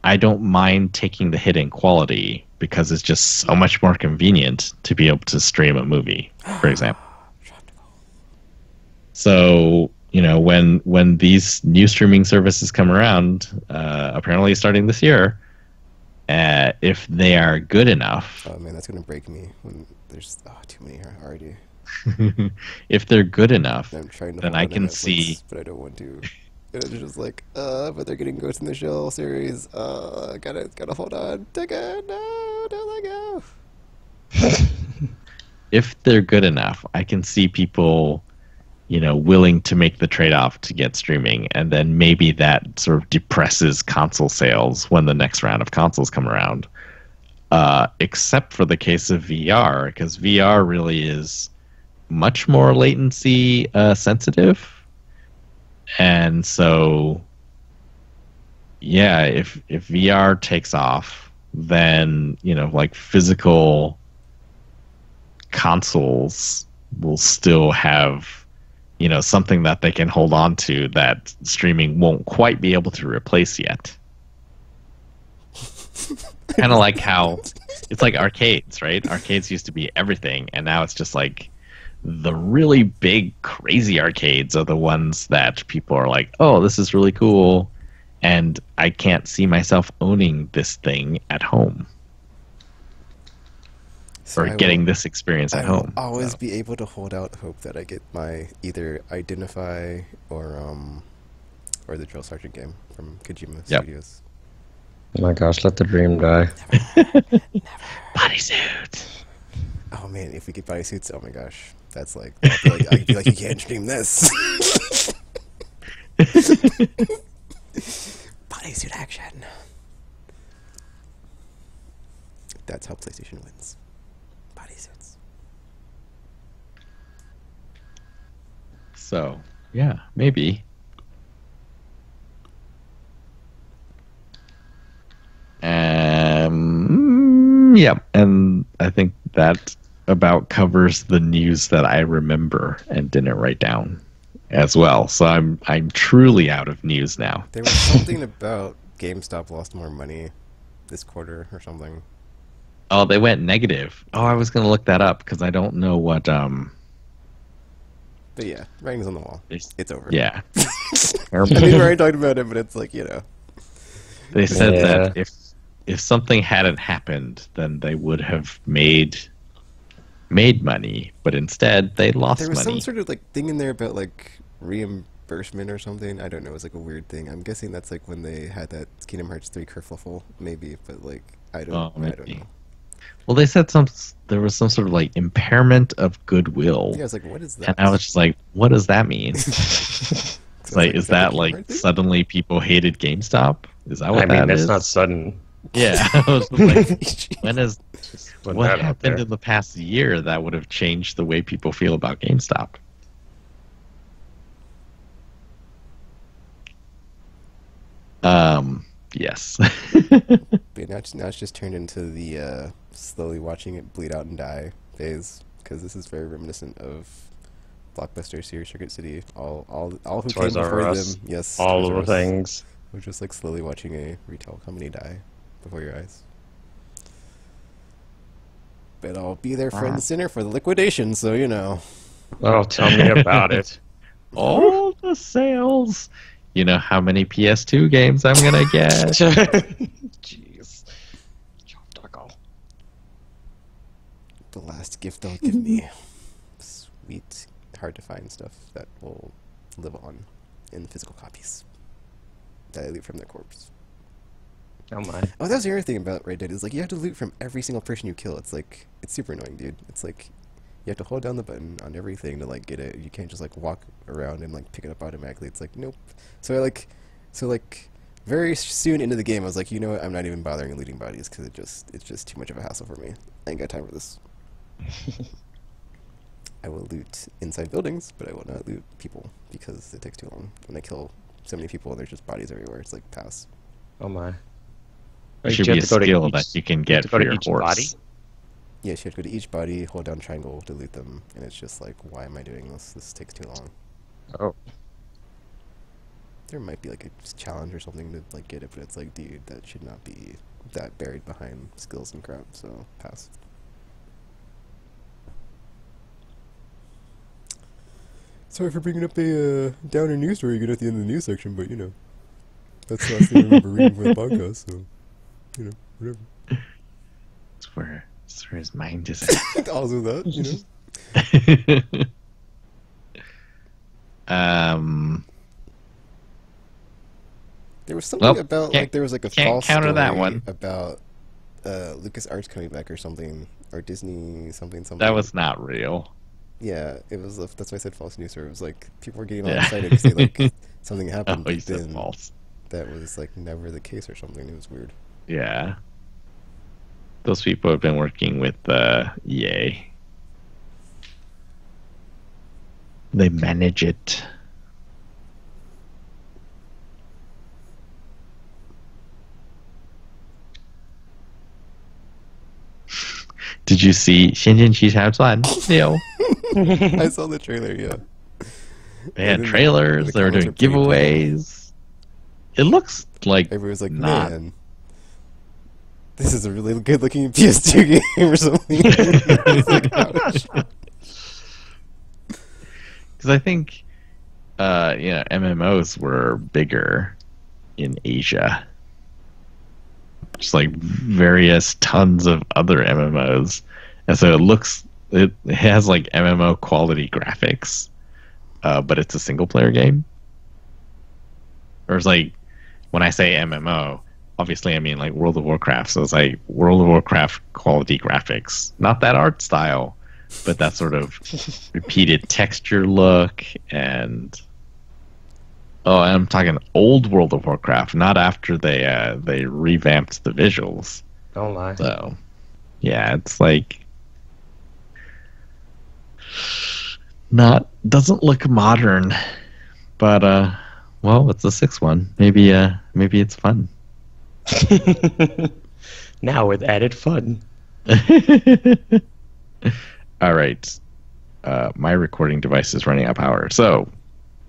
I don't mind taking the hit in quality because it's just so much more convenient to be able to stream a movie, for example. So, when these new streaming services come around, apparently starting this year, if they are good enough... Oh man, that's going to break me when there's too many already. If they're good enough, then I can see... But I don't want to. It's just but they're getting Ghost in the Shell series. Gotta hold on. Take it. No, don't let go. If they're good enough, I can see people willing to make the trade-off to get streaming, and then maybe that sort of depresses console sales when the next round of consoles come around. Except for the case of VR, because VR really is much more latency sensitive, and so yeah, if VR takes off, then like physical consoles will still have something that they can hold on to that streaming won't quite be able to replace yet. Kind of like how it's like arcades, right? Arcades used to be everything, and now it's just like the really big, crazy arcades are the ones that people are like, oh, this is really cool, and I can't see myself owning this thing at home. So or getting this experience at home. I'll always be able to hold out hope that I get my either Identify or the Drill Sergeant game from Kojima Studios. Oh my gosh, let the dream die. Never. Bodysuit. Oh man, if we get bodysuits, oh my gosh, that's like I'd be like you can't stream this. Bodysuit action. That's how PlayStation wins. Bodysuits. So, yeah, maybe. Yeah, and I think that about covers the news that I remember and didn't write down as well. So I'm truly out of news now. There was something about GameStop lost more money this quarter or something. Oh, they went negative. Oh, I was going to look that up because I don't know what... But yeah, writing's on the wall. It's over. Yeah. I mean, we already talked about it, but it's like, They said that if something hadn't happened, then they would have made money, but instead they lost money. There was some sort of thing in there about reimbursement or something. I don't know. It was a weird thing. I'm guessing that's when they had that Kingdom Hearts 3 kerfuffle, maybe. But I don't know. Well, they said there was some sort of impairment of goodwill. Yeah, I was like, what is that? And I was just like, what does that mean? Is that suddenly people hated GameStop? Is that what that is? That's not sudden. Yeah. I was like, what happened in the past year that would have changed the way people feel about GameStop? Yes. But now it's just turned into the slowly watching it bleed out and die phase, because this is very reminiscent of Blockbuster, Sears, Circuit City, all who came before them. Yes, all of the things. We're just slowly watching a retail company die before your eyes. But I'll be there front and center for the liquidation, so Oh, tell me about it. All the sales. You know how many PS2 games I'm gonna get? Jeez. The last gift they'll give me. Sweet, hard to find stuff that will live on in physical copies that I loot from their corpse. Oh my. Oh, that was the other thing about Red Dead, is you have to loot from every single person you kill. It's it's super annoying, dude. It's you have to hold down the button on everything to get it. You can't just walk around and pick it up automatically. It's nope. So very soon into the game, I was like, you know what? I'm not even bothering looting bodies because it's just too much of a hassle for me. I ain't got time for this. I will loot inside buildings, but I will not loot people because it takes too long. When I kill so many people, there's just bodies everywhere. It's pass. Oh my. There should be a skill that you can get for your horse. Body? Yes, you have to go to each body, hold down triangle to loot them, and it's just why am I doing this? This takes too long. Oh. There might be a challenge or something to get it, but it's dude, that should not be that buried behind skills and crap, so pass. Sorry for bringing up a downer news story good at the end of the news section, but that's the last thing I remember reading for the podcast, so whatever. It's where his mind is at. Also that, There was something about there was a false counter story that one about LucasArts coming back or something, or Disney something. That was not real. Yeah, it was. That's why I said false news. Story. It was like people were getting all Yeah. excited to say like something Oh, happened, you but said then false. that was like never the case or something. It was weird. Yeah. Those people have been working with EA. They manage it. Did you see 仙剑奇侠传6? I saw the trailer. Yeah, They and had then trailers. the They were comments doing are pretty brutal. giveaways. It looks like Everybody was like, not. "Man, this is a really good-looking PS2 game or something." It's like, ouch. Because I think, MMOs were bigger in Asia. Just like various tons of other MMOs, and so it has like MMO quality graphics, but it's a single player game. Or it's like when I say MMO, obviously I mean like World of Warcraft. So it's like World of Warcraft quality graphics, not that art style, but that sort of repeated texture look and. Oh, and I'm talking old World of Warcraft, not after they revamped the visuals. Don't lie. So, yeah, it's like not doesn't look modern, but well, it's the sixth one. Maybe it's fun. Now with added fun. All right, my recording device is running out of power, so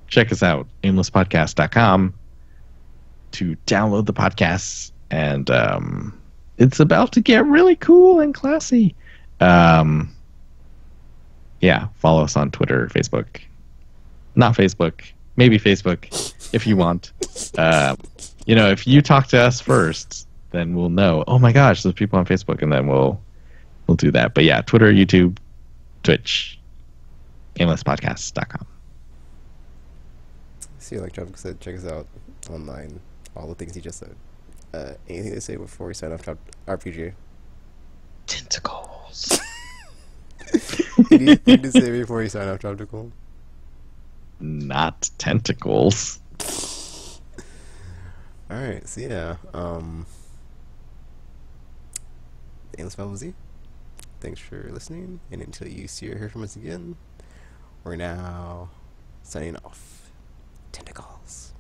check us out, aimlesspodcast.com, to download the podcasts, and it's about to get really cool and classy. Yeah, follow us on Twitter, Facebook. Not Facebook, maybe Facebook, if you want. If you talk to us first, then we'll know, oh my gosh, there's people on Facebook, and then we'll do that. But yeah, Twitter, YouTube, Twitch, aimlesspodcast.com. See, like Tropic said, check us out online. All the things he just said. Anything to say before we sign off, RPG? Tentacles. Anything to say before we sign off, Tropical? Not tentacles. Alright, so yeah, Aimless Z. Thanks for listening, and until you see or hear from us again, we're now signing off. Tentacles.